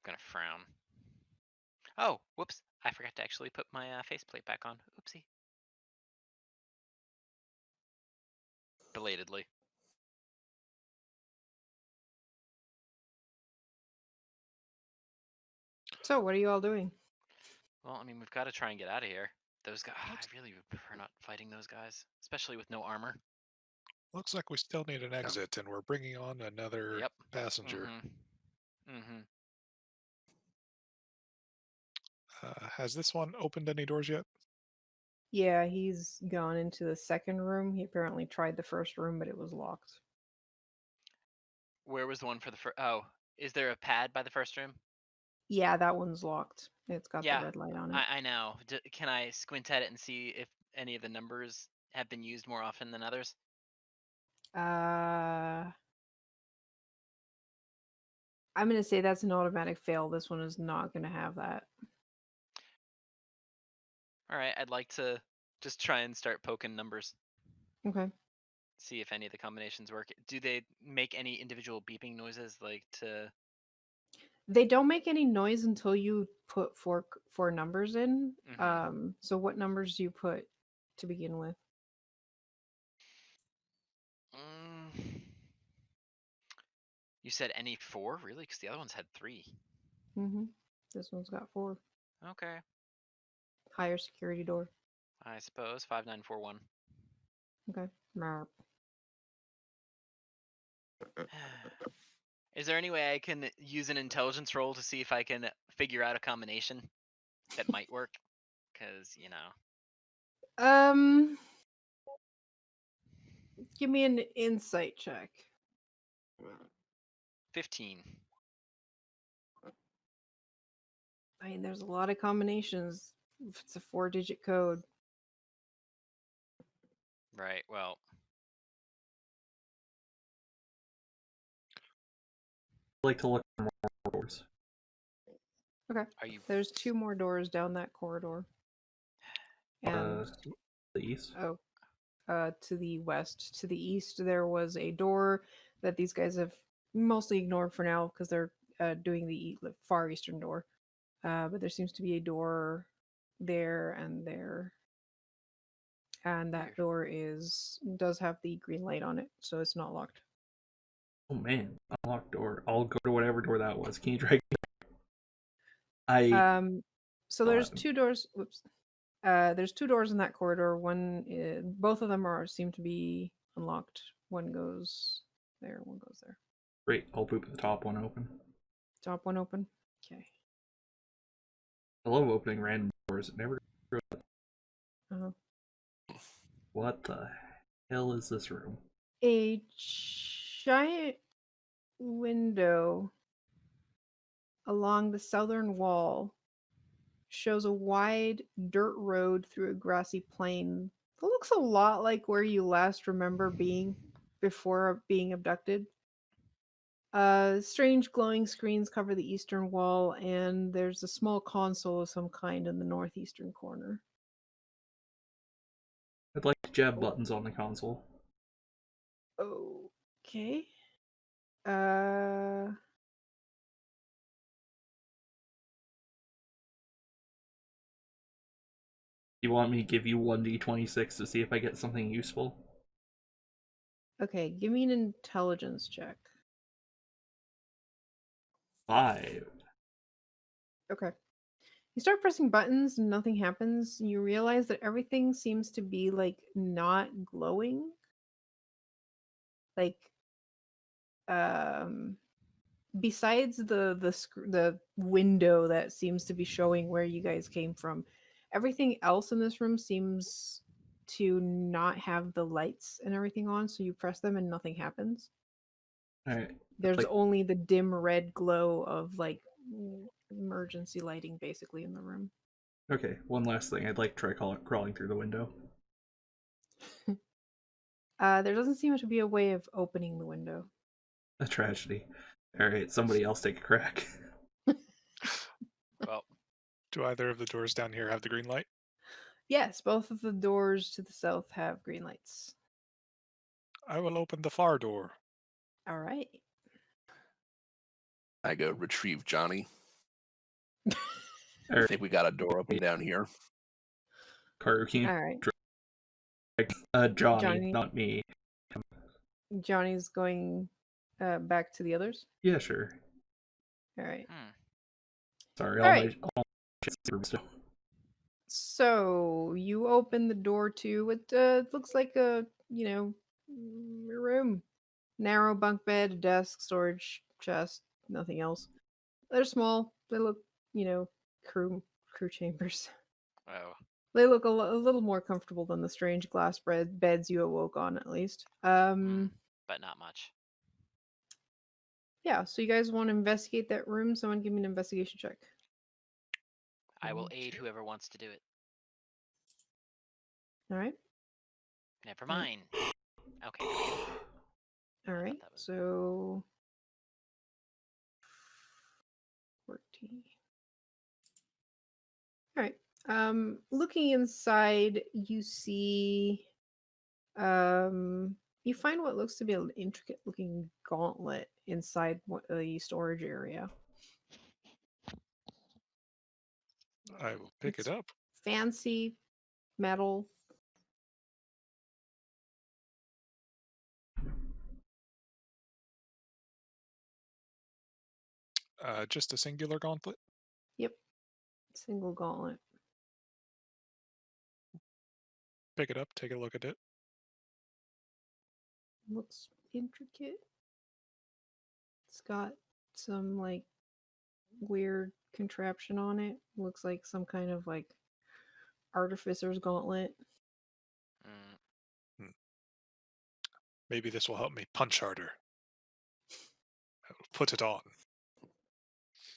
I'm gonna frown. Oh, whoops! I forgot to actually put my faceplate back on. Oopsie. Belatedly. So, what are you all doing? Well, I mean, we've got to try and get out of here. Those guys, I really would prefer not fighting those guys, especially with no armor. Looks like we still need an exit, and we're bringing on another Yep. passenger. Mm-hmm. Has this one opened any doors yet? Yeah, he's gone into the second room. He apparently tried the first room, but it was locked. Where was the one for the first? Oh, is there a pad by the first room? Yeah, that one's locked. It's got the Yeah, red light on it. I know. Can I squint at it and see if any of the numbers have been used more often than others? I'm gonna say that's an automatic fail. This one is not gonna have that. All right, I'd like to just try and start poking numbers, Okay. see if any of the combinations work. Do they make any individual beeping noises, like to? They don't make any noise until you put four numbers in. Mhm. So what numbers do you put to begin with? Mm, you said any four, really? Because the other ones had three. Mm-hmm. This one's got 4. Okay, Higher security door. I suppose 5941. Okay. Merp. Is there any way I can use an intelligence roll to see if I can figure out a combination that might work? Because, Um, give me an insight check. 15. I mean, there's a lot of combinations. If it's a 4-digit code. Right, well, I'd like to look for more doors. Okay. are you. There's 2 more doors down that corridor. And The east. oh, to the west. To the east, there was a door that these guys have mostly ignored for now because they're doing the far eastern door. But there seems to be a door there and there. And that Weird. door does have the green light on it, so it's not locked. Oh man, unlocked door. I'll go to whatever door that was. Can you drag me? I So Go there's ahead. 2 doors. Whoops. There's 2 doors in that corridor. Both of them seem to be unlocked. One goes there. One goes there. Great. I'll boop the top one open. Top one open. Okay. I love opening random doors. It never. Uh-huh. What the hell is this room? A giant window along the southern wall shows a wide dirt road through a grassy plain. It looks a lot like where you last remember being before being abducted. Strange glowing screens cover the eastern wall, and there's a small console of some kind in the northeastern corner. I'd like to jab buttons on the console. Okay. Uh, You want me to give you 1d26 to see if I get something useful? okay, give me an intelligence check. 5. Okay. You start pressing buttons and nothing happens. You realize that everything seems to be like not glowing. Like um besides the window that seems to be showing where you guys came from, everything else in this room seems to not have the lights and everything on, so you press them and nothing happens. Alright. There's Like, only the dim red glow of like emergency lighting basically in the room. okay, one last thing. I'd like to try crawling through the window. There doesn't seem to be a way of opening the window. A tragedy. Alright, somebody else take a crack. Well, Do either of the doors down here have the green light? Yes, both of the doors to the south have green lights. I will open the far door. All right. I go retrieve Johnny. Or I think we got a door open down here. Carter, can you All right. Johnny, Johnny. not me. Johnny's going back to the others. Yeah, sure. All right. Sorry, All right. all my still. So you open the door to it. Looks like a room, narrow bunk bed, a desk, storage chest, nothing else. They're small. They look, crew chambers. Oh. They look a little more comfortable than the strange glass beds you awoke on, at least. But not much. Yeah. So you guys want to investigate that room? Someone give me an investigation check. I will aid whoever wants to do it. All right. Never mind. Okay. All right. that was- So 14. All right. Looking inside, you see you find what looks to be an intricate looking gauntlet inside the storage area. I will pick It's it up. fancy metal. Just a singular gauntlet. Yep. Single gauntlet. Pick it up. Take a look at it. Looks intricate. It's got some like weird contraption on it. Looks like some kind of like artificer's gauntlet. Mm. Maybe this will help me punch harder. I will put it on.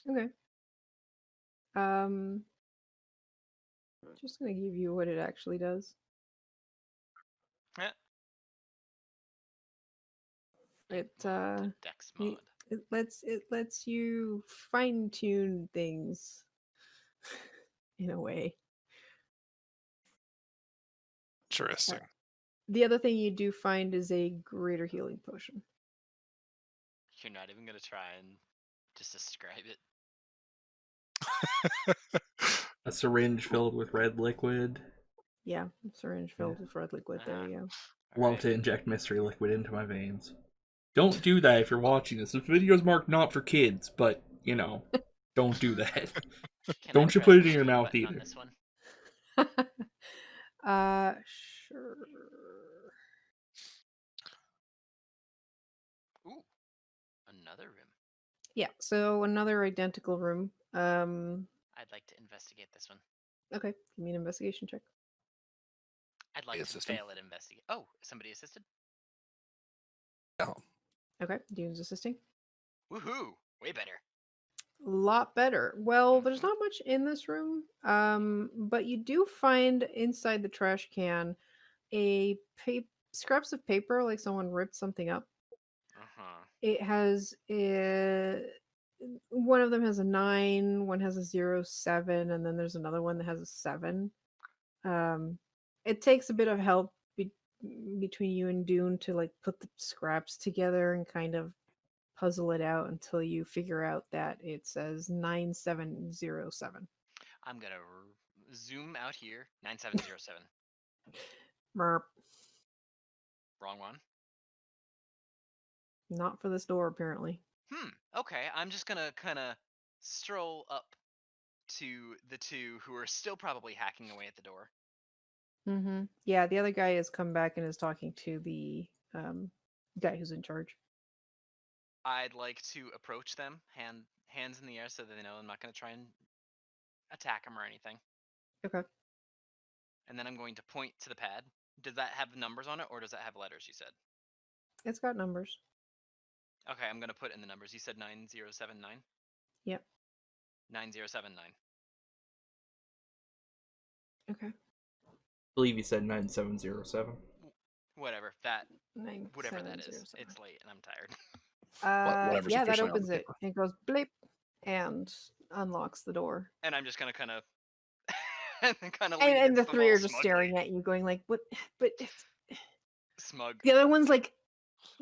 Okay. Just gonna give you what it actually does. Yeah. It Dex mod. it lets you fine tune things in a way. Interesting. The other thing you do find is a greater healing potion. You're not even gonna try and just describe it. A syringe filled with red liquid. Yeah, a syringe filled with red liquid. There you go. Love to inject mystery liquid into my veins. Don't do that if you're watching this. This video is marked not for kids, but don't do that. Can Don't I you put press it the in your B mouth button on either. this one? Sure. Ooh, another room. Yeah, so another identical room. I'd like to investigate this one. Okay, give me an investigation check. I'd like to Assistant? fail at investigate. Oh, somebody assisted? Oh, Okay, Dune's assisting. Woohoo! Way better. Lot better. Well, there's not much in this room, but you do find inside the trash can a scraps of paper, like someone ripped something up. It has one of them has a 9, one has a 0, 7, and then there's another one that has a 7. It takes a bit of help between you and Dune to like put the scraps together and kind of puzzle it out until you figure out that it says 9707. I'm gonna zoom out here. 9707. Merp. Wrong one. Not for this door, apparently. Okay, I'm just gonna kind of stroll up to the two who are still probably hacking away at the door. Mm-hmm. Yeah, the other guy has come back and is talking to the guy who's in charge. I'd like to approach them, hands in the air, so that they know I'm not gonna try and attack them or anything. Okay. And then I'm going to point to the pad. Does that have numbers on it, or does that have letters? You said. It's got numbers. Okay, I'm gonna put in the numbers. You said 9079. Yep. 9079. Okay. I believe you said 9707. Whatever that. 9, Whatever 7, that is. 0, 7. It's late and I'm tired. whatever's Yeah, that officially on the opens it. paper. It goes blip and unlocks the door. And I'm just gonna kind of, kind of. And the three are just staring at you, going like, "What?" But it's Smug. the other one's like,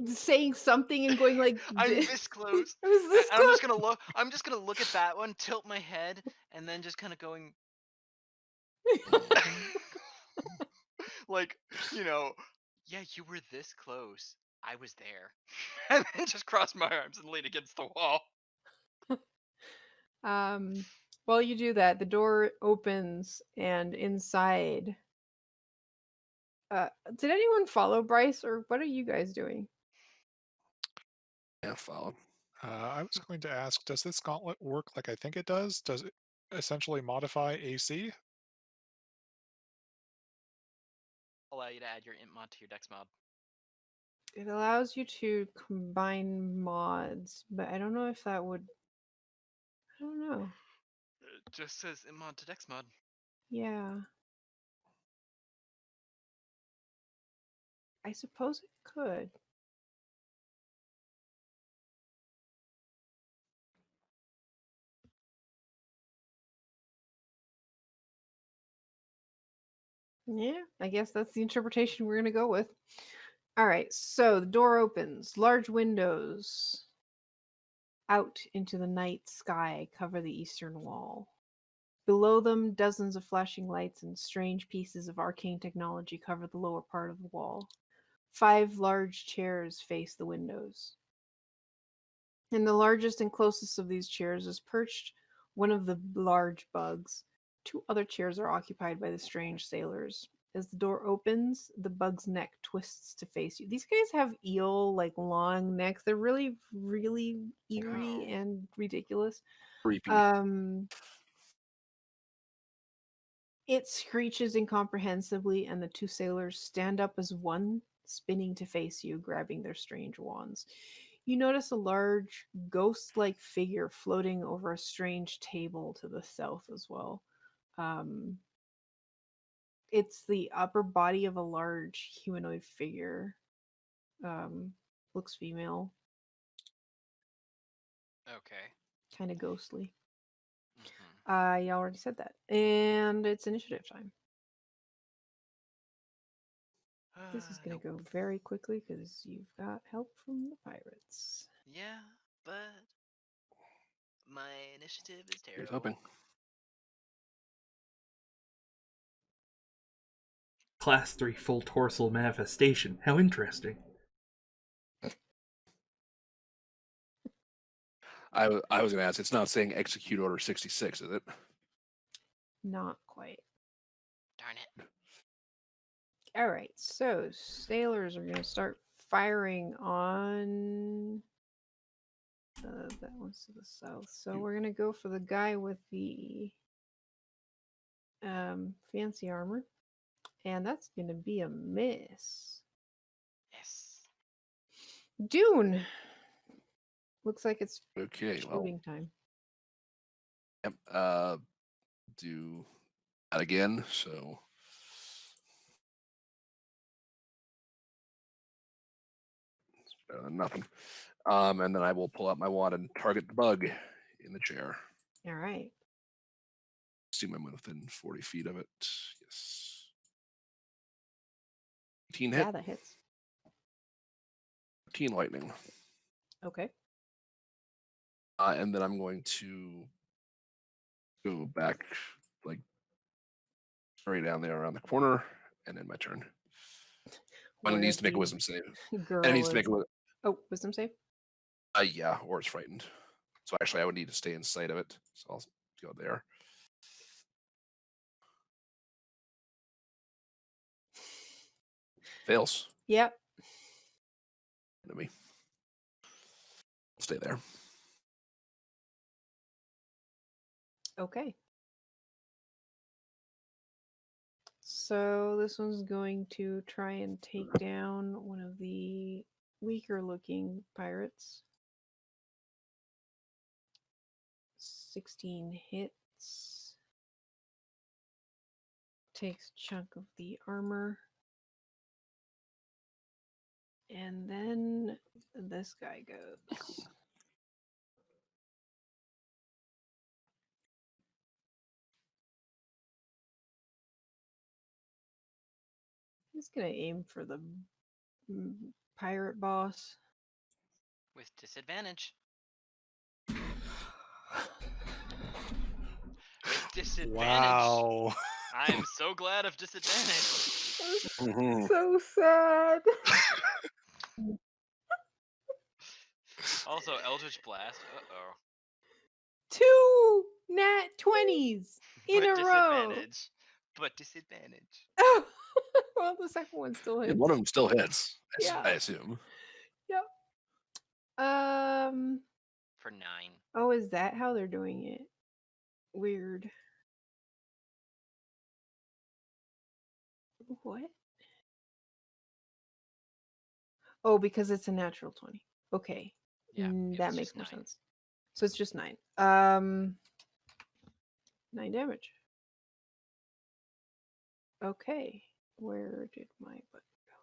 saying something and going like, I'm this close. I was this And I'm just close. gonna look. I'm just gonna look at that one, tilt my head, and then just kind of going, like, you know, yeah, you were this close. I was there, and then just cross my arms and lean against the wall. Um, while you do that, the door opens and inside. Did anyone follow Bryce, or what are you guys doing? Yeah, follow. I was going to ask, does this gauntlet work like I think it does? Does it essentially modify AC? Allow you to add your int mod to your dex mod. It allows you to combine mods, but I don't know if that would. I don't know. It just says int mod to dex mod. Yeah, I suppose it could. Yeah, I guess that's the interpretation we're gonna go with. All right, so the door opens. Large windows out into the night sky cover the eastern wall. Below them, dozens of flashing lights and strange pieces of arcane technology cover the lower part of the wall. 5 large chairs face the windows. In the largest and closest of these chairs is perched one of the large bugs. 2 other chairs are occupied by the strange sailors. As the door opens, the bug's neck twists to face you. These guys have eel, like long necks. They're really, really eerie Oh. and ridiculous. Creepy. It screeches incomprehensibly, and the 2 sailors stand up as one, spinning to face you, grabbing their strange wands. You notice a large, ghost like figure floating over a strange table to the south as well. Um, it's the upper body of a large humanoid figure. Looks female, Okay. kind of ghostly. Mm-hmm. I already said that. And it's initiative time. This is going Nope. to go very quickly because you've got help from the pirates. Yeah, but my initiative is Here's terrible. hoping. Class 3 full torsal manifestation. How interesting. I was going to ask. It's not saying execute order 66, is it? Not quite. Darn it. All right, so sailors are going to start firing on. That one's to the south. So we're going to go for the guy with the fancy armor. And that's going to be a miss. Yes. Dune! Looks like it's Okay. Well, shooting time. yep. Do that again. So nothing. And then I will pull out my wand and target the bug in the chair. All right. Assume I'm within 40 feet of it. Yes. 18 hit. Yeah, that hits. 13 lightning. Okay. And then I'm going to go back, like, straight down there around the corner, and then my turn. One Where needs to make a the wisdom save. girl And it needs to is. make a Oh, wisdom save? yeah, or it's frightened. So actually, I would need to stay in sight of it. So I'll go there. Fails. Yep. Enemy. Stay there. Okay. So this one's going to try and take down one of the weaker looking pirates. 16 hits. Takes a chunk of the armor. And then this guy goes. He's gonna aim for the pirate boss. With disadvantage. With disadvantage. Wow. I am so glad of disadvantage. Mhm. So sad. Also, Eldritch Blast. Uh-oh. 2 nat 20s in But a row. disadvantage. But disadvantage. Well, the second one still Yeah, hits. one of them still hits, Yeah. I assume. Yep. For 9. Oh, is that how they're doing it? Weird. What? Oh, because it's a natural 20. Okay. Yeah, it That was makes just more 9. sense. So it's just 9. 9 damage. Okay. Where did my butt go?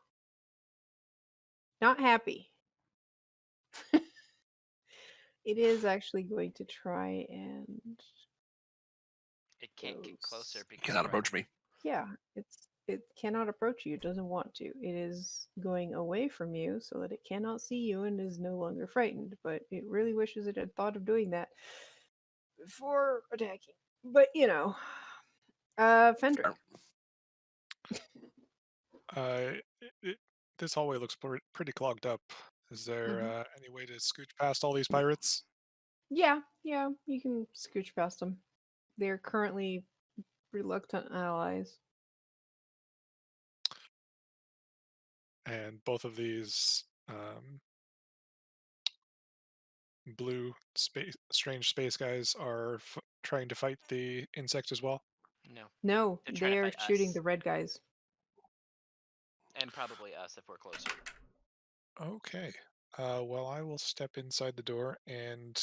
Not happy. It is actually going to try and It can't get closer goes- You because cannot approach me. Yeah, it cannot approach you. It doesn't want to. It is going away from you so that it cannot see you and is no longer frightened. But it really wishes it had thought of doing that before attacking. But Fendrick. This hallway looks pretty clogged up. Is there Mhm. any way to scooch past all these pirates? Yeah, you can scooch past them. They're currently reluctant allies. And both of these blue strange space guys are trying to fight the insect as well. No. No, They're trying they to are fight shooting us. the red guys. And probably us if we're closer. Okay. Well, I will step inside the door and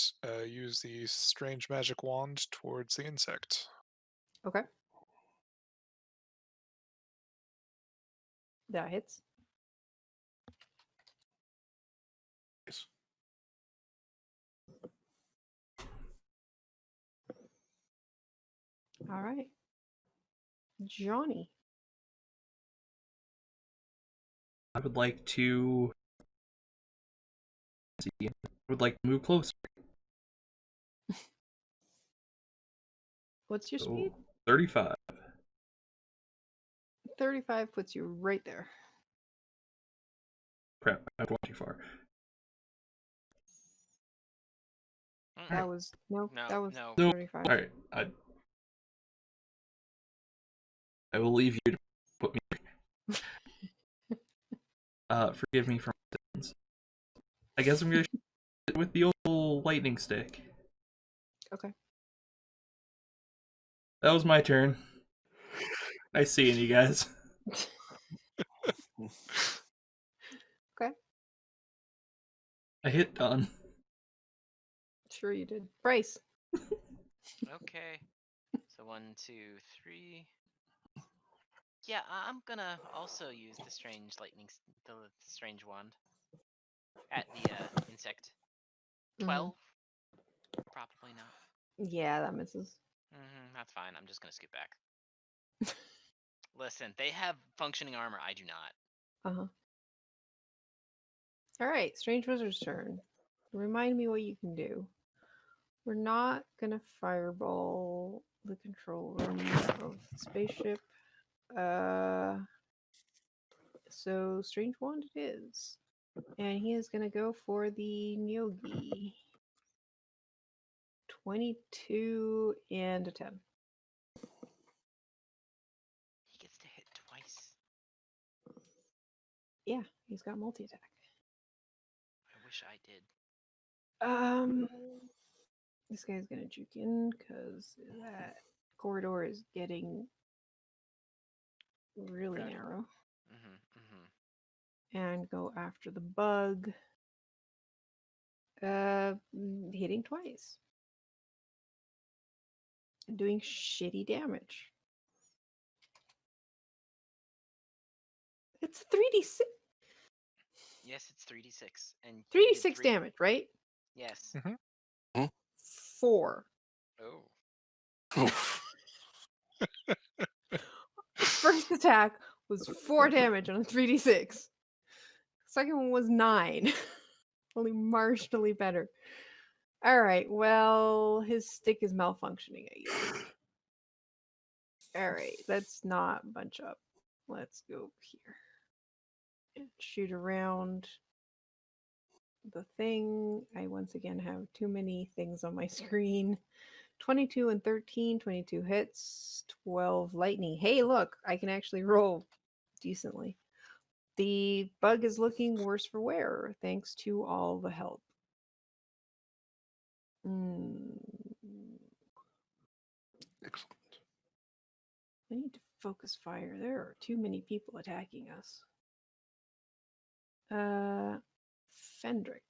use the strange magic wand towards the insect. Okay. That hits. Yes. All right. Johnny. I would like to see. I would like to move closer. What's your So, speed? 35. 35 puts you right there. Crap, I've gone too far. That was No, that was no. No. 35. Alright, I will leave you to put me. Forgive me for my sins. I guess I'm gonna shoot it with the old lightning stick. Okay. That was my turn. Nice seeing you guys. Okay. I hit done. Sure you did. Bryce. Okay. So 1, 2, 3. Yeah, I'm gonna also use the strange the strange wand at the insect. 12. Probably not. Yeah, that misses. That's fine. I'm just gonna scoot back. Listen, they have functioning armor. I do not. Uh-huh. All right, Strange Wizard's turn. Remind me what you can do. We're not gonna fireball the control room of the spaceship. So Strange Wand it is. And he is gonna go for the Nyogi. 22 and a 10. He gets to hit twice. Yeah, he's got multi-attack. I wish I did. This guy's gonna juke in because that corridor is getting really Crowded. narrow. Mm-hmm. And go after the bug. Hitting twice. Doing shitty damage. It's 3d6. Yes, it's 3d6. And you did 3d6 3. damage, right? Yes. 4. Oh. First attack was 4 damage on a 3d6. Second one was 9. Only marginally better. All right. Well, his stick is malfunctioning, I guess. All right. Let's not bunch up. Let's go here and shoot around the thing. I once again have too many things on my screen. 22 and 13. 22 hits. 12 lightning. Hey, look, I can actually roll decently. The bug is looking worse for wear, thanks to all the help. Mm, Excellent. I need to focus fire. There are too many people attacking us. Fendrick.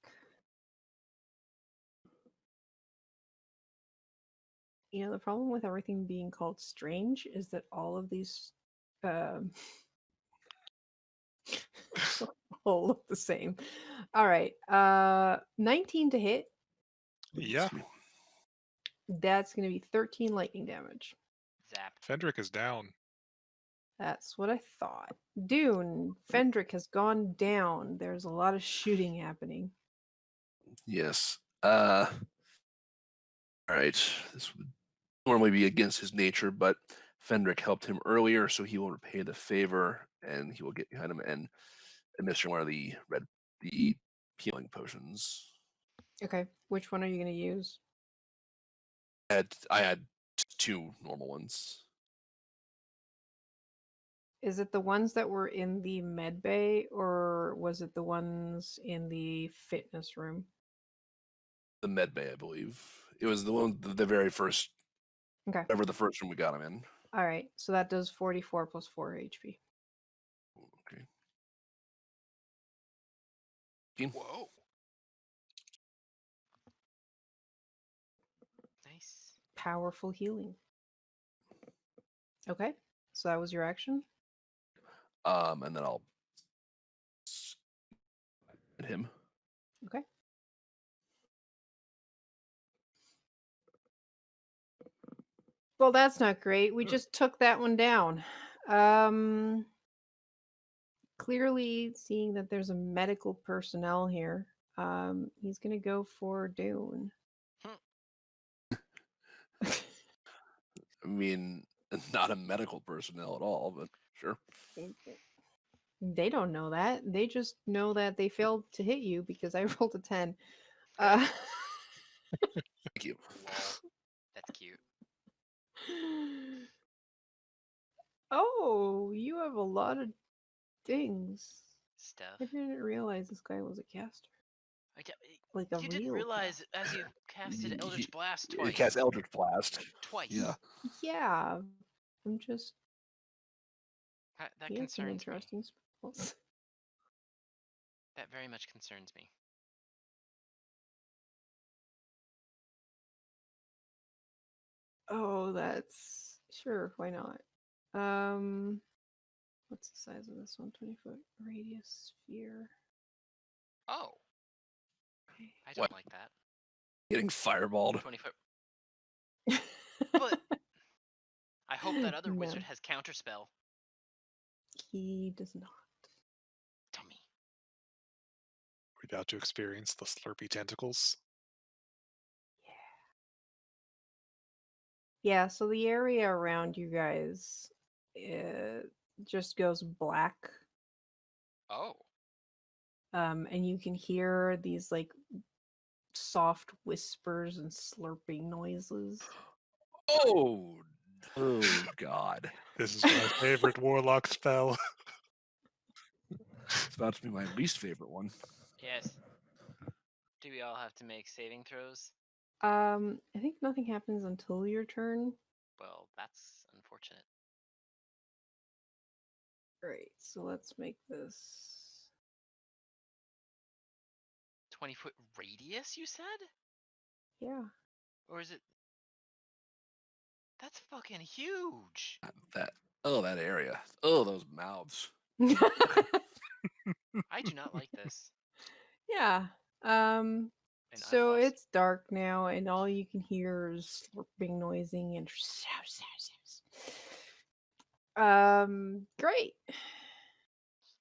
You know, the problem with everything being called strange is that all of these um, all look the same. All right. 19 to hit. Yeah, That's going to be 13 lightning damage. Zap. Fendrick is down. That's what I thought. Dune, Fendrick has gone down. There's a lot of shooting happening. Yes. All right. This would normally be against his nature, but Fendrick helped him earlier, so he will repay the favor, and he will get behind him and administer one of the healing potions. Okay, which one are you going to use? I had 2 normal ones. Is it the ones that were in the med bay, or was it the ones in the fitness room? The med bay, I believe. It was the one, the very first, Okay. whatever the first room we got him in. All right, so that does 44 plus 4 HP. Okay. Whoa. Nice. Powerful healing. Okay, so that was your action? And then I'll hit him. Okay. Well, that's not great. We just took that one down. Clearly seeing that there's a medical personnel here, he's gonna go for Dune. I mean, not a medical personnel at all, but sure. They don't know that. They just know that they failed to hit you because I rolled a 10. Thank you. Lol. That's cute. Oh, you have a lot of things. Stuff. I didn't realize this guy was a caster. Like a You real didn't realize caster. as you casted He- Eldritch Blast He twice. cast Eldritch Blast. Twice. Yeah. Yeah, I'm just. That He has some concerns me. interesting spells. That very much concerns me. Oh, that's sure. Why not? What's the size of this one? 20-foot radius sphere. Oh, Okay. I don't like that. Getting fireballed. 20-foot. But I hope that other No. wizard has counterspell. He does not. Dummy. We're about to experience the slurpy tentacles. Yeah, so the area around you guys just goes black. Oh. And you can hear these like soft whispers and slurping noises. Oh God. This is my favorite warlock spell. It's about to be my least favorite one. Yes. Do we all have to make saving throws? I think nothing happens until your turn. Well, that's unfortunate. Right, so let's make this 20-foot radius, you said? yeah. Or is it? That's fucking huge. That area. Oh, those mouths. I do not like this. Yeah. And So I've lost. it's dark now, and all you can hear is slurping noising and great.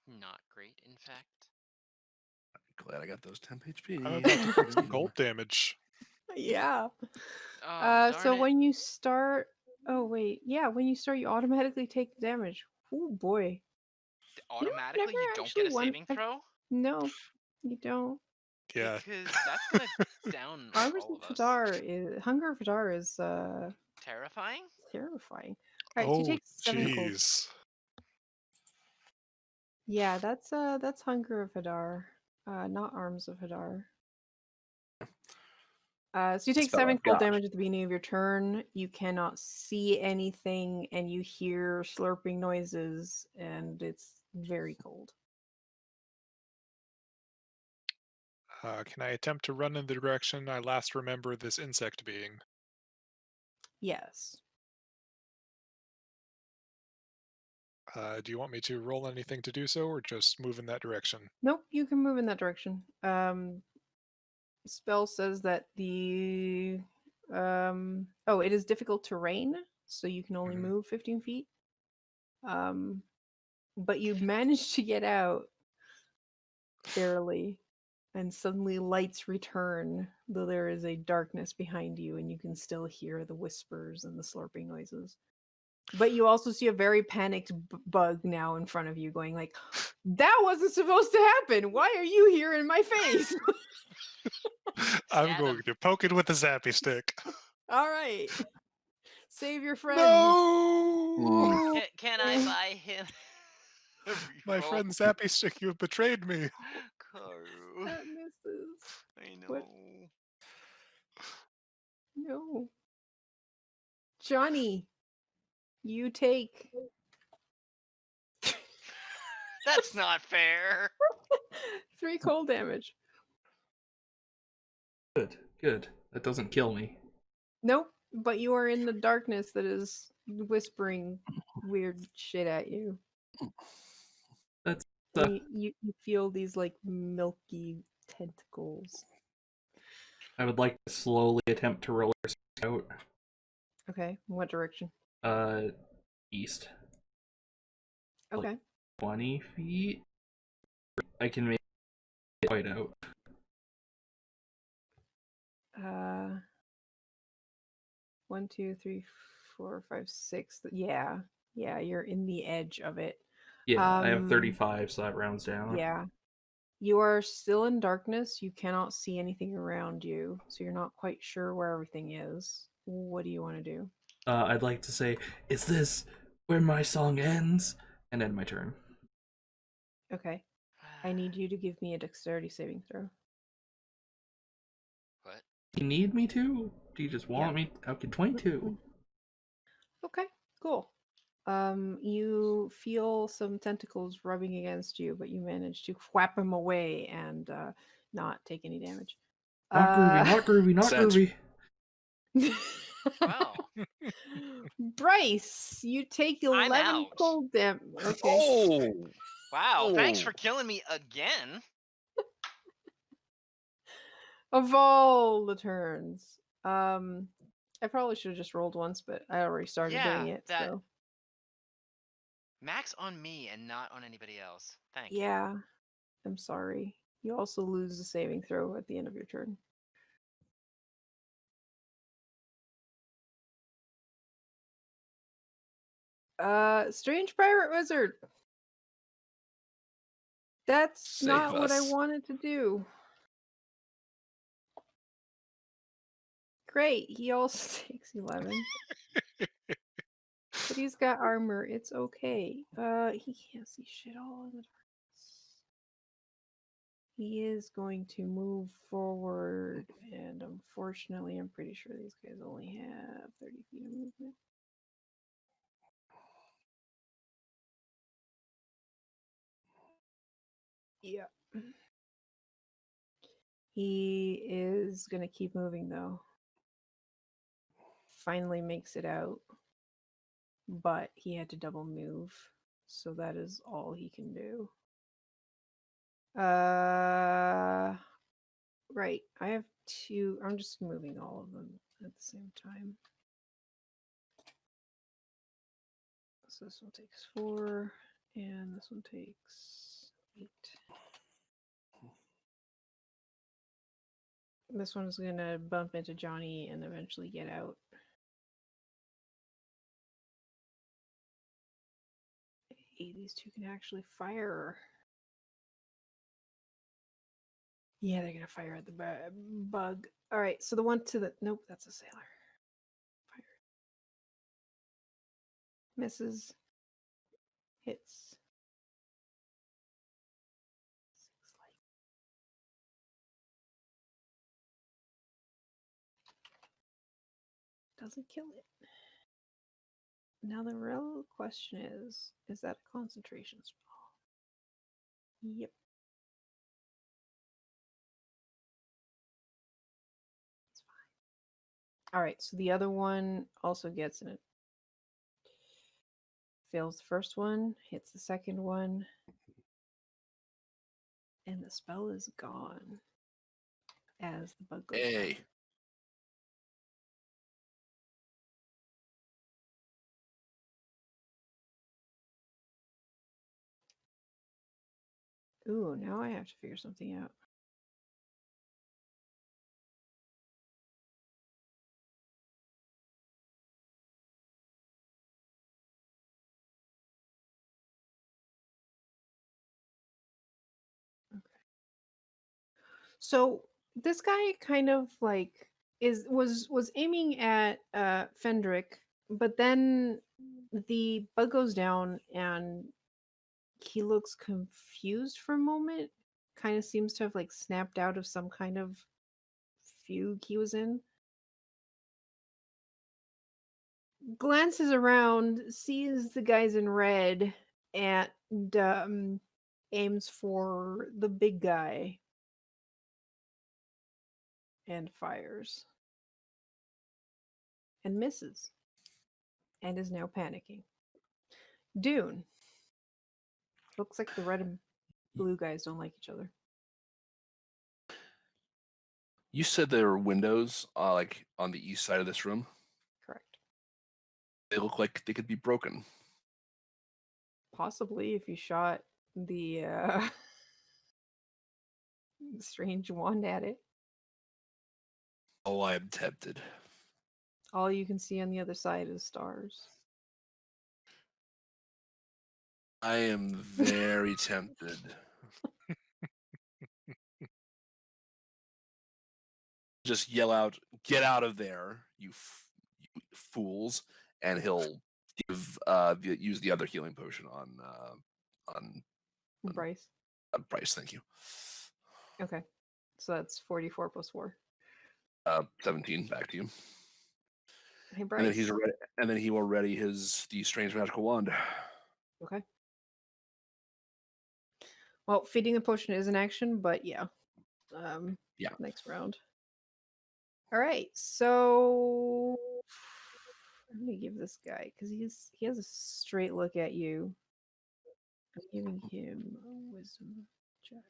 Not great, in fact. Glad I got those temp HP. I'm about to take some gold damage. Yeah. Oh, darn So it. when you start, oh wait, yeah, when you start, you automatically take the damage. Oh boy. Automatically, never you don't actually get a saving throw? No, you don't. Yeah. Because that's gonna down Armors all of of us. Fadar is Hunger of Fadar is Terrifying? terrifying. All right, so you Oh, take 7 cold. jeez. Yeah, that's Hunger of Hadar, not Arms of Hadar. So you take Spell 7 I've cold got. damage at the beginning of your turn. You cannot see anything, and you hear slurping noises, and it's very cold. Can I attempt to run in the direction I last remember this insect being? Yes. Do you want me to roll anything to do so, or just move in that direction? Nope, you can move in that direction. Spell says that the it is difficult terrain, so you can only Mhm. move 15 feet. But you managed to get out barely, and suddenly lights return, though there is a darkness behind you, and you can still hear the whispers and the slurping noises. But you also see a very panicked bug now in front of you, going like, "That wasn't supposed to happen. Why are you here in my face?" I'm Stab going him. to poke it with a zappy stick. All right, save your friend. No! Can I buy him a My reroll? friend Zappy Stick, you have betrayed me. Karu. That misses. I know. What? No. Johnny, you take That's not fair. 3 cold damage. Good, good. That doesn't kill me. Nope, but you are in the darkness that is whispering weird shit at you. That's And you feel these like milky tentacles. I would like to slowly attempt to roll out. Okay, in what direction? East. Okay. 20 feet. I can make it quite out. Uh, 1, 2, 3, 4, 5, 6. Yeah, yeah, you're in the edge of it. Yeah, I have 35, so that rounds down. Yeah. You are still in darkness. You cannot see anything around you, so you're not quite sure where everything is. What do you want to do? I'd like to say, is this where my song ends? And end my turn. Okay. I need you to give me a dexterity saving throw. What? Do you need me to? Do you just want me? Okay, 22. Okay, cool. You feel some tentacles rubbing against you, but you manage to whap them away and not take any damage. Not groovy, not groovy, not Sense. groovy. Wow. Bryce, you take I'm 11 out. cold damage. Okay. Oh! Wow. Thanks Oh. for killing me again. Of all the turns. I probably should have just rolled once, but I already started doing it, that so max on me and not on anybody else. Thank you. yeah. I'm sorry. You also lose a saving throw at the end of your turn. Strange pirate wizard. That's Save not what I us. wanted to do. Great. He also takes 11. But he's got armor. It's okay. He can't see shit all in the darkness. He is going to move forward, and unfortunately, I'm pretty sure these guys only have 30 feet of movement. Yeah. He is going to keep moving, though. Finally makes it out, but he had to double move, so that is all he can do. Right. I have 2. I'm just moving all of them at the same time. So this one takes 4, and this one takes 8. This one's gonna bump into Johnny and eventually get out. Hey, these two can actually fire. Yeah, they're gonna fire at the bug. All right, so the one to the nope, that's a sailor. Fire. Misses. Hits. 6 light. Doesn't kill it. Now the real question is that a concentration spell? Yep. It's fine. All right, so the other one also gets it. Fails the first one, hits the second one, and the spell is gone as the bug goes Hey. down. Ooh, now I have to figure something out. Okay. So this guy kind of like was aiming at Fendrick, but then the bug goes down and he looks confused for a moment. Kind of seems to have like snapped out of some kind of fugue he was in. Glances around, sees the guys in red, and aims for the big guy and fires and misses and is now panicking. Dune. Looks like the red and blue guys don't like each other. You said there were windows, like on the east side of this room. Correct. They look like they could be broken. Possibly if you shot the strange wand at it. Oh, I am tempted. All you can see on the other side is stars. I am very tempted. Just yell out, "Get out of there, you fools!" And he'll give use the other healing potion on Bryce. Bryce. Thank you. Okay. So that's 44 plus 4. 17. Back to you. Hey, And Bryce. then he's ready. And then he will ready the strange magical wand. Okay. Well, feeding the potion is an action, but yeah. Yeah. Next round. All right. So I'm gonna give this guy because he has a straight look at you. I'm giving him a wisdom check.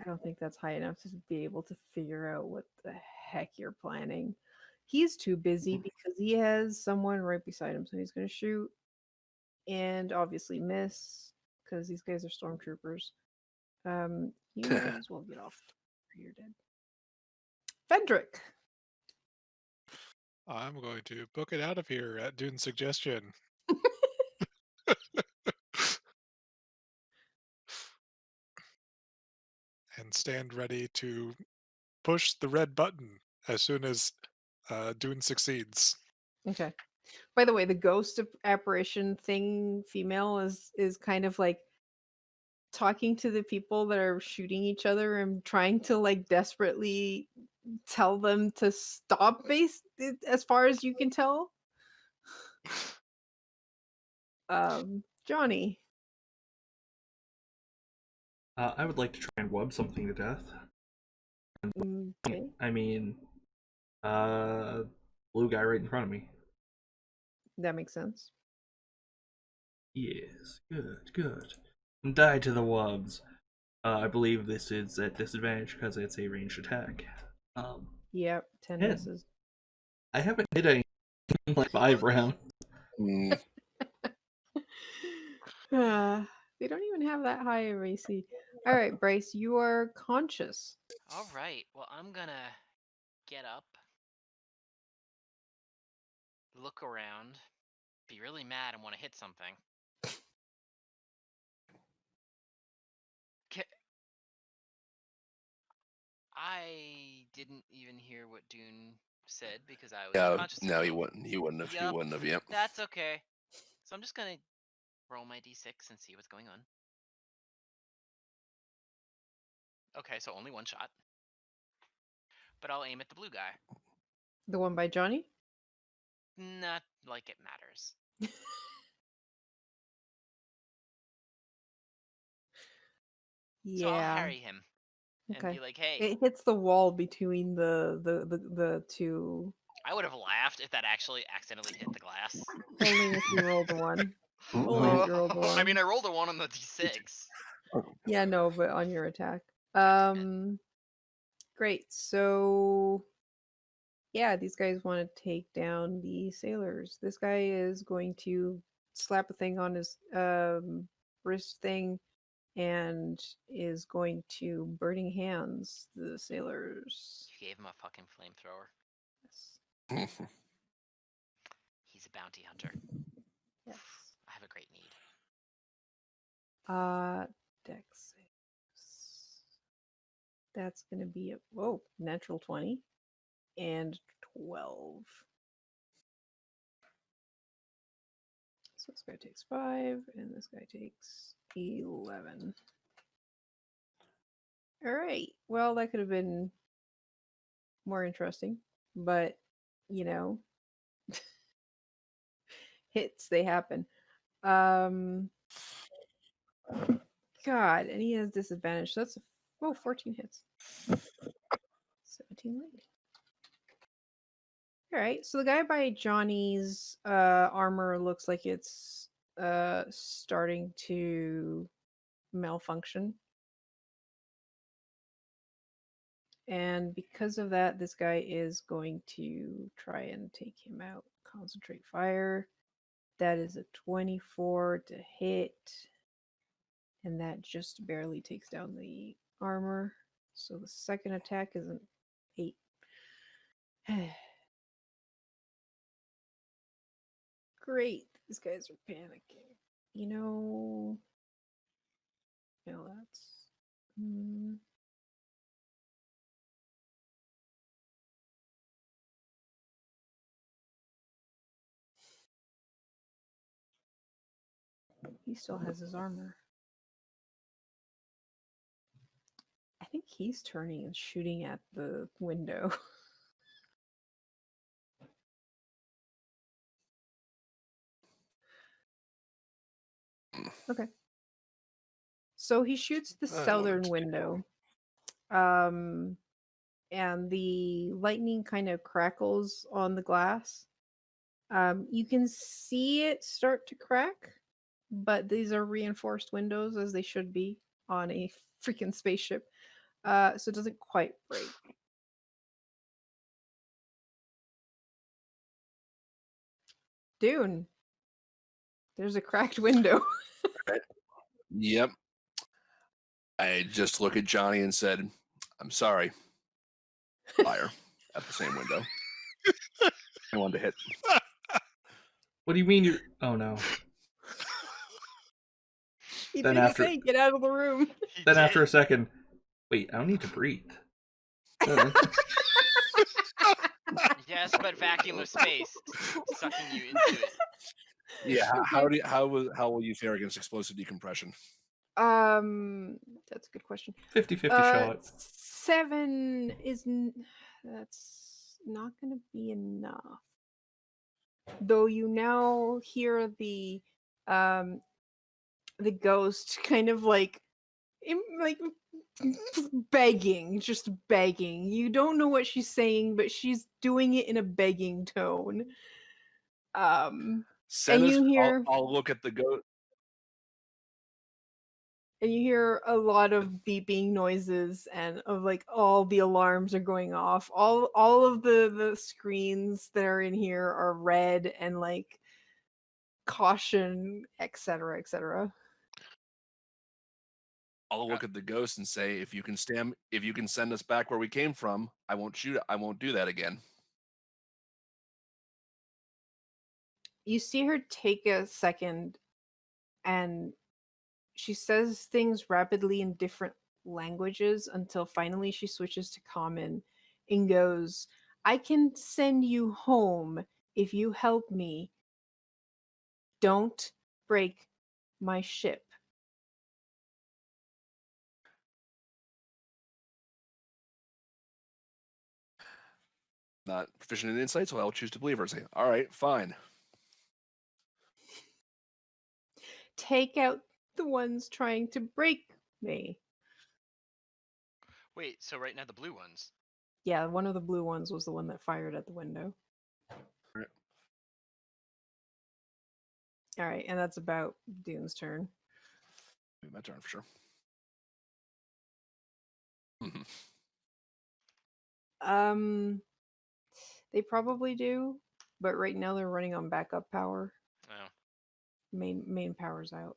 I don't think that's high enough to be able to figure out what the heck you're planning. He's too busy because he has someone right beside him, so he's going to shoot and obviously miss because these guys are stormtroopers. You might as well get off. You're dead. Fendrick. I'm going to book it out of here at Dune's suggestion. And stand ready to push the red button as soon as Dune succeeds. Okay. By the way, the ghost apparition thing, female, is kind of like talking to the people that are shooting each other and trying to like desperately tell them to stop as far as you can tell. Johnny. I would like to try and web something to death. Okay. I mean, blue guy right in front of me. That makes sense. Yes, good. And die to the wubs. I believe this is at disadvantage because it's a ranged attack. Yep, 10 10. misses. I haven't hit any in like 5 rounds. They don't even have that high of AC. All right, Bryce, you are conscious. All right. Well, I'm gonna get up, look around, be really mad, and want to hit something. I didn't even hear what Dune said because I was Yeah, unconscious no, again. he wouldn't. He wouldn't have. He Yup. wouldn't have. Yep. That's okay. So I'm just gonna roll my d6 and see what's going on. Okay, so only one shot. But I'll aim at the blue guy. The one by Johnny? Not like it matters. So I'll Yeah. harry him and Okay. be like, "Hey." It hits the wall between the two. I would have laughed if that actually accidentally hit the glass. Only if you rolled a one. Only if you rolled a one. I mean, I rolled a 1 on the d6. Yeah, no, but on your attack. That's okay. Great. So yeah, these guys want to take down the sailors. This guy is going to slap a thing on his wrist thing and is going to burning hands the sailors. You gave him a fucking flamethrower. Yes. He's a bounty hunter. Yes. I have a great need. Dex saves. That's gonna be a natural 20 and 12. So this guy takes 5 and this guy takes 11. All right. Well, that could have been more interesting, but you know, hits they happen. God, and he has disadvantage. So that's 14 hits. 17 late. All right. So the guy by Johnny's armor looks like it's starting to malfunction. And because of that, this guy is going to try and take him out. Concentrate fire. That is a 24 to hit. And that just barely takes down the armor. So the second attack is an 8. Great. These guys are panicking. No, that's... He still has his armor. I think he's turning and shooting at the window. Okay. So he shoots the southern window. And the lightning kind of crackles on the glass. You can see it start to crack, but these are reinforced windows as they should be on a freaking spaceship. So it doesn't quite break. Dune, there's a cracked window. Yep. I just look at Johnny and said, "I'm sorry." Fire at the same window. I wanted to hit. What do you mean you're... Oh, no. He Then didn't after- say get out of the room. Then after a second, wait, I don't need to breathe. Yes, but vacuum of space sucking you into it. Yeah. How will you fare against explosive decompression? That's a good question. 50-50 shot. 7 is that's not going to be enough. Though you now hear the ghost kind of like begging, just begging. You don't know what she's saying, but she's doing it in a begging tone. And you hear I'll look at the ghost. And you hear a lot of beeping noises and of like all the alarms are going off. All of the screens that are in here are red and like caution, etc., etc. I'll look at the ghost and say, if you can send us back where we came from, I won't shoot. I won't do that again. You see her take a second, and she says things rapidly in different languages until finally she switches to common and goes, I can send you home if you help me. Don't break my ship. Not proficient in insight, so I'll choose to believe her. Say, all right, fine. Take out the ones trying to break me. Wait, so right now the blue ones. Yeah, one of the blue ones was the one that fired at the window. Right. All right, and that's about Dune's turn. My turn for sure. Mhm. They probably do, but right now they're running on backup power. Oh. Main power's out.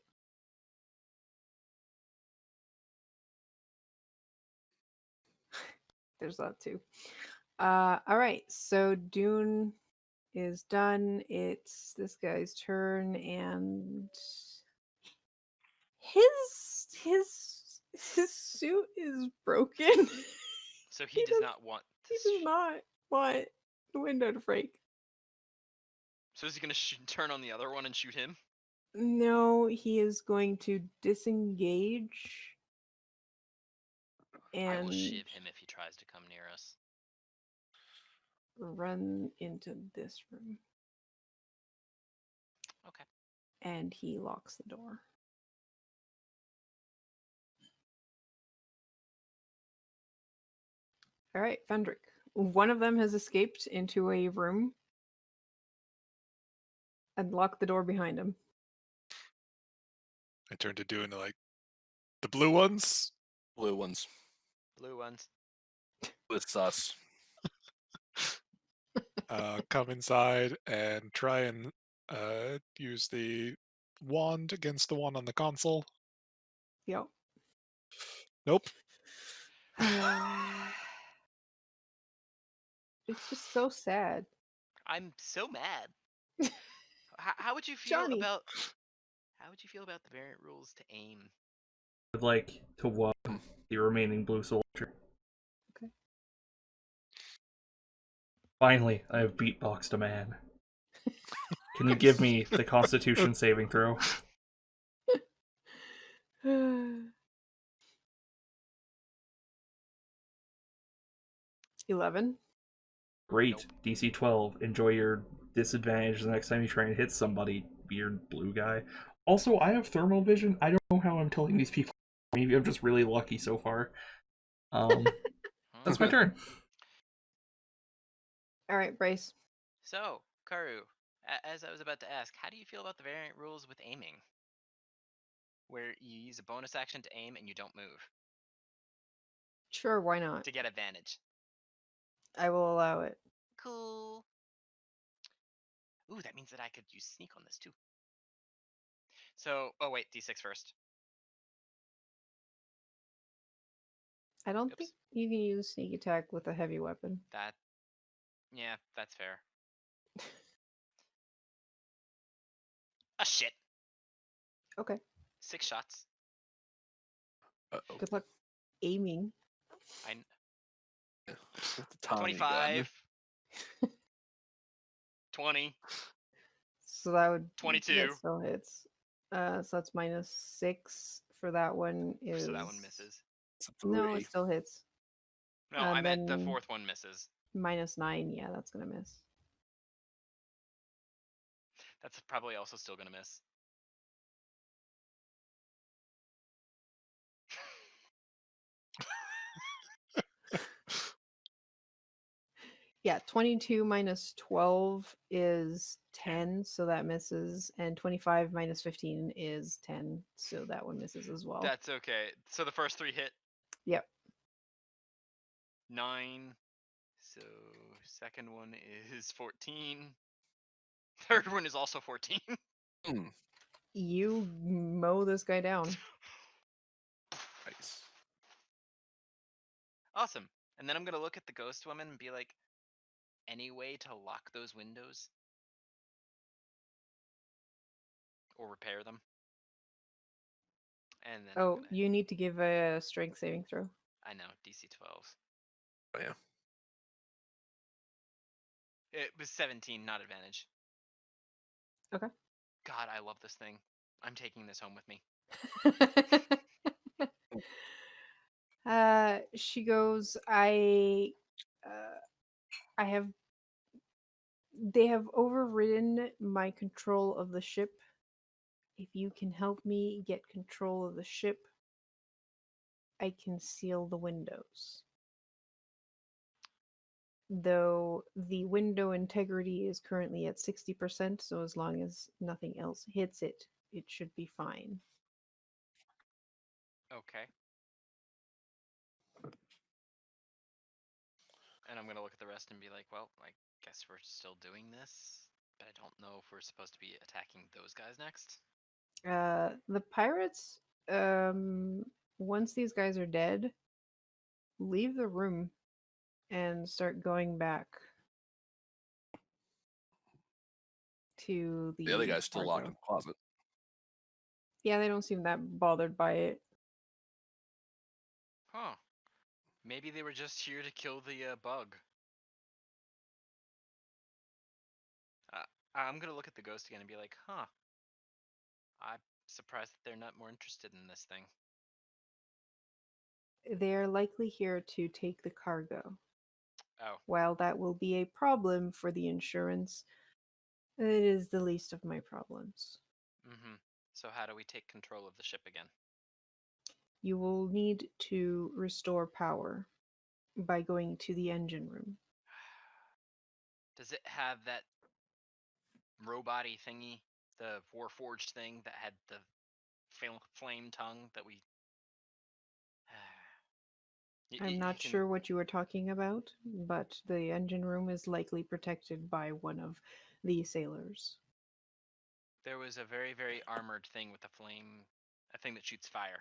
There's that too. All right, so Dune is done. It's this guy's turn, and his suit is broken. So he does not want to. He does not want the window to break. So is he gonna turn on the other one and shoot him? No, he is going to disengage I will and shiv him if he tries to come near us. run into this room. Okay. And he locks the door. All right, Fendrick. One of them has escaped into a room and locked the door behind him. I turn to Dune like, the blue ones? Blue ones. Blue ones. With sus. Come inside and try and use the wand against the one on the console. Yep. Nope. It's just so sad. I'm so mad. How would you feel Johnny. about? How would you feel about the variant rules to aim? I'd like to walk the remaining blue soldier. Okay. Finally, I have beatboxed a man. Can you give me the Constitution saving throw? 11. Great. DC 12. Enjoy your disadvantage the next time you try and hit somebody, weird blue guy. Also, I have thermal vision. I don't know how I'm telling these people. Maybe I'm just really lucky so far. That's my turn. All right, Bryce. So, Karu, as I was about to ask, how do you feel about the variant rules with aiming? Where you use a bonus action to aim and you don't move Sure, why not? to get advantage. I will allow it. Cool. Ooh, that means that I could use sneak on this too. So, oh wait, D6 first. I don't Oops. think you can use sneak attack with a heavy weapon. Yeah, that's fair. Ah, shit. Okay. 6 shots. Uh-oh. Good luck aiming. With the Tommy 25. 20. So that would 22. That still hits. So that's -6 for that one. So that one misses. No, it still hits. No, I meant the then- fourth one misses. -9. Yeah, that's gonna miss. That's probably also still gonna miss. Yeah, 22 minus 12 is 10, so that misses, and 25 minus 15 is 10, so that one misses as well. That's okay. So the first 3 hit. Yep. 9. So second one is 14. Third one is also 14. You mow this guy down. Right. Nice. Awesome. And then I'm gonna look at the ghost woman and be like, any way to lock those windows or repair them? And then I'm Oh, gonna. you need to give a strength saving throw. I know DC 12. Oh yeah. It was 17, not advantage. Okay. God, I love this thing. I'm taking this home with me. She goes, I have, they have overridden my control of the ship. If you can help me get control of the ship, I can seal the windows. Though the window integrity is currently at 60%, so as long as nothing else hits it, it should be fine. Okay. And I'm gonna look at the rest and be like, well, I guess we're still doing this, but I don't know if we're supposed to be attacking those guys next. The pirates, once these guys are dead, leave the room and start going back to The other the guy's still locked in cargo. the closet. Yeah, they don't seem that bothered by it. Huh. Maybe they were just here to kill the bug. I'm gonna look at the ghost again and be like, huh. I'm surprised that they're not more interested in this thing. They are likely here to take the cargo. Oh, While that will be a problem for the insurance, it is the least of my problems. mm-hmm. So how do we take control of the ship again? You will need to restore power by going to the engine room. Does it have that robot-y thingy, the Warforged thing that had the flame tongue that we... I'm not can... sure what you are talking about, but the engine room is likely protected by one of the sailors. There was a very, very armored thing with a flame, a thing that shoots fire.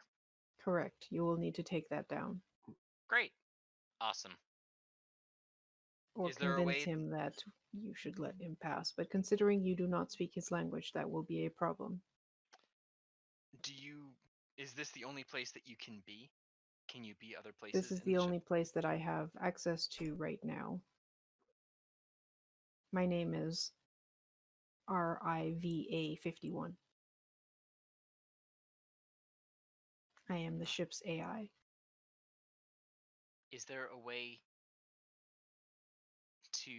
Correct. You will need to take that down. Great. Awesome. Or Is there a convince way... him that you should let him pass. But considering you do not speak his language, that will be a problem. Do you... Is this the only place that you can be? Can you be other This places is in the the only ship? place that I have access to right now. My name is RIVA51. I am the ship's AI. Is there a way to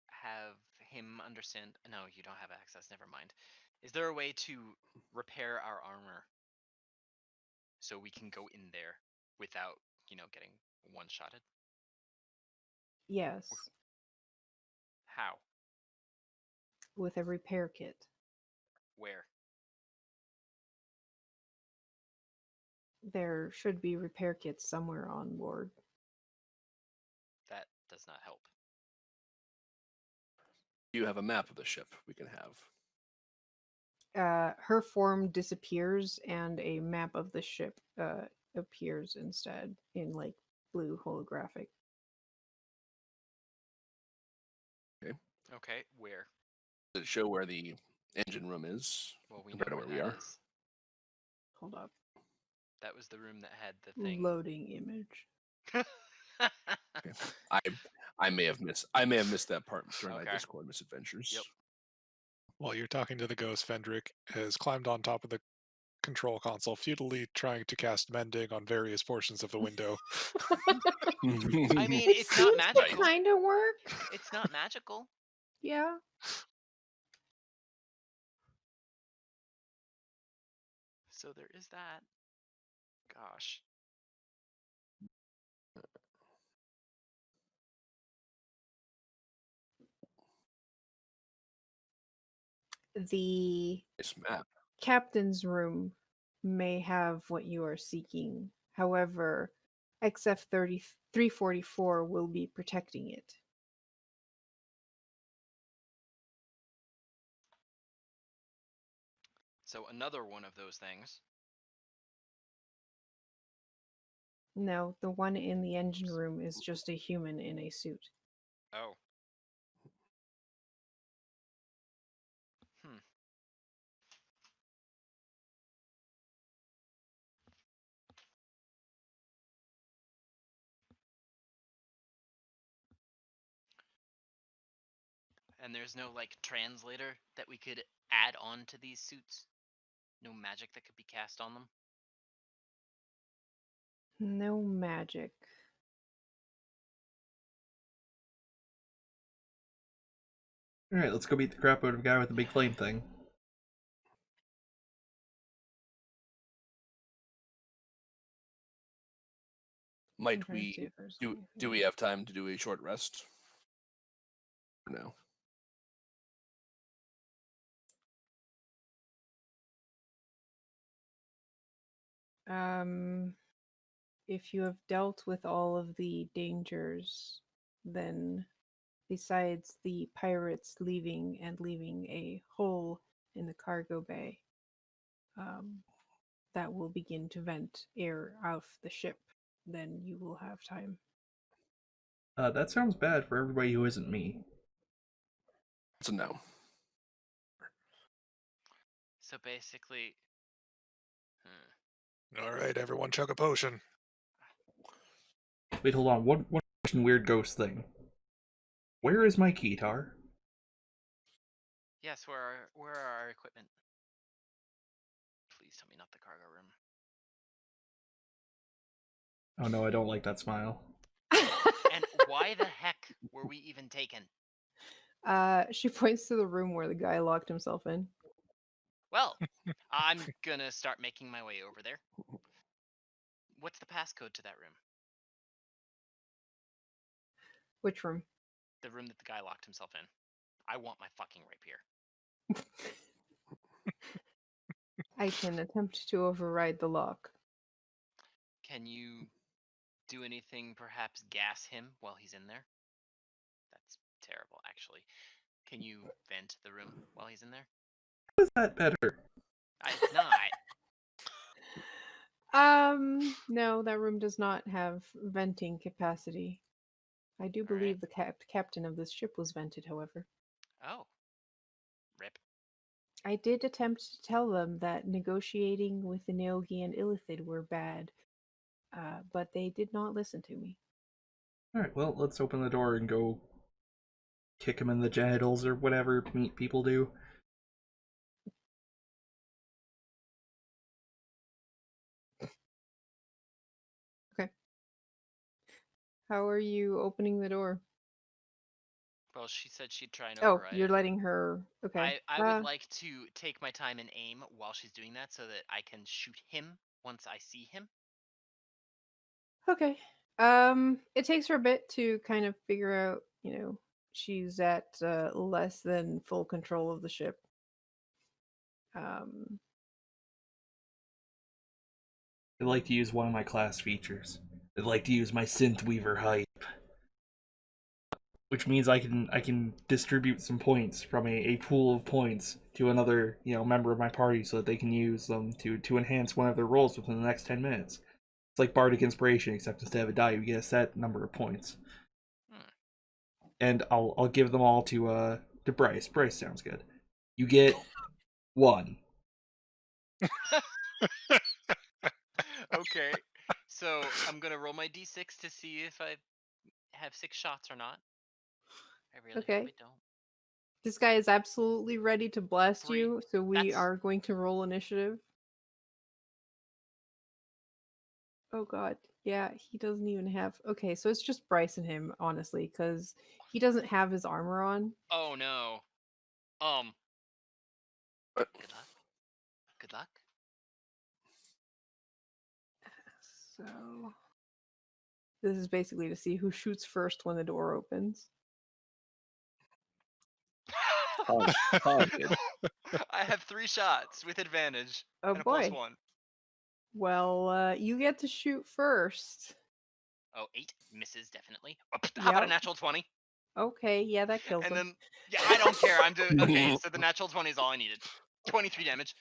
have him understand? No, you don't have access. Never mind. Is there a way to repair our armor so we can go in there without, getting one-shotted? Yes, How? with a repair kit. Where? There should be repair kits somewhere on board. That does not help. You have a map of the ship we can have. Her form disappears and a map of the ship appears instead in like blue holographic. Okay, where? Does it show where the engine room is Well, we know compared to where where we that are? is. Hold up. That was the room that had the thing. Loading image. Okay. I may have missed that part during my Okay. Discord misadventures. Yep. While you're talking to the ghost, Fendrick has climbed on top of the control console, futilely trying to cast mending on various portions of the window. I mean, It it's not seems to magical. kind of work. It's not magical. Yeah. So there is that. Gosh. The Nice map. captain's room may have what you are seeking. However, XF-344 will be protecting it. So another one of those things No, the one in the engine room is just a human in a suit. Oh. Hmm. And there's no like translator that we could add on to these suits? No magic that could be cast on them? No magic. Alright, let's go beat the crap out of a guy with the big flame thing. I'm Might trying to see we if there's do? anything. Do we have time to do a short rest? No. If you have dealt with all of the dangers, then besides the pirates leaving a hole in the cargo bay, that will begin to vent air off the ship, then you will have time. That sounds bad for everybody who isn't me. It's a no. So basically, All right, everyone, chug a potion. Wait, hold on. One weird ghost thing. Where is my guitar? yes, where are our equipment? Please tell me not the cargo room. Oh no, I don't like that smile. And why the heck were we even taken? She points to the room where the guy locked himself in. Well, I'm gonna start making my way over there. What's the passcode to that room? Which room? The room that the guy locked himself in. I want my fucking rapier. I can attempt to override the lock. Can you do anything, perhaps gas him while he's in there? That's terrible, actually. Can you vent the room while he's in there? How is that better? It's not. No, that room does not have venting capacity. I do All right. believe the captain of this ship was vented, however. Oh. Rip. I did attempt to tell them that negotiating with the Neogi and Illithid were bad, but they did not listen to me. Alright, well, let's open the door and go kick him in the genitals or whatever meat people do. Okay. How are you opening the door? Well, she said she'd try and Oh, override you're it. letting her. Okay. I would like to take my time and aim while she's doing that so that I can shoot him once I see him. Okay. It takes her a bit to kind of figure out, she's at less than full control of the ship. I'd like to use one of my class features. I'd like to use my synth weaver hype, which means I can distribute some points from a pool of points to another member of my party so that they can use them to enhance one of their rolls within the next 10 minutes. It's like bardic inspiration, except instead of a die, you get a set number of points. And I'll give them all to Bryce. Bryce sounds good. You get 1. Okay. So I'm gonna roll my d6 to see if I have 6 shots or not. I really Okay. hope I don't. This guy is absolutely ready to blast 3. you, so we That's- are going to roll initiative. Oh god. Yeah, he doesn't even have. Okay, so it's just Bryce and him, honestly, because he doesn't have his armor on. Oh no. What? Good luck. Good luck. So this is basically to see who shoots first when the door opens. Haunted. I have 3 shots with advantage Oh and a plus boy. 1. Well, you get to shoot first. Oh, 8 misses definitely. How about a Yep. natural 20? Okay, yeah, that kills And him. then yeah, I don't care. I'm doing okay. So the natural 20 is all I needed. 23 damage.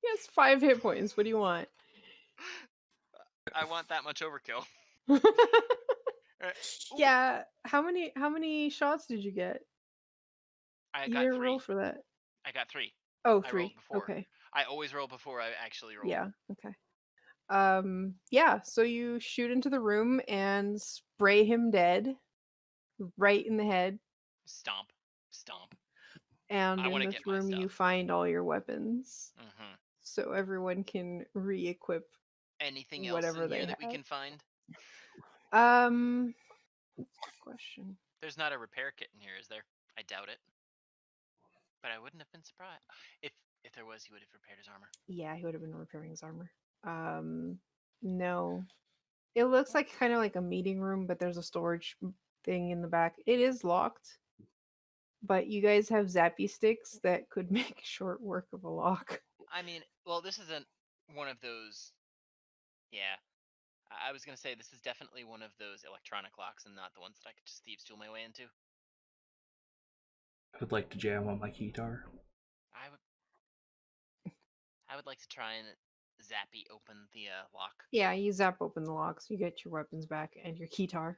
He has 5 hit points. What do you want? I want that much overkill. Ooh, Yeah. How many shots did you get? I You got didn't roll 3. for that. I got 3. Oh, I rolled 3. before. Okay. I always roll before I actually roll. Yeah. Okay. Yeah, so you shoot into the room and spray him dead right in the head. Stomp. Stomp. And I in want to get this my room you stuff. find all your weapons. Hmm. So everyone can re-equip Anything else whatever in here they that we have. can find? That's a good question. There's not a repair kit in here, is there? I doubt it. But I wouldn't have been surprised. If there was, he would have repaired his armor. Yeah, he would have been repairing his armor. No. It looks like kind of like a meeting room, but there's a storage thing in the back. It is locked, but you guys have zappy sticks that could make short work of a lock. I mean, well, this isn't one of those. Yeah, I was gonna say this is definitely one of those electronic locks, and not the ones that I could just thieves tool my way into. I would like to jam on my guitar. I would. I would like to try and zappy open the lock. Yeah, you zap open the locks, you get your weapons back and your keytar.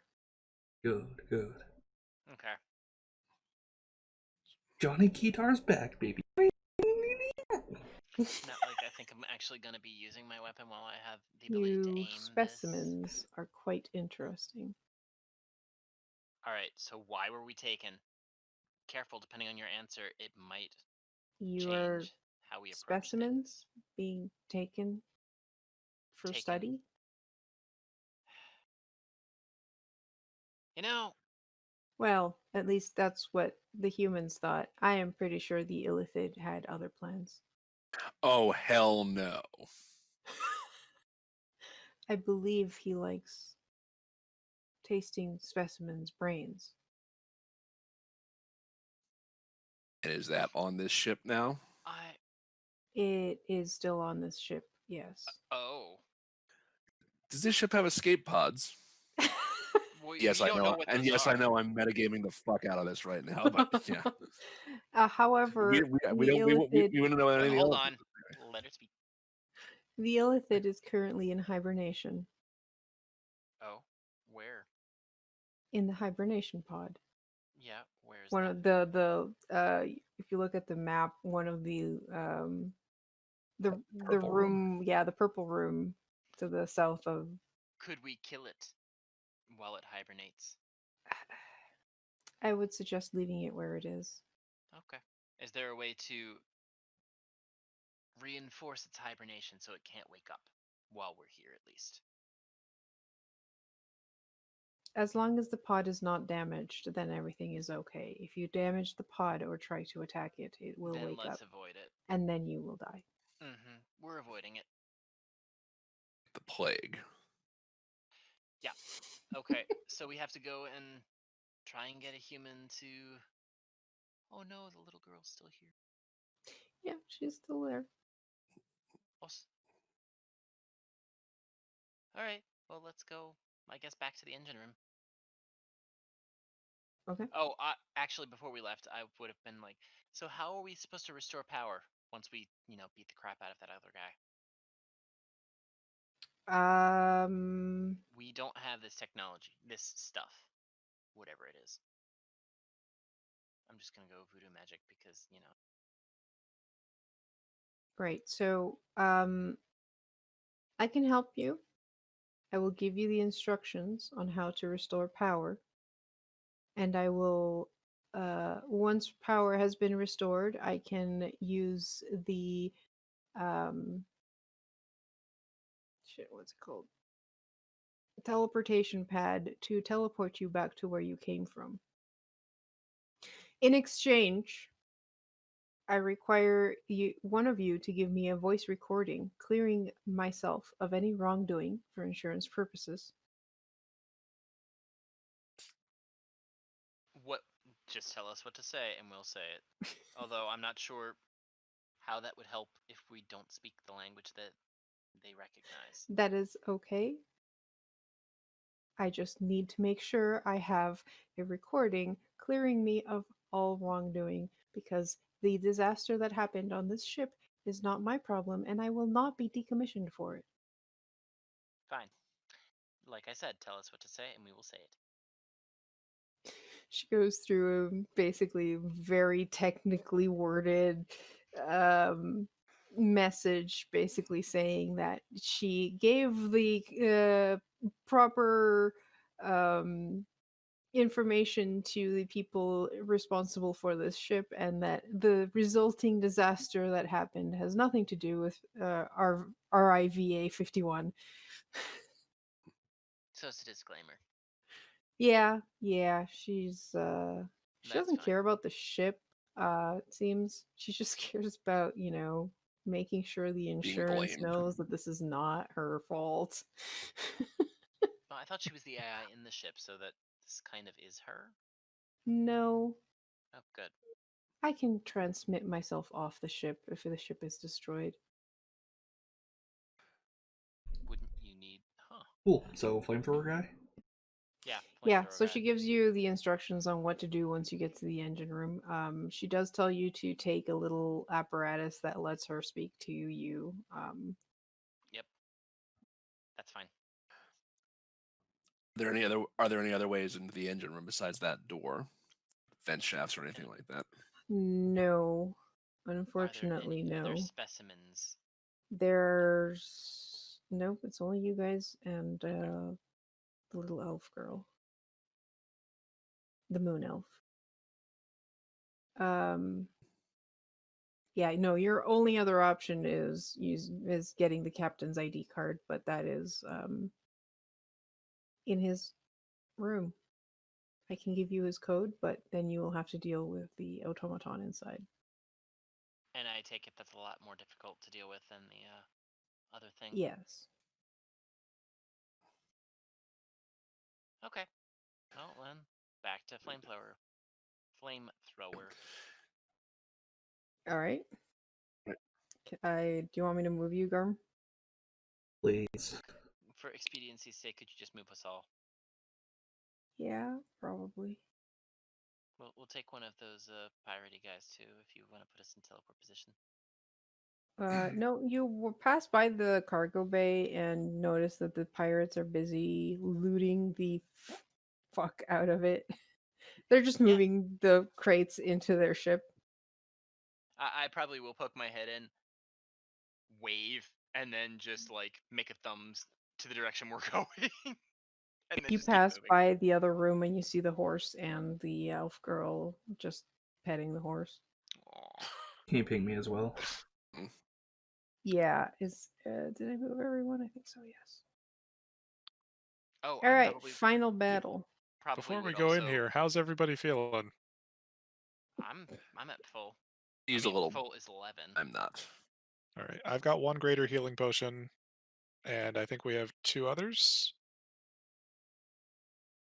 Good, good. Okay. Johnny Guitar's back, baby. Not like I think I'm actually gonna be using my weapon while I have the ability to You aim specimens this. are quite interesting. All right. So why were we taken? Careful, depending on your answer, it might You are change how we approach specimens things. being taken for Taken. study. You know, Well, at least that's what the humans thought. I am pretty sure the Illithid had other plans. Oh hell no! I believe he likes tasting specimens' brains. And is that on this ship now? I. It is still on this ship, yes. Oh. Does this ship have escape pods? Yes, We I don't know, know what and those yes, are. I know I'm metagaming the fuck out of this right now, but yeah, However, we the don't Illithid, we wouldn't know anything Hold else. on. Let her speak. the Illithid is currently in hibernation, Oh, where? in the hibernation pod. Yeah, where's One that? of if you look at the map, one of the Purple room. room, yeah, the purple room to the south of. Could we kill it while it hibernates? I would suggest leaving it where it is. Okay. Is there a way to reinforce its hibernation so it can't wake up while we're here, at least? As long as the pod is not damaged, then everything is okay. If you damage the pod or try to attack it, it will Then wake let's up, avoid it. and then you will die. Mm-hmm. We're avoiding it. The plague. Yeah. Okay. So we have to go and try and get a human to. Oh no, the little girl's still here. Yeah, she's still there. All right. Well, let's go. I guess back to the engine room. Okay. Oh, actually, before we left, I would have been like, so how are we supposed to restore power once we, beat the crap out of that other guy? We don't have this technology, this stuff, whatever it is. I'm just gonna go voodoo magic because, Right. So, I can help you. I will give you the instructions on how to restore power, and I will. Once power has been restored, I can use the shit. What's it called? Teleportation pad to teleport you back to where you came from. In exchange, I require one of you to give me a voice recording clearing myself of any wrongdoing for insurance purposes. what? Just tell us what to say and we'll say it. Although I'm not sure how that would help if we don't speak the language that they recognize. That is okay. I just need to make sure I have a recording clearing me of all wrongdoing because the disaster that happened on this ship is not my problem and I will not be decommissioned for it. Fine. like I said, tell us what to say, and we will say it. She goes through a basically very technically worded um, message, basically saying that she gave the proper um, information to the people responsible for this ship, and that the resulting disaster that happened has nothing to do with our RIVA 51. So it's a disclaimer. Yeah, she That's doesn't fine. care about the ship, it seems. She just cares about, making sure the insurance blamed. knows that this is not her fault. Well, I thought she was the AI in the ship, so that this kind of is her. No, Oh, good. I can transmit myself off the ship if the ship is destroyed. Wouldn't you need? Huh? Cool. So flamethrower guy. Yeah. Yeah, flamethrower so guy. she gives you the instructions on what to do once you get to the engine room. She does tell you to take a little apparatus that lets her speak to you. Yep. That's fine. Are there any other ways into the engine room besides that door, vent shafts, or anything like that? No, Are there unfortunately, any other no. specimens? There's nope. It's only you guys and Okay. the little elf girl, the moon elf. Um, yeah, no. Your only other option is getting the captain's ID card, but that is in his room. I can give you his code, but then you will have to deal with the automaton inside. And I take it that's a lot more difficult to deal with than the other thing. Yes. Okay. Well then, back to flamethrower. Flamethrower. All right. Do you want me to move you, Garm? Please. For expediency's sake, could you just move us all? Yeah, probably. We'll take one of those piratey guys too, if you want to put us in teleport position. No, you will pass by the cargo bay and notice that the pirates are busy looting the fuck out of it. They're just Yeah. moving the crates into their ship. I probably will poke my head in, wave, and then just like make a thumbs to the direction we're going, and then You just keep pass moving. by the other room and you see the horse and the elf girl just petting the horse. Aw. Can you ping me as well? Yeah, did I move everyone? I think so, yes. Oh, All I right, probably final battle. Before we would go in also. here, how's everybody feeling? I'm at full. He's I mean, a little. full is 11. I'm not. All right, I've got one greater healing potion, and I think we have two others.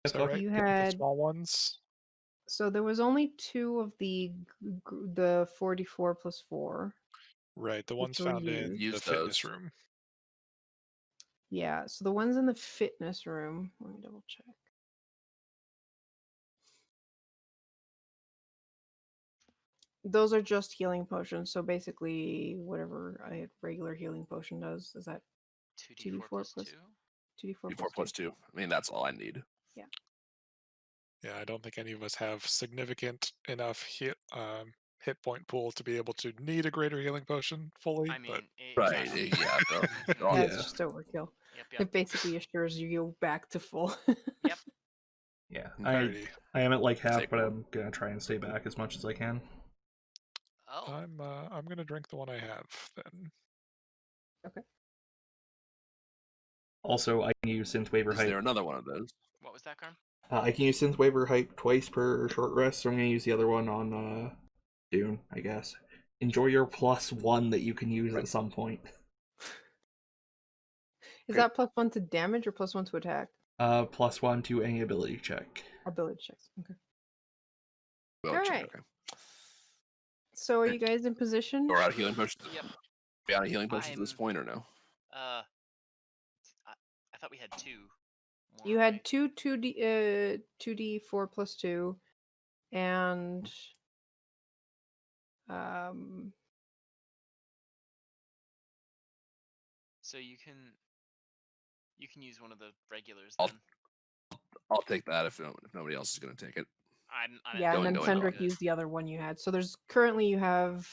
Is that fuck right? You The had small ones. so there was only two of the 44 plus 4, Right, the which ones were found in used. the Use fitness those. room. Yeah, so the ones in the fitness room. Let me double check. Those are just healing potions. So basically, whatever a regular healing potion does, is that 2d4 plus 2. 2d4 4 plus 2? plus 2. I mean, that's all I need. Yeah. Yeah, I don't think any of us have significant enough hit point pool to be able to need a greater healing potion fully. I mean, Right. exactly. Yeah. They're all Yeah, Yeah. it's just overkill. Yep. It basically assures you go back to full. Yep. Yeah. Alrighty. I am at like half, Take but one. I'm gonna try and stay back as much as I can. Oh. I'm gonna drink the one I have then. Okay. Also, I can use synth waiver Is height. there another one of those? What was that, Karn? I can use synth waiver height twice per short rest, so I'm gonna use the other one on Dune, I guess. Enjoy your +1 that you can use at some point. Is Okay. that +1 to damage or +1 to attack? +1 to any ability check. Ability checks. Okay. Well, All check, right. okay. So are you guys in position? Or out of healing potions? Yep. Be out of healing potions at this I'm- point or no? I thought we had 2. More, You had right? 2d4 plus 2, and So you can You can use one of the regulars I'll- then. I'll take that if nobody else is going to take it. I'm Yeah, and Going, then going, Fendrick good. used the other one you had. So there's currently you have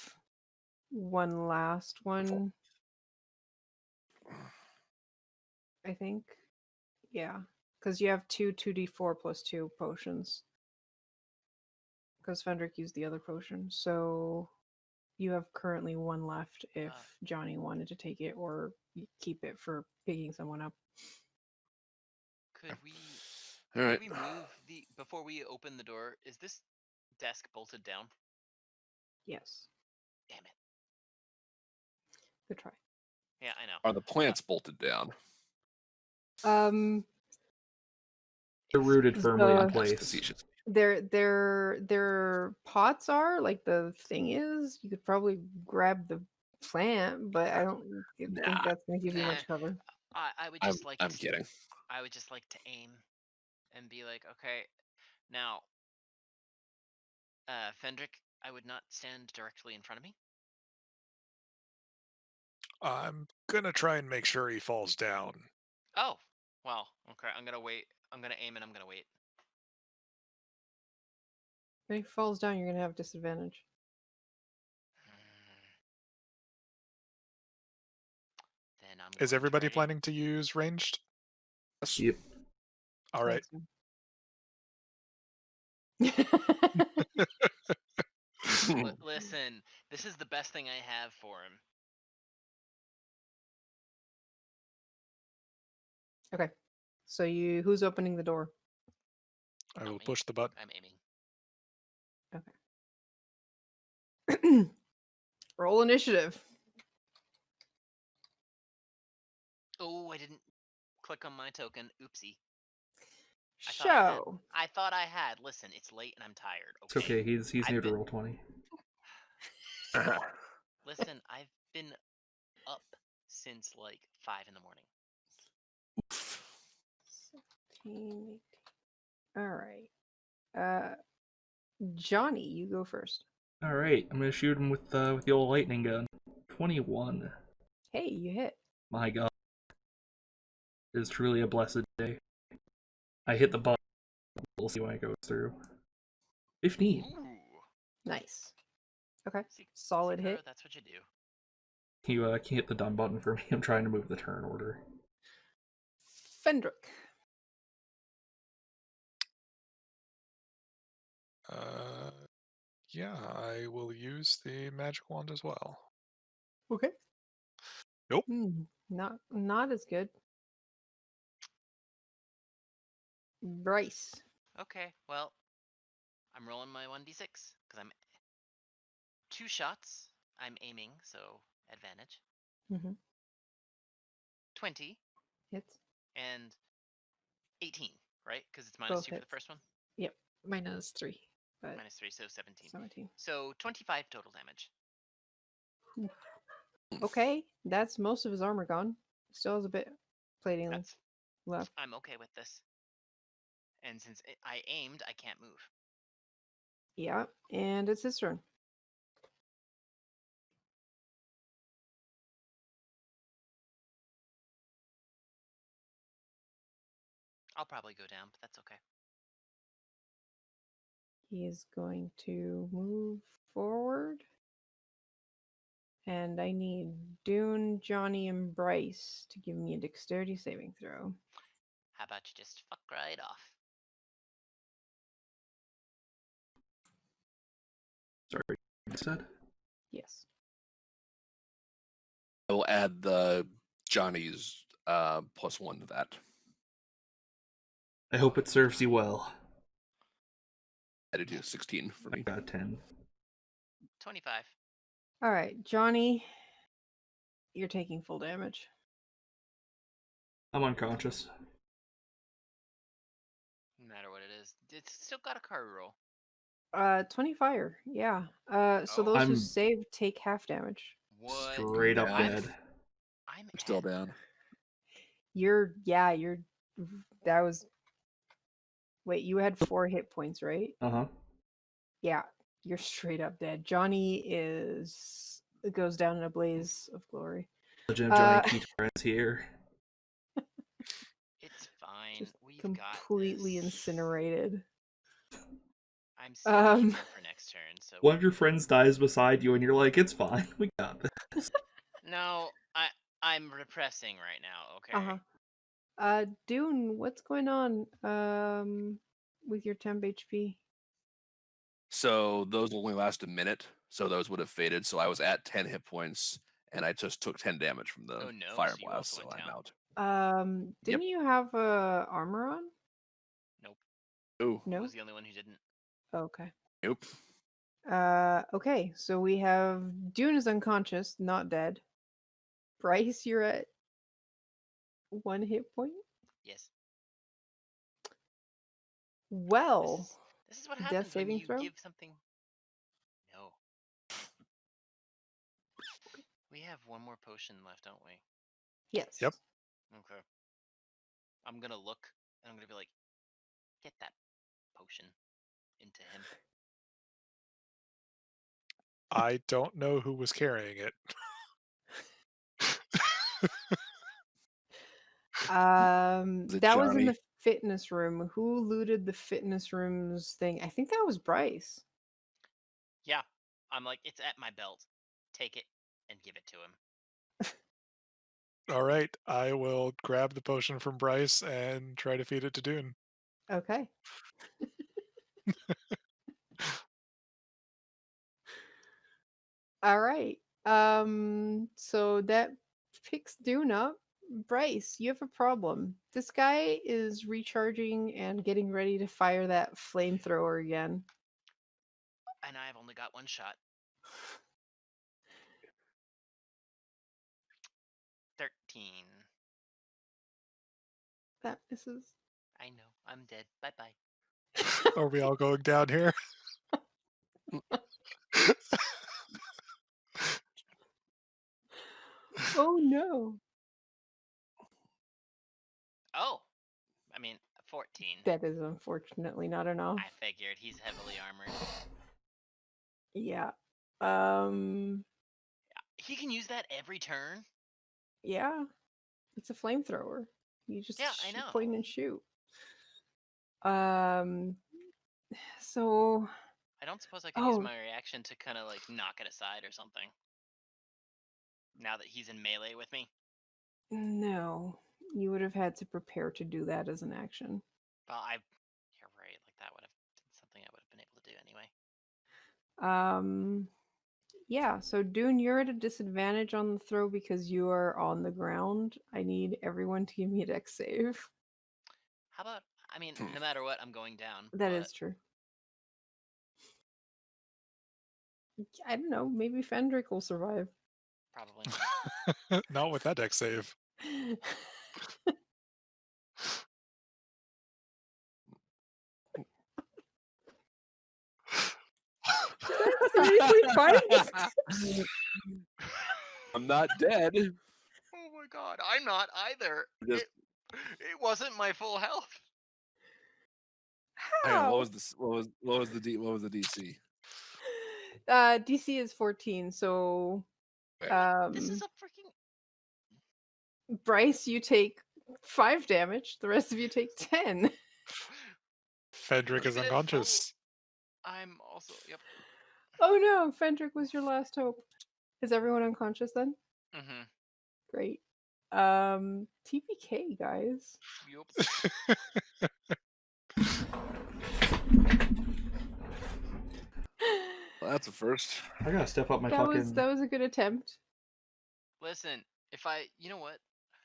one last one, I think. Yeah, because you have two 2d4 plus 2 potions. Because Fendrick used the other potion. So you have currently one left if Johnny wanted to take it or keep it for picking someone up. Could we All right. Could we move the before we open the door? Is this desk bolted down? Yes. Damn it. Good try. Yeah, I know. Are the plants bolted down? They're rooted firmly in The- That's place. facetious. their pots are like the thing is. You could probably grab the plant, but I don't think Nah. that's gonna give you Nah. much cover. I would just like I'm to, kidding. I would just like to aim and be like, okay, now, Fendrick, I would not stand directly in front of me. I'm gonna try and make sure he falls down. Oh, well, okay. I'm gonna wait. I'm gonna aim and I'm gonna wait. If he falls down, you're gonna have disadvantage. Then I'm. Is going everybody to try planning to use ranged? Yep. All right. Listen, this is the best thing I have for him. Okay. So who's opening the door? I Not will me. push the button. I'm aiming. Roll initiative. Oh, I didn't click on my token. Oopsie. Show. I thought I had. Listen, it's late and I'm tired. It's okay. He's I've new to been- roll 20. Listen, I've been up since like 5 in the morning. 17, 18. All right. Johnny, you go first. All right, I'm gonna shoot him with the old lightning gun. 21. Hey, you hit. My God, it is truly a blessed day. I hit the button. We'll see when it goes through. 15. Ooh. Nice. Okay. See, Solid Kuro, hit. That's what you do. You can't hit the done button for me. I'm trying to move the turn order. Fendrick. Yeah, I will use the magic wand as well. Okay. Nope. Not as good. Bryce. Okay, well, I'm rolling my 1d6 because I'm 2 shots. I'm aiming, so advantage. Mm-hmm. 20 Hits. and 18, right? Because it's Both -2 for the hits. first one. Yep. -3. But -3, so 17. 17. So 25 total damage. Okay. That's most of his armor gone. Still has a bit plating That's. left. I'm okay with this. And since I aimed, I can't move. Yeah. And it's his turn. I'll probably go down, but that's okay. He is going to move forward. And I need Dune, Johnny, and Bryce to give me a dexterity saving throw. How about you just fuck right off? Sorry, you said? Yes. I will add the Johnny's +1 to that. I hope it serves you well. Added to 16 for I me. got 10. 25. All right, Johnny, you're taking full damage. I'm unconscious. No matter what it is. It's still got a card roll. 20 fire. Yeah. So Oh. those who I'm- save take half damage. What? Straight up I'm- dead. I'm Still at- down. You're that was wait, you had 4 hit points, right? Uh-huh. Yeah, you're straight up dead. Johnny goes down in a blaze of glory. Legend of Johnny Keator's here. fine. Just We've completely got this. incinerated. I'm stashing Um, that for next turn. So One of your friends dies beside you, and you're like, "It's fine, we got this." no, I'm repressing right now. Okay. Dune, what's going on? With your temp HP? So those only last a minute, so those would have faded. So I was at 10 hit points, and I just took 10 damage from the Oh no, fire so you blast, also so went I'm down. out. Didn't you have armor on? Nope. Ooh, I No. was the only one who didn't. Okay. nope. Okay, so we have Dune is unconscious, not dead. Bryce, you're at 1 hit point. Yes. Well, This is what death happens when saving you throw. give something. No. We have one more potion left, don't we? Yes. Yep. Okay. I'm gonna look and I'm gonna be like, get that potion into him. I don't know who was carrying it. Is it That was in Johnny? the fitness room. Who looted the fitness room's thing? I think that was Bryce. Yeah. I'm like, it's at my belt. Take it and give it to him. All right, I will grab the potion from Bryce and try to feed it to Dune. Okay. All right. So that picks Dune up. Bryce, you have a problem. This guy is recharging and getting ready to fire that flamethrower again. And I've only got one shot. 13. That misses. I know. I'm dead. Bye bye. Are we all going down here? Oh no. Oh. I mean, 14. That is unfortunately not enough. I figured he's heavily armored. Yeah. He can use that every turn. Yeah. It's a flamethrower. You just Yeah, I know. point and shoot. Um so I don't suppose I could use oh my reaction to kind of like knock it aside or something. Now that he's in melee with me. no. You would have had to prepare to do that as an action. Well, you're right. Like that would have been something I would have been able to do anyway. Yeah, so Dune, you're at a disadvantage on the throw because you are on the ground. I need everyone to give me a dex save. How about? I mean, no matter what, I'm going down. That but is true. I don't know, maybe Fendrick will survive. Probably not. Not with that deck save. Seriously, 5 I'm not dead. Oh my god, I'm not either. Just- It wasn't my full health. Hang on, How? what was the DC? DC is 14, so This is a freaking. Bryce, you take 5 damage. The rest of you take 10. Fendrick is Keep it at unconscious. I'm also. Yep. Oh no, Fendrick was your last hope. Is everyone unconscious then? Mm-hmm. Great. TPK, guys. Yep. Well, that's a first. I gotta step up my That fucking. was a good attempt. Listen, you know what?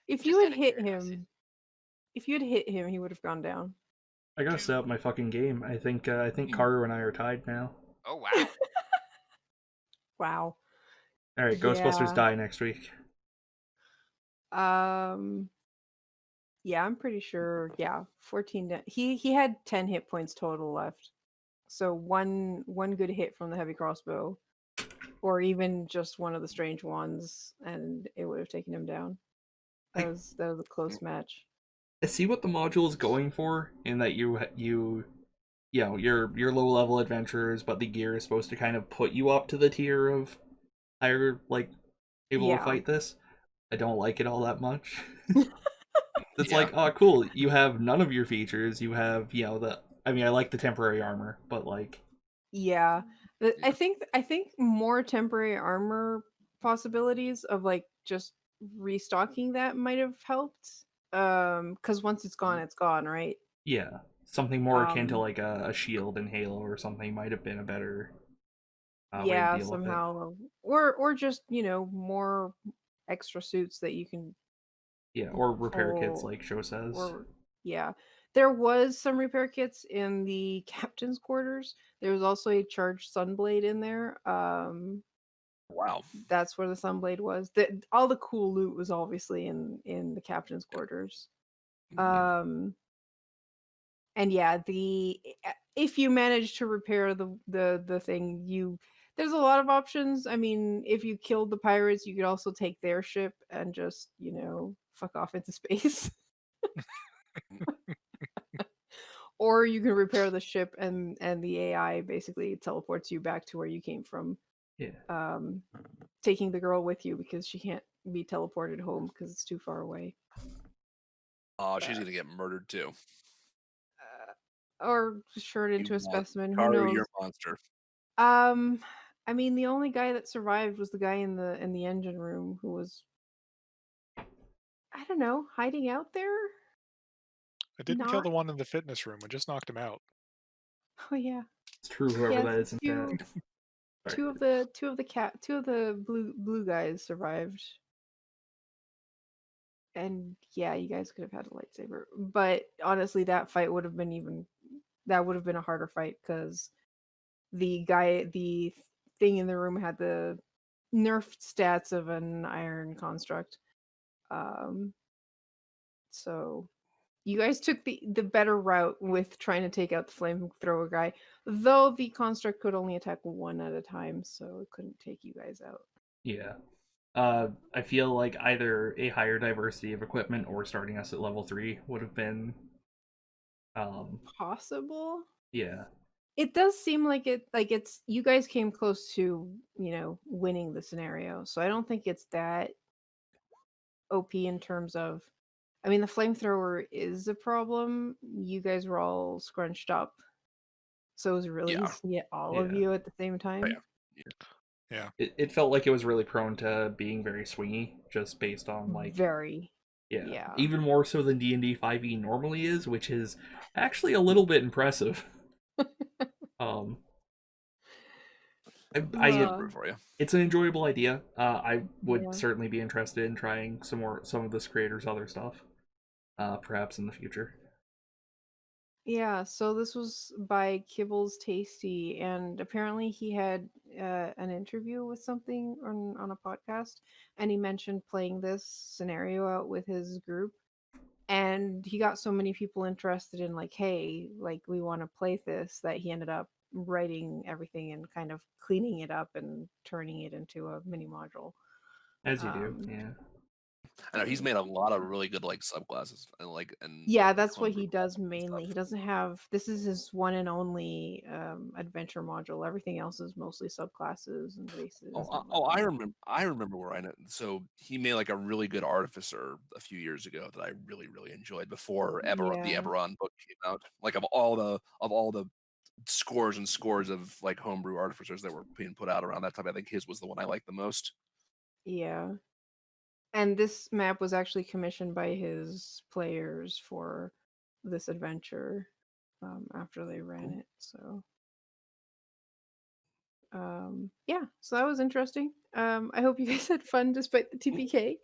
If Just you had out of hit curiosity. him, if you had hit him, he would have gone down. I gotta step up my fucking game. I think Carter and I are tied now. Oh wow. Wow. All right, Ghostbusters Yeah. die next week. Yeah, I'm pretty sure. Yeah, 14. He had 10 hit points total left. So one good hit from the heavy crossbow, or even just one of the strange ones, and it would have taken him down. That was a close match. I see what the module is going for in that you know you're low level adventurers, but the gear is supposed to kind of put you up to the tier of higher, like, able to Yeah. fight this. I don't like it all that much. It's Yeah. like, oh, cool. You have none of your features. You have, I mean, I like the temporary armor, but like, Yeah. I Yeah. think more temporary armor possibilities of like just restocking that might have helped. Cuz once Mhm. it's gone, right? yeah, something more akin to Um like a shield in Halo or something might have been a better way to yeah, deal with it. somehow or just, more extra suits that you can Yeah, or repair kits, pull like Joe says. or yeah. There was some repair kits in the captain's quarters. There was also a charged sunblade in there. Wow. That's where the sunblade was. All the cool loot was obviously in the captain's quarters. Yeah. Um, and yeah, the if you manage to repair the thing, there's a lot of options. I mean, if you killed the pirates, you could also take their ship and just fuck off into space. Or you can repair the ship and the AI basically teleports you back to where you came from, Yeah, um, taking the girl with you because she can't be teleported home because it's too far away. Oh, she's But gonna get murdered too. or short You into a want specimen, who Karu, you're knows? a monster. Um, I mean, the only guy that survived was the guy in the engine room who was, I don't know, hiding out there. I didn't kill Not. the one in the fitness room. I just knocked him out. Oh yeah, it's true. Whoever yeah. that is in chat. Sorry. Two of the blue guys survived. And yeah, you guys could have had a lightsaber. But honestly, that would have been a harder fight because the thing in the room had the nerfed stats of an iron construct. Um, so you guys took the better route with trying to take out the flamethrower guy, though the construct could only attack one at a time, so it couldn't take you guys out. Yeah. I feel like either a higher diversity of equipment or starting us at level 3 would have been, um, Possible. yeah, It does seem like it's you guys came close to, winning the scenario. So I don't think it's that OP in terms of, I mean, the flamethrower is a problem. You guys were all scrunched up. So it was really Yeah. easy to get all of yeah. you at the same Oh, time. yeah. Yeah. It felt like it was really prone to being very swingy, just based on like, Very. yeah, Yeah. even more so than D&D 5e normally is, which is actually a little bit impressive. Um, That's I one Uh, root for you. it's an enjoyable idea. I would yeah. certainly be interested in trying some of this creator's other stuff, perhaps in the future. Yeah, so this was by Kibbles Tasty, and apparently he had an interview with something on a podcast, and he mentioned playing this scenario out with his group, and he got so many people interested in like, hey, like we want to play this, that he ended up writing everything and kind of cleaning it up and turning it into a mini module. As you do, Um, yeah. I know he's so made a lot of really good like subclasses and Yeah, like that's what homebrew he does and mainly. stuff. He doesn't have this is his one and only adventure module. Everything else is mostly subclasses and races and whatnot. I remember where I know. So he made like a really good artificer a few years ago that I really really enjoyed before the Yeah. Eberron book came out. Like of all the scores and scores of like homebrew artificers that were being put out around that time, I think his was the one I liked the most. Yeah. And this map was actually commissioned by his players for this adventure after they ran Cool. it. So yeah, so that was interesting. I hope you guys had fun despite the Cool. TPK.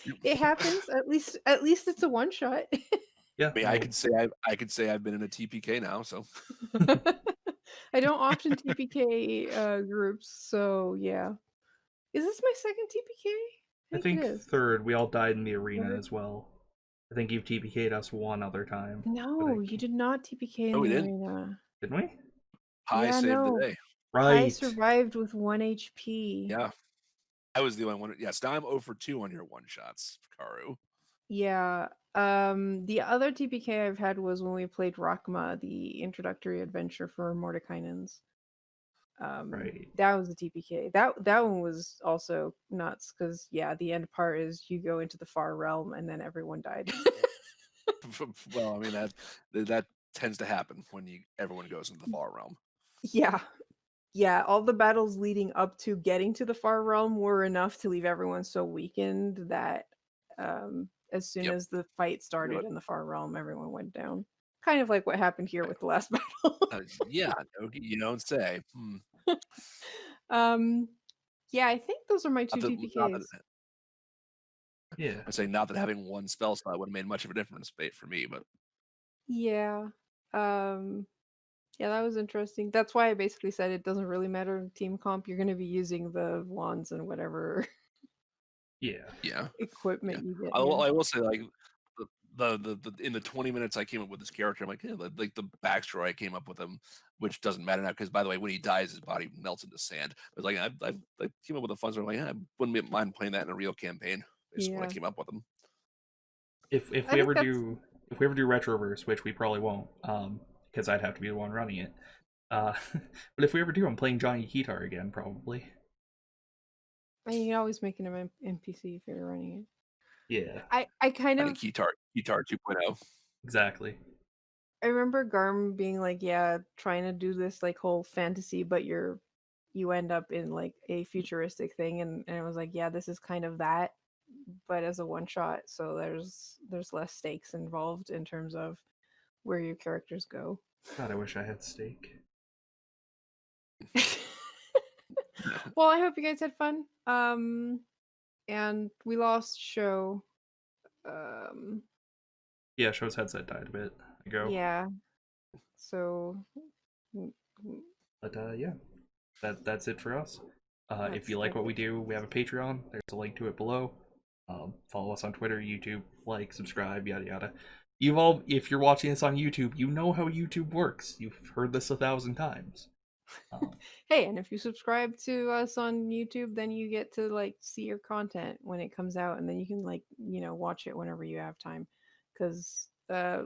It Yep. happens. At least it's a one shot. Yeah, I mean, no, I could say I've been in a TPK now, so I don't often TPK groups, so yeah. Is this my second TPK? I I think it think is. third, we all died in the arena Third? as well. I think you've TPK'd us one other time, but No, you did not TPK in oh, we the didn't. arena. didn't we? High Yeah, saved the no. day. I Right. survived with 1 HP. Yeah, I was the only one. Yes, now I'm 0 for 2 on your one shots, Karu. Yeah. The other TPK I've had was when we played Rakma, the introductory adventure for Mordekainen's. Right. That was a TPK. That one was also nuts because yeah, the end part is you go into the far realm and then everyone died. Well, I mean that tends to happen when everyone goes into the far realm. Yeah. Yeah, all the battles leading up to getting to the far realm were enough to leave everyone so weakened that as soon Yep. as the fight started Yep. in the far realm, everyone went down. Kind of like what happened here with the last battle. Yeah, no, you don't say. um, yeah, I think those are my two Not that TPKs. Yeah. I say not that having one spell slot would have made much of a difference for me, but Yeah. Um, yeah, that was interesting. That's why I basically said it doesn't really matter in team comp. You're going to be using the wands and whatever Yeah. yeah. equipment you get. I Yeah. will say like the in the 20 minutes I came up with this character, I'm like, yeah, like the backstory I came up with him, which doesn't matter now because by the way, when he dies, his body melts into sand. But like I came up with a fun story. Like, I wouldn't mind playing that in a real campaign. Is when I Yeah. came up with him. If I we think ever that's do Retroverse, which we probably won't, because I'd have to be the one running it. But if we ever do, I'm playing Johnny Guitar again, probably. I mean, you can always make an NPC if you're running it. Yeah, I kind I of think Guitar 2.0. exactly. I remember Garm being like, yeah, trying to do this like whole fantasy, but you end up in like a futuristic thing, and it was like, yeah, this is kind of that, but as a one shot, so there's less stakes involved in terms of where your characters go. God, I wish I had steak. Well, I hope you guys had fun. And we lost show. Um, Yeah, Show's headset died a bit ago. yeah. So mm, mm, But yeah, that's it for us. If you like that's what we it. do, we have a Patreon. There's a link to it below. Follow us on Twitter, YouTube, like, subscribe, yada yada. If you're watching this on YouTube, you know how YouTube works. You've heard this 1,000 times. Hey, and if you subscribe to us on YouTube, then you get to like see your content when it comes out, and then you can like watch it whenever you have time. Because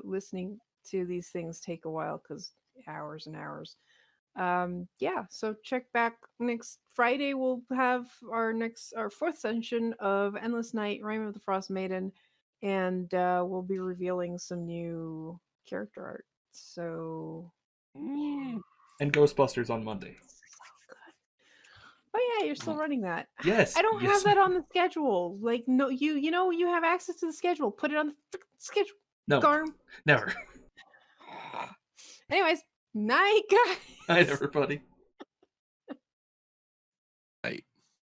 listening to these things take a while, because hours and hours. Yeah, so check back next Friday. We'll have our fourth session of Endless Night, Rime of the Frost Maiden, and we'll be revealing some new character art. So And Ghostbusters on Monday. so good. Oh yeah, you're still running that. Yes, I don't have yes. that on the schedule. Like no, you have access to the schedule. Put it on the frickin' schedule. No, Garm. never. Anyways, night guys. Night, everybody.